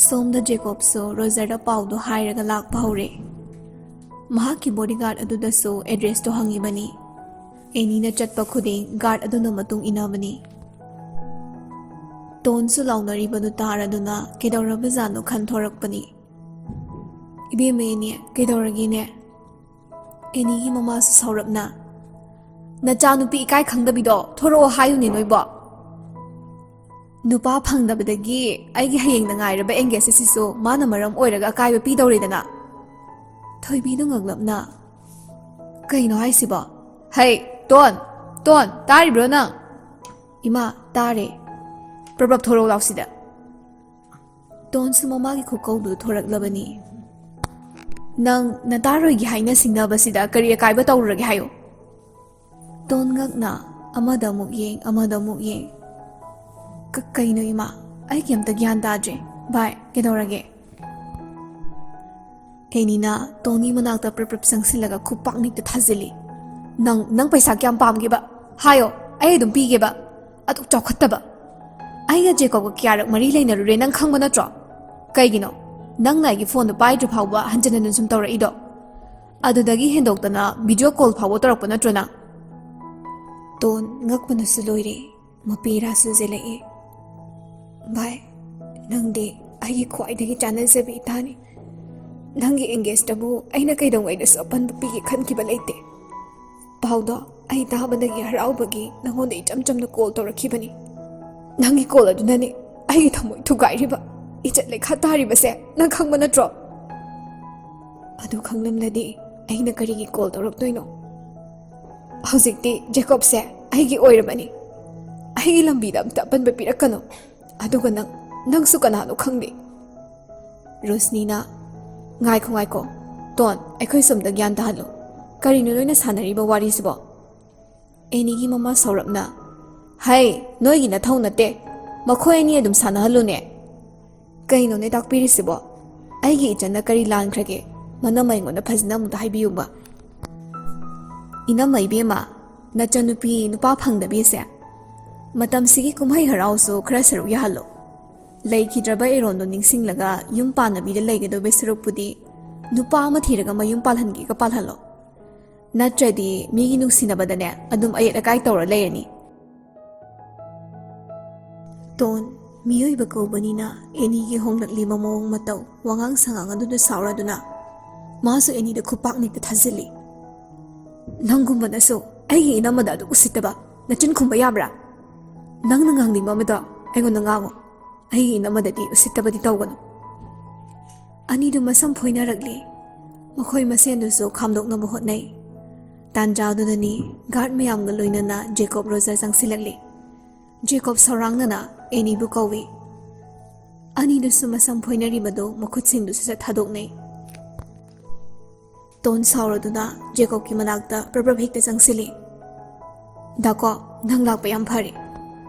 ꯁꯣꯝꯗ ꯖꯦꯀꯣꯕꯁꯨ ꯔꯣꯖꯔꯗ ꯄꯥꯎꯗꯣ ꯍꯥꯏꯔꯒ ꯂꯥꯛꯄ ꯍꯧꯔꯦ꯫ ꯃꯍꯥꯛꯀꯤ ꯕꯣꯗꯤꯒꯥꯔꯗ ꯑꯗꯨꯗꯁꯨ ꯑꯦꯗ꯭ꯔꯦꯁꯇꯣ ꯍꯪꯉꯤꯕꯅꯤ꯫ ꯑꯦꯅꯤꯅ ꯆꯠꯄ ꯈꯨꯗꯤꯡ ꯒꯥꯔꯗ ꯑꯗꯨꯅ ꯃꯇꯨꯡ ꯏꯟꯅꯕꯅꯤ꯫ ꯇꯣꯟꯁꯨ ꯂꯥꯎꯅꯔꯤꯕꯗꯨ ꯇꯥꯔꯗꯨꯅ ꯀꯩꯗꯧꯔꯕꯖꯥꯠꯅꯣ ꯈꯟꯊꯣꯔꯛꯄꯅꯤ꯫ ꯏꯕꯦꯝꯃ ꯑꯦꯅꯤ, ꯀꯩꯗꯧꯔꯒꯦꯅꯦ? ꯑꯦꯅꯤꯒꯤ ꯃꯃꯥꯁꯨ ꯁꯥꯎꯔꯞꯅ, ꯅꯆꯥꯅꯨꯄꯤ ꯏꯀꯥꯏ ꯈꯪꯗꯕꯤꯗꯣ ꯊꯣꯔꯛꯑꯣ ꯍꯥꯏꯌꯨꯅꯦ ꯅꯣꯏꯕꯣ꯫ ꯅꯨꯄꯥ ꯐꯪꯗꯕꯗꯒꯤ ꯑꯩꯒꯤ ꯍꯌꯦꯡꯅ ꯉꯥꯏꯔꯕ ꯑꯦꯡꯒꯦꯖ ꯑꯁꯤꯁꯨ ꯃꯥꯅ ꯃꯔꯝ ꯑꯣꯏꯔꯒ ꯑꯀꯥꯏꯕ ꯄꯤꯗꯧꯔꯦꯗꯅ꯫ ꯊꯣꯏꯕꯤꯗꯨ ꯉꯛꯂꯞꯅ, ꯀꯩꯅꯣ ꯍꯥꯏꯁꯤꯕꯣ? ꯍꯩ ꯇꯣꯟ, ꯇꯥꯔꯤꯕ꯭ꯔꯣ ꯅꯪ? ꯏꯃꯥ, ꯇꯥꯔꯦ꯫ ꯄ꯭ꯔꯞ ꯊꯣꯔꯛꯑꯣ ꯂꯥꯎꯁꯤꯗ꯫ ꯇꯣꯟꯁꯨ ꯃꯃꯥꯒꯤ ꯈꯨꯀꯧꯗꯨ ꯊꯣꯔꯛꯂꯕꯅꯤ꯫ ꯅꯪ ꯅꯇꯥꯔꯣꯏꯒꯤ ꯍꯥꯏꯅ ꯁꯤꯡꯅꯕꯁꯤꯗ ꯀꯔꯤ ꯑꯀꯥꯏꯕ ꯇꯧꯔꯨꯔꯒꯦ ꯍꯥꯏꯌꯨ? ꯇꯣꯟ ꯉꯛꯅ ꯑꯃꯗ ꯑꯃꯨꯛ ꯌꯦꯡ, ꯑꯃꯗ ꯑꯃꯨꯛ ꯌꯦꯡ꯫ ꯀꯩꯅꯣ ꯏꯃꯥ, ꯑꯩ ꯀꯩꯝꯇ ꯒ꯭ꯌꯥꯟ ꯇꯥꯗ꯭ꯔꯦ꯫ ꯚꯥꯏ, ꯀꯩꯗꯧꯔꯒꯦ? ꯑꯦꯅꯤꯅ ꯇꯣꯟꯒꯤ ꯃꯅꯥꯛꯇ ꯄ꯭ꯔꯞ ꯆꯪꯁꯤꯜꯂꯒ ꯈꯨꯄꯥꯛꯅꯤꯛꯇ ꯊꯥꯖꯤꯜꯂꯤ꯫ ꯅꯪ ꯄꯩꯁꯥ ꯀꯌꯥꯝ ꯄꯥꯝꯒꯦꯕ? ꯍꯥꯏꯌꯣ, ꯑꯩ ꯑꯗꯨꯝ ꯄꯤꯒꯦꯕ꯫ ꯑꯗꯨꯛ ꯆꯥꯎꯈꯠꯇꯕ! ꯑꯩꯒ ꯖꯦꯀꯣꯕꯒ ꯀꯌꯥꯔꯛ ꯃꯔꯤ ꯂꯩꯅꯔꯨꯔꯦ ꯅꯪ ꯈꯪꯕ ꯅꯠꯇ꯭ꯔꯣ? ꯀꯩꯒꯤꯅꯣ ꯅꯪꯅ ꯑꯩꯒꯤ ꯐꯣꯟꯗꯣ ꯄꯥꯏꯗ꯭ꯔꯤ ꯐꯥꯎꯕ ꯍꯟꯖꯤꯟ ꯍꯟꯖꯤꯟ ꯁꯨꯝ ꯇꯧꯔꯛꯏꯗꯣ? ꯑꯗꯨꯗꯒꯤ ꯍꯦꯟꯗꯣꯛꯇꯅ ꯚꯤꯗꯤꯑꯣ ꯀꯣꯜ ꯐꯥꯎꯕ ꯇꯧꯔꯛꯄ ꯅꯠꯇ꯭ꯔꯣ ꯅꯪ? ꯇꯣꯟ ꯉꯛꯄꯅꯁꯨ ꯂꯣꯏꯔꯦ, ꯃꯄꯤꯔꯥꯁꯨ ꯆꯦꯜꯂꯛꯏ꯫ ꯚꯥꯏ, ꯅꯪꯗꯤ ꯑꯩꯒꯤ ꯈ꯭ꯋꯥꯏꯗꯒꯤ ꯆꯥꯟꯅꯖꯕꯤ ꯏꯇꯥꯅꯤ꯫ ꯅꯪꯒꯤ ꯑꯦꯡꯒꯦꯖꯇꯕꯨ ꯑꯩꯅ ꯀꯩꯗꯧꯉꯩꯗꯁꯨ ꯑꯄꯟꯕ ꯄꯤꯒꯦ ꯈꯟꯈꯤꯕ ꯂꯩꯇꯦ꯫ ꯄꯥꯎꯗꯣ ꯑꯩ ꯇꯥꯕꯗꯒꯤ ꯍꯔꯥꯎꯕꯒꯤ ꯅꯪꯉꯣꯟꯗ ꯏꯆꯝ ꯆꯝꯅ ꯀꯣꯜ ꯇꯧꯔꯛꯈꯤꯕꯅꯤ꯫ ꯅꯪꯒꯤ ꯀꯣꯜ ꯑꯗꯨꯅꯅꯦ ꯑꯩꯒꯤ ꯊꯃꯣꯏ ꯊꯨꯒꯥꯏꯔꯤꯕ, ꯏꯖꯠ ꯂꯩꯈꯥ ꯇꯥꯔꯤꯕꯁꯦ ꯅꯪ ꯈꯪꯕ ꯅꯠꯇ꯭ꯔꯣ? ꯑꯗꯨ ꯈꯪꯂꯝꯂꯗꯤ ꯑꯩꯅ ꯀꯔꯤꯒꯤ ꯀꯣꯜ ꯇꯧꯔꯛꯇꯣꯏꯅꯣ? ꯍꯧꯖꯤꯛꯇꯤ ꯖꯦꯀꯣꯕꯁꯦ ꯑꯩꯒꯤ ꯑꯣꯏꯔꯕꯅꯤ꯫ ꯑꯩꯒꯤ ꯂꯝꯕꯤꯗ ꯑꯝꯇ ꯑꯄꯟꯕ ꯄꯤꯔꯛꯀꯅꯨ꯫ ꯑꯗꯨꯒ ꯅꯪꯁꯨ ꯀꯅꯥꯅꯣ ꯈꯪꯗꯦ꯫ ꯔꯣꯁꯅꯤꯅ, ꯉꯥꯏꯈꯣ, ꯇꯣꯟ, ꯑꯩꯈꯣꯏ ꯁꯣꯝꯗ ꯒ꯭ꯌꯥꯟ ꯇꯥꯍꯜꯂꯨ꯫ ꯀꯔꯤꯅꯣ ꯅꯣꯏꯅ ꯁꯥꯟꯅꯔꯤꯕ ꯋꯥꯔꯤꯁꯤꯕꯣ? ꯑꯦꯅꯤꯒꯤ ꯃꯃꯥ ꯁꯥꯎꯔꯞꯅ, ꯍꯩ, ꯅꯣꯏꯒꯤ ꯅꯊꯧ ꯅꯠꯇꯦ, ꯃꯈꯣꯏ ꯑꯅꯤ ꯑꯗꯨꯝ ꯁꯥꯟꯅꯍꯜꯂꯨꯅꯦ꯫ ꯀꯩꯅꯣꯅꯦ ꯇꯥꯛꯄꯤꯔꯤꯁꯤꯕꯣ? ꯑꯩꯒꯤ ꯏꯆꯟꯅ ꯀꯔꯤ ꯂꯥꯟꯈ꯭ꯔꯒꯦ? ꯃꯅꯝꯃ ꯑꯩꯉꯣꯟꯗ ꯐꯖꯅ ꯑꯃꯨꯛꯇ ꯍꯥꯏꯕꯤꯌꯨꯕ꯫ ꯏꯅꯝꯃ ꯏꯕꯦꯝꯃ, ꯅꯆꯟꯅꯨꯄꯤ ꯅꯨꯄꯥ ꯐꯪꯗꯕꯤꯁꯦ ꯃꯇꯝꯁꯤꯒꯤ ꯀꯨꯝꯍꯩ ꯍꯔꯥꯎꯁꯨ ꯈꯔ ꯁꯔꯨꯛ ꯌꯥꯍꯜꯂꯣ꯫ ꯂꯩꯈꯤꯗ꯭ꯔꯕ ꯑꯦꯔꯣꯟꯗꯣ ꯅꯤꯡꯁꯤꯡꯂꯒ ꯌꯨꯝ ꯄꯥꯟꯅꯕꯤꯗ ꯂꯩꯒꯗꯧꯕ ꯁꯔꯨꯛꯄꯨꯗꯤ ꯅꯨꯄꯥ ꯑꯃ ꯊꯤꯔꯒ ꯃꯌꯨꯝ ꯄꯥꯜꯍꯟꯒꯦꯒ ꯄꯥꯜꯍꯜꯂꯣ꯫ ꯅꯠꯇ꯭ꯔꯗꯤ ꯃꯤꯒꯤ ꯅꯨꯡꯁꯤꯅꯕꯗꯅꯦ ꯑꯗꯨꯝ ꯑꯌꯦꯠ ꯑꯀꯥꯏ ꯇꯧꯔ ꯂꯩꯔꯅꯤ꯫ ꯇꯣꯟ ꯃꯤꯑꯣꯏꯕ ꯀꯧꯕꯅꯤꯅ ꯑꯦꯅꯤꯒꯤ ꯍꯣꯡꯂꯛꯂꯤꯕ ꯃꯑꯣꯡ ꯃꯇꯧ, ꯋꯥꯉꯥꯡ ꯁꯉꯥꯡ ꯑꯗꯨꯗ ꯁꯥꯎꯔꯗꯨꯅ ꯃꯥꯁꯨ ꯑꯦꯅꯤꯗ ꯈꯨꯄꯥꯛꯅꯤꯛꯇ ꯊꯥꯖꯤꯜꯂꯤ꯫ ꯅꯪꯒꯨꯝꯕꯅꯁꯨ ꯑꯩꯒꯤ ꯏꯅꯝꯃꯗ ꯑꯗꯨꯛ ꯎꯁꯤꯠꯇꯕ ꯅꯆꯤꯟ ꯈꯨꯝꯕ ꯌꯥꯕ꯭ꯔꯥ? ꯅꯪꯅ ꯉꯥꯡꯅꯤꯡꯕ ꯑꯃꯗꯣ ꯑꯩꯉꯣꯟꯗ ꯉꯥꯡꯉꯣ, ꯑꯩꯒꯤ ꯏꯅꯝꯃꯗꯗꯤ ꯎꯁꯤꯠꯇꯕꯗꯤ ꯇꯧꯒꯅꯨ꯫ ꯑꯅꯤꯗꯨ ꯃꯁꯝ ꯐꯣꯏꯅꯔꯛꯂꯤ꯫ ꯃꯈꯣꯏ ꯃꯁꯦꯟꯗꯨꯁꯨ ꯈꯥꯝꯗꯣꯛꯅꯕ ꯍꯣꯠꯅꯩ꯫ ꯇꯥꯟꯖꯥꯗꯨꯗꯅꯤ ꯒꯥꯔꯗ ꯃꯌꯥꯝꯒ ꯂꯣꯏꯅꯅ ꯖꯦꯀꯣꯕ ꯔꯣꯖꯔ ꯆꯪꯁꯤꯜꯂꯛꯂꯤ꯫ ꯖꯦꯀꯣꯕ ꯁꯧꯔꯥꯡꯅꯅ ꯑꯦꯅꯤꯕꯨ ꯀꯧꯏ꯫ ꯑꯅꯤꯗꯨꯁꯨ ꯃꯁꯝ ꯐꯣꯏꯅꯔꯤꯕꯗꯨ ꯃꯈꯨꯠꯁꯤꯡꯗꯨꯁꯨ ꯊꯥꯗꯣꯛꯅꯩ꯫ ꯇꯣꯟ ꯁꯥꯎꯔꯗꯨꯅ ꯖꯦꯀꯣꯕꯀꯤ ꯃꯅꯥꯛꯇ ꯄ꯭ꯔꯞ ꯍꯦꯛꯇ ꯆꯪꯁꯤꯜꯂꯤ꯫ ꯗꯥꯀꯣ, ꯅꯪ ꯂꯥꯛꯄ ꯌꯥꯝ ꯐꯔꯦ꯫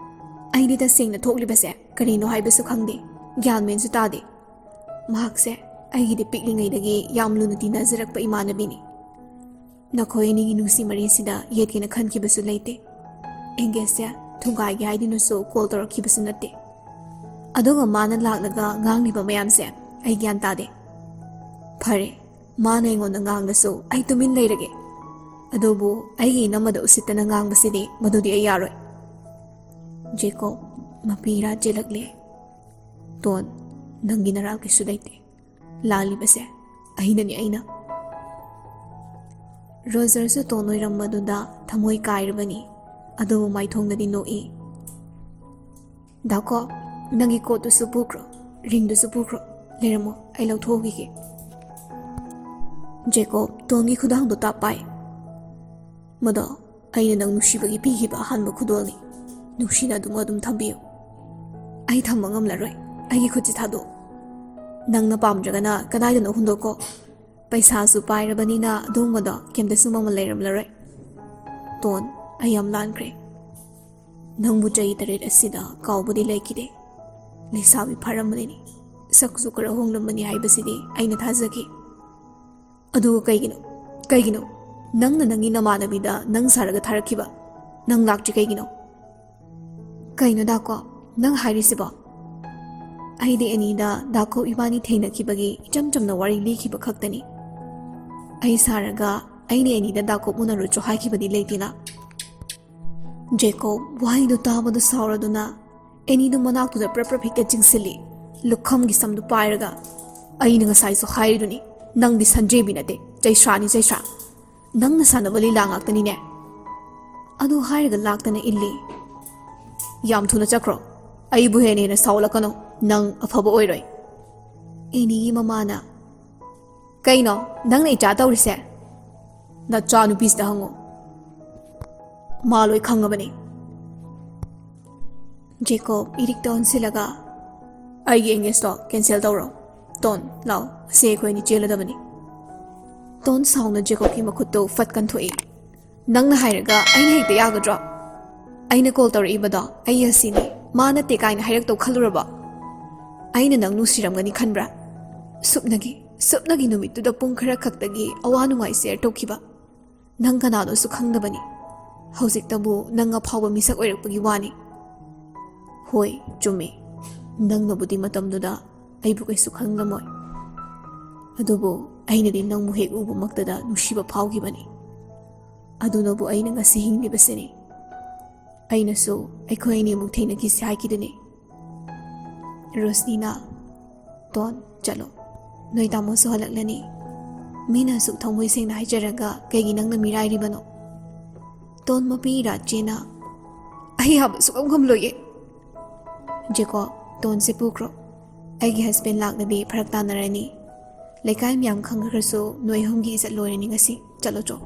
ꯑꯩꯗꯤ ꯇꯁꯦꯡꯅ ꯊꯣꯛꯂꯤꯕꯁꯦ ꯀꯔꯤꯅꯣ ꯍꯥꯏꯕꯁꯨ ꯈꯪꯗꯦ, ꯒ꯭ꯌꯥꯟ ꯃꯦꯟꯁꯨ ꯇꯥꯗꯦ꯫ ꯃꯍꯥꯛꯁꯦ ꯑꯩꯒꯤꯗꯤ ꯄꯤꯛꯂꯤꯉꯩꯗꯒꯤ ꯌꯥꯝ ꯂꯨꯅ ꯇꯤꯟꯅꯖꯔꯛꯄ ꯏꯃꯥꯟꯅꯕꯤꯅꯤ ꯅꯈꯣꯏ ꯑꯅꯤꯒꯤ ꯅꯨꯡꯁꯤ ꯃꯔꯤꯁꯤꯗ ꯌꯦꯠꯀꯦꯅ ꯈꯟꯈꯤꯕꯁꯨ ꯂꯩꯇꯦ ꯑꯦꯡꯒꯦꯖꯁꯦ ꯊꯨꯒꯥꯏꯒꯦ ꯍꯥꯏꯗꯨꯅꯁꯨ ꯀꯣꯜ ꯇꯧꯔꯛꯈꯤꯕꯁꯨ ꯅꯠꯇꯦ ꯑꯗꯨꯒ ꯃꯥꯅ ꯂꯥꯛꯂꯒ ꯉꯥꯡꯂꯤꯕ ꯃꯌꯥꯝꯁꯦ ꯑꯩ ꯒ꯭ꯌꯥꯟ ꯇꯥꯗꯦ ꯐꯔꯦ ꯃꯥꯅ ꯑꯩꯉꯣꯟꯗ ꯉꯥꯡꯂꯁꯨ ꯑꯩ ꯇꯨꯃꯤꯟ ꯂꯩꯔꯒꯦ ꯑꯗꯨꯕꯨ ꯑꯩꯒꯤ ꯏꯅꯝꯃꯗ ꯎꯁꯤꯠꯇꯅ ꯉꯥꯡꯕꯁꯤꯗꯤ ꯃꯗꯨꯗꯤ ꯑꯩ ꯌꯥꯔꯣꯏ ꯖꯦꯀꯣꯕ ꯃꯄꯤꯔꯥ ꯆꯦꯜꯂꯛꯂꯦ ꯇꯣꯟ ꯅꯪꯒꯤ ꯅꯔꯥꯜ ꯀꯩꯁꯨ ꯂꯩꯇꯦ ꯂꯥꯜꯂꯤꯕꯁꯦ ꯑꯩꯅ ꯔꯣꯖꯔꯁꯨ ꯇꯣꯟ ꯑꯣꯏꯔꯝꯕꯗꯨꯗ ꯊꯃꯣꯏ ꯀꯥꯏꯔꯕꯅꯤ ꯑꯗꯨꯕꯨ ꯃꯥꯏꯊꯣꯡꯗꯗꯤ ꯅꯣꯛꯏ ꯗꯥꯀꯣ ꯅꯪꯒꯤ ꯀꯣꯠꯇꯨꯁꯨ ꯄꯨꯈ꯭ꯔꯣ ꯔꯤꯡꯗꯨꯁꯨ ꯄꯨꯈ꯭ꯔꯣ ꯂꯩꯔꯝꯃꯣ ꯑꯩ ꯂꯧꯊꯣꯛꯎꯈꯤꯒꯦ ꯖꯦꯀꯣꯕ ꯇꯣꯟꯒꯤ ꯈꯨꯗꯥꯡꯗꯣ ꯇꯥꯞ ꯄꯥꯏ ꯃꯗꯣ ꯑꯩꯅ ꯅꯪ ꯅꯨꯡꯁꯤꯕꯒꯤ ꯄꯤꯈꯤꯕ ꯑꯍꯥꯟꯕ ꯈꯨꯗꯣꯜꯅꯤ ꯅꯨꯡꯁꯤꯅ ꯑꯗꯨꯝ ꯊꯝꯕꯤꯌꯨ ꯑꯩ ꯊꯝꯕ ꯉꯝꯂꯔꯣꯏ ꯑꯩꯒꯤ ꯈꯨꯠꯁꯤ ꯊꯥꯗꯣꯛ ꯅꯪꯅ ꯄꯥꯝꯗ꯭ꯔꯒꯅ ꯀꯗꯥꯏꯗꯅꯣ ꯍꯨꯟꯗꯣꯛꯀꯣ ꯄꯩꯁꯥꯁꯨ ꯄꯥꯏꯔꯕꯅꯤꯅ ꯑꯗꯨꯒꯨꯝꯕꯗꯣ ꯀꯩꯝꯇꯁꯨ ꯃꯃꯜ ꯂꯩꯔꯝꯂꯔꯣꯏ ꯇꯣꯟ ꯑꯩ ꯌꯥꯝ ꯂꯥꯟꯈ꯭ꯔꯦ ꯅꯪꯕꯨ ꯆꯍꯤ 8 ꯑꯁꯤꯗ ꯀꯥꯎꯕꯗꯤ ꯂꯩꯈꯤꯗꯦ ꯂꯩꯁꯥꯕꯤ ꯐꯔꯝꯕꯅꯤ ꯁꯛꯁꯨ ꯈꯔ ꯍꯣꯡꯂꯝꯕꯅꯤ ꯍꯥꯏꯕꯁꯤꯗꯤ ꯑꯩꯅ ꯊꯥꯖꯈꯤ ꯑꯗꯨꯒ ꯀꯩꯒꯤꯅꯣ ꯅꯪꯅ ꯅꯪꯒꯤ ꯅꯃꯥꯟꯅꯕꯤꯗ ꯅꯪ ꯁꯥꯔꯒ ꯊꯥꯔꯛꯈꯤꯕ ꯅꯪ ꯂꯥꯛꯇ꯭ꯔꯤ ꯀꯩꯒꯤꯅꯣ ꯀꯩꯅꯣ ꯗꯥꯀꯣ ꯅꯪ ꯍꯥꯏꯔꯤꯁꯤꯕꯣ ꯑꯩꯗꯤ ꯑꯦꯅꯤꯗ ꯗꯥꯀꯣ ꯏꯕꯥꯅꯤ ꯊꯦꯡꯅꯈꯤꯕꯒꯤ ꯏꯆꯝ ꯆꯝꯅ ꯋꯥꯔꯤ ꯂꯤꯈꯤꯕ ꯈꯛꯇꯅꯤ ꯑꯩ ꯁꯥꯔꯒ ꯑꯩꯅ ꯑꯦꯅꯤꯗ ꯗꯥꯀꯣ ꯎꯅꯔꯨꯆꯣ ꯍꯥꯏꯈꯤꯕꯗꯤ ꯂꯩꯇꯦꯅ ꯖꯦꯀꯣꯕ ꯋꯥꯍꯩꯗꯨ ꯇꯥꯕꯗ ꯁꯥꯎꯔꯗꯨꯅ ꯑꯦꯅꯤꯗꯨ ꯃꯅꯥꯛꯇꯨꯗ ꯄ꯭ꯔꯞ ꯍꯦꯛꯇ ꯆꯤꯡꯁꯤꯜꯂꯤ ꯂꯨꯈꯝꯒꯤ ꯁꯝꯗꯨ ꯄꯥꯏꯔꯒ ꯑꯩꯅ ꯉꯁꯥꯏꯁꯨ ꯍꯥꯏꯔꯤꯗꯨꯅꯤ ꯅꯪꯗꯤ ꯁꯟꯖꯦꯕꯤ ꯅꯠꯇꯦ ꯆꯩꯁ꯭ꯔꯥꯅꯤ ꯆꯩꯁ꯭ꯔꯥ ꯅꯪꯅ ꯁꯥꯟꯅꯕ ꯂꯤꯂꯥ ꯉꯥꯛꯇꯅꯤꯅꯦ ꯑꯗꯨ ꯍꯥꯏꯔꯒ ꯂꯥꯛꯇꯅ ꯏꯜꯂꯤ ꯌꯥꯝ ꯊꯨꯅ ꯆꯠꯈ꯭ꯔꯣ ꯑꯩꯕꯨ ꯍꯦꯟꯅ ꯁꯥꯎꯂꯛꯀꯅꯣ ꯅꯪ ꯑꯐꯕ ꯑꯣꯏꯔꯣꯏ ꯑꯦꯅꯤꯒꯤ ꯃꯃꯥꯅ ꯀꯩꯅꯣ ꯅꯪꯅ ꯏꯆꯥ ꯇꯧꯔꯤꯁꯦ ꯅꯆꯥ ꯅꯨꯄꯤꯁꯤꯗ ꯍꯪꯉꯣ ꯃꯥ ꯂꯣꯏ ꯈꯪꯉꯕꯅꯤ ꯖꯦꯀꯣꯕ ꯏꯔꯤꯛꯇ ꯑꯣꯟꯁꯤꯜꯂꯒ ꯑꯩꯒꯤ ꯑꯦꯡꯒꯦꯖꯇꯣ ꯀꯦꯟꯁꯦꯜ ꯇꯧꯔꯣ ꯇꯣꯟ ꯂꯥꯎ ꯑꯁꯤ ꯑꯩꯈꯣꯏꯅꯤ ꯆꯦꯜꯂꯗꯕꯅꯤ ꯇꯣꯟ ꯁꯥꯎꯅ ꯖꯦꯀꯣꯕꯀꯤ ꯃꯈꯨꯠꯇꯨ ꯐꯠ ꯀꯟꯊꯣꯛꯏ ꯅꯪꯅ ꯍꯥꯏꯔꯒ ꯑꯩꯅ ꯍꯦꯛꯇ ꯌꯥꯒꯗ꯭ꯔꯣ ꯑꯩꯅ ꯀꯣꯜ ꯇꯧꯔꯛꯏꯕꯗꯣ ꯑꯩ ꯑꯁꯤꯅꯤ ꯃꯥ ꯅꯠꯇꯦ ꯀꯥꯏꯅ ꯍꯥꯏꯔꯛꯇꯧ ꯈꯜꯂꯨꯔꯕꯣ ꯑꯩꯅ ꯅꯪ ꯅꯨꯡꯁꯤꯔꯝꯒꯅꯤ ꯈꯟꯕ꯭ꯔꯥ ꯁꯨꯞꯅꯒꯤ ꯅꯨꯃꯤꯠꯇꯨꯗ ꯄꯨꯡ ꯈꯔ ꯈꯛꯇꯒꯤ ꯑꯋꯥ ꯅꯨꯡꯉꯥꯏ ꯁꯦꯌꯔ ꯇꯧꯈꯤꯕ ꯅꯪ ꯀꯅꯥꯅꯣꯁꯨ ꯈꯪꯗꯕꯅꯤ ꯍꯧꯖꯤꯛꯇꯕꯨ ꯅꯪ ꯑꯐꯥꯎꯕ ꯃꯤꯁꯛ ꯑꯣꯏꯔꯛꯄꯒꯤ ꯋꯥꯅꯤ ꯍꯣꯏ ꯆꯨꯝꯃꯤ ꯅꯪꯅꯕꯨꯗꯤ ꯃꯇꯝꯗꯨꯗ ꯑꯩꯕꯨ ꯀꯩꯁꯨ ꯈꯪꯂꯝꯃꯣꯏ ꯑꯗꯨꯕꯨ ꯑꯩꯅꯗꯤ ꯅꯪꯕꯨ ꯍꯦꯛ ꯎꯕꯃꯛꯇꯗ ꯅꯨꯡꯁꯤꯕ ꯐꯥꯎꯈꯤꯕꯅꯤ ꯑꯗꯨꯅꯕꯨ ꯑꯩꯅ ꯉꯁꯤ ꯍꯤꯡꯂꯤꯕꯁꯤꯅꯤ ꯑꯩꯅꯁꯨ ꯑꯩꯈꯣꯏ ꯑꯅꯤꯃꯨꯛ ꯊꯦꯡꯅꯈꯤꯁꯤ ꯍꯥꯏꯈꯤꯗꯨꯅꯤ ꯔꯣꯁꯅꯤꯅ ꯇꯣꯟ ꯆꯠꯂꯣ ꯅꯣꯏ ꯇꯥꯃꯣꯁꯨ ꯍꯜꯂꯛꯂꯅꯤ ꯃꯤꯅ ꯑꯁꯨꯛ ꯊꯃꯣꯏ ꯁꯦꯡꯅ ꯍꯥꯏꯖꯔꯒ ꯀꯩꯒꯤ ꯅꯪꯅ ꯃꯤꯔꯥꯏꯔꯤꯕꯅꯣ ꯇꯣꯟ ꯃꯄꯤ ꯔꯥꯆꯦꯅ ꯑꯩ ꯌꯥꯕ ꯁꯨꯛꯉꯝ ꯉꯝꯂꯣꯏꯌꯦ ꯖꯦꯀꯣꯕ ꯇꯣꯟꯁꯦ ꯄꯨꯈ꯭ꯔꯣ ꯑꯩꯒꯤ ꯍꯁꯕꯦꯟ ꯂꯥꯛꯂꯗꯤ ꯐꯔꯛ ꯇꯥꯅꯔꯅꯤ ꯂꯩꯀꯥꯏ ꯃꯌꯥꯝ ꯈꯪꯈ꯭ꯔꯁꯨ ꯅꯣꯏ ꯑꯍꯨꯝꯒꯤ ꯏꯖꯠ ꯂꯣꯏꯔꯅꯤ ꯉꯁꯤ ꯆꯠꯂꯣ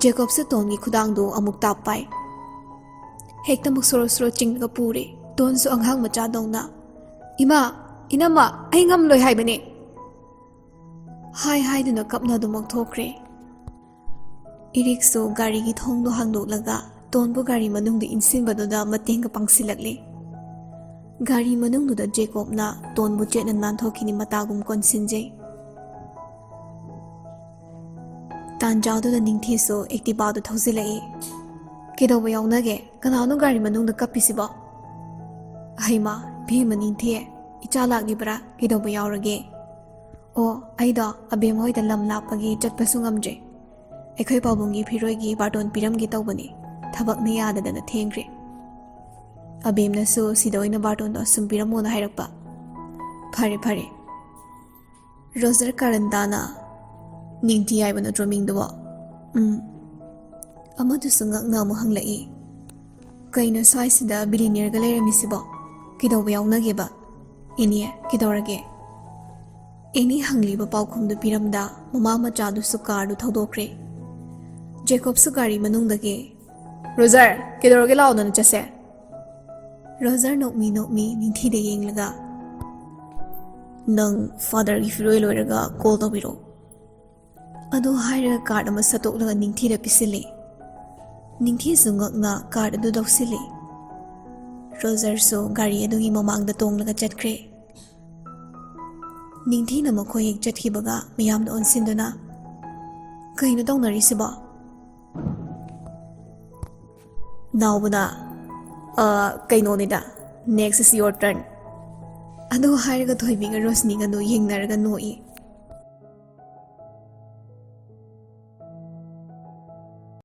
ꯖꯦꯀꯣꯕꯁꯨ ꯇꯣꯟꯒꯤ ꯈꯨꯗꯥꯡꯗꯨ ꯑꯃꯨꯛ ꯇꯥꯞ ꯄꯥꯏ ꯍꯦꯛꯇꯃꯛ ꯁꯣꯔꯣ ꯆꯤꯡꯂꯒ ꯄꯨꯔꯦ ꯇꯣꯟꯁꯨ ꯑꯉꯥꯡ ꯃꯆꯥꯗꯧꯅ ꯏꯃꯥ ꯏꯅꯝꯃ ꯑꯩ ꯉꯝꯂꯣꯏ ꯍꯥꯏꯕꯅꯦ ꯍꯥꯏꯗꯨꯅ ꯀꯞꯅꯗꯨꯃꯛ ꯊꯣꯛꯈ꯭ꯔꯦ ꯏꯔꯤꯛꯁꯨ ꯒꯥꯔꯤꯒꯤ ꯊꯣꯡꯗꯣ ꯍꯥꯡꯗꯣꯛꯂꯒ ꯇꯣꯟꯕꯨ ꯒꯥꯔꯤ ꯃꯅꯨꯡꯗ ꯏꯟꯁꯤꯟꯕꯗꯨꯗ ꯃꯇꯦꯡꯒ ꯄꯥꯡꯁꯤꯜꯂꯛꯂꯦ ꯒꯥꯔꯤ ꯃꯅꯨꯡꯗꯨꯗ ꯖꯦꯀꯣꯕꯅ ꯇꯣꯟꯕꯨ ꯆꯦꯠꯅ ꯅꯥꯟꯊꯣꯛꯈꯤꯅꯤ ꯃꯇꯥꯒꯨꯝ ꯀꯣꯟꯁꯤꯟꯖꯩ ꯇꯥꯟꯖꯥꯗꯨꯗ ꯅꯤꯡꯊꯤꯁꯨ ꯑꯦꯛꯇꯤꯚꯥꯗꯨ ꯊꯧꯖꯤꯜꯂꯛꯏ ꯀꯩꯗꯧꯕ ꯌꯥꯎꯅꯒꯦ ꯀꯅꯥꯅꯣ ꯒꯥꯔꯤ ꯃꯅꯨꯡꯗ ꯀꯞꯄꯤꯁꯤꯕꯣ ꯍꯩꯃꯥ ꯚꯦꯝꯃ ꯅꯤꯡꯊꯤ ꯏꯆꯥ ꯂꯥꯛꯂꯤꯕ꯭ꯔꯥ ꯀꯩꯗꯧꯕ ꯌꯥꯎꯔꯒꯦ ꯑꯣ ꯑꯩꯗꯣ ꯑꯕꯦꯝ ꯍꯣꯏꯗ ꯂꯝ ꯂꯥꯞꯄꯒꯤ ꯆꯠꯄꯁꯨ ꯉꯝꯗ꯭ꯔꯦ ꯑꯩꯈꯣꯏ ꯄꯥꯕꯨꯡꯒꯤ ꯐꯤꯔꯣꯏꯒꯤ ꯕꯥꯔꯇꯣꯟ ꯄꯤꯔꯝꯒꯦ ꯇꯧꯕꯅꯤ ꯊꯕꯛꯅ ꯌꯥꯗꯗꯅ ꯊꯦꯡꯈ꯭ꯔꯦ ꯑꯕꯦꯝꯅꯁꯨ ꯁꯤꯗ ꯑꯣꯏꯅ ꯕꯥꯔꯇꯣꯟꯗꯣ ꯁꯨꯝ ꯄꯤꯔꯝꯃꯣꯅ ꯍꯥꯏꯔꯛꯄ ꯐꯔꯦ ꯔꯣꯖꯔ ꯀꯥꯔꯟꯇꯥꯅ ꯅꯤꯡꯊꯤ ꯍꯥꯏꯕ ꯅꯠꯇ꯭ꯔꯣ ꯃꯤꯡꯗꯨꯕꯣ ꯑꯃꯗꯨꯁꯨ ꯉꯛꯅ ꯑꯃꯨꯛ ꯍꯪꯂꯛꯏ ꯀꯩꯅꯣ ꯁ꯭ꯋꯥꯏꯁꯤꯗ ꯕꯤꯂꯤꯅꯤꯌꯔꯒ ꯂꯩꯔꯝꯃꯤꯁꯤꯕꯣ ꯀꯩꯗꯧꯕ ꯌꯥꯎꯅꯒꯦꯕ ꯏꯅꯦ ꯀꯩꯗꯧꯔꯒꯦ ꯑꯦꯅꯤ ꯍꯪꯂꯤꯕ ꯄꯥꯎꯈꯨꯝꯗꯨ ꯄꯤꯔꯝꯗ ꯃꯃꯥ ꯃꯆꯥꯗꯨꯁꯨ ꯀꯥꯔꯗꯨ ꯊꯧꯗꯣꯛꯈ꯭ꯔꯦ ꯖꯦꯀꯣꯕꯁꯨ ꯒꯥꯔꯤ ꯃꯅꯨꯡꯗꯒꯤ ꯔꯣꯖꯔ ꯀꯩꯗꯧꯔꯒꯦ ꯂꯥꯛꯑꯣꯗꯅ ꯆꯠꯁꯦ ꯔꯣꯖꯔ ꯅꯣꯛꯃꯤ ꯅꯤꯡꯊꯤꯗ ꯌꯦꯡꯂꯒ ꯅꯪ ꯐꯥꯗꯔꯒꯤ ꯐꯤꯔꯣꯏ ꯂꯣꯏꯔꯒ ꯀꯣꯜ ꯇꯧꯕꯤꯔꯛꯑꯣ ꯑꯗꯨ ꯍꯥꯏꯔꯒ ꯀꯥꯔꯗ ꯑꯃ ꯁꯠꯇꯣꯛꯂꯒ ꯅꯤꯡꯊꯤꯗ ꯄꯤꯁꯤꯜꯂꯤ ꯅꯤꯡꯊꯤꯁꯨ ꯉꯛꯅ ꯀꯥꯔꯗ ꯑꯗꯨ ꯂꯧꯁꯤꯜꯂꯤ ꯔꯣꯖꯔꯁꯨ ꯒꯥꯔꯤ ꯑꯗꯨꯒꯤ ꯃꯃꯥꯡꯗ ꯇꯣꯡꯂꯒ ꯆꯠꯈ꯭ꯔꯦ ꯅꯤꯡꯊꯤꯅ ꯃꯈꯣꯏ ꯍꯦꯛ ꯆꯠꯈꯤꯕꯒ ꯃꯌꯥꯝꯅ ꯑꯣꯟꯁꯤꯟꯗꯨꯅ ꯀꯩꯅꯣ ꯇꯧꯅꯔꯤꯁꯤꯕꯣ? ꯅꯥꯎꯕꯅ ꯀꯩꯅꯣꯅꯤꯗ, next is your turn. ꯑꯗꯨ ꯍꯥꯏꯔꯒ ꯊꯣꯏꯕꯤꯒ ꯔꯣꯁꯅꯤꯒꯗꯣ ꯌꯦꯡꯅꯔꯒ ꯅꯣꯛꯏ꯫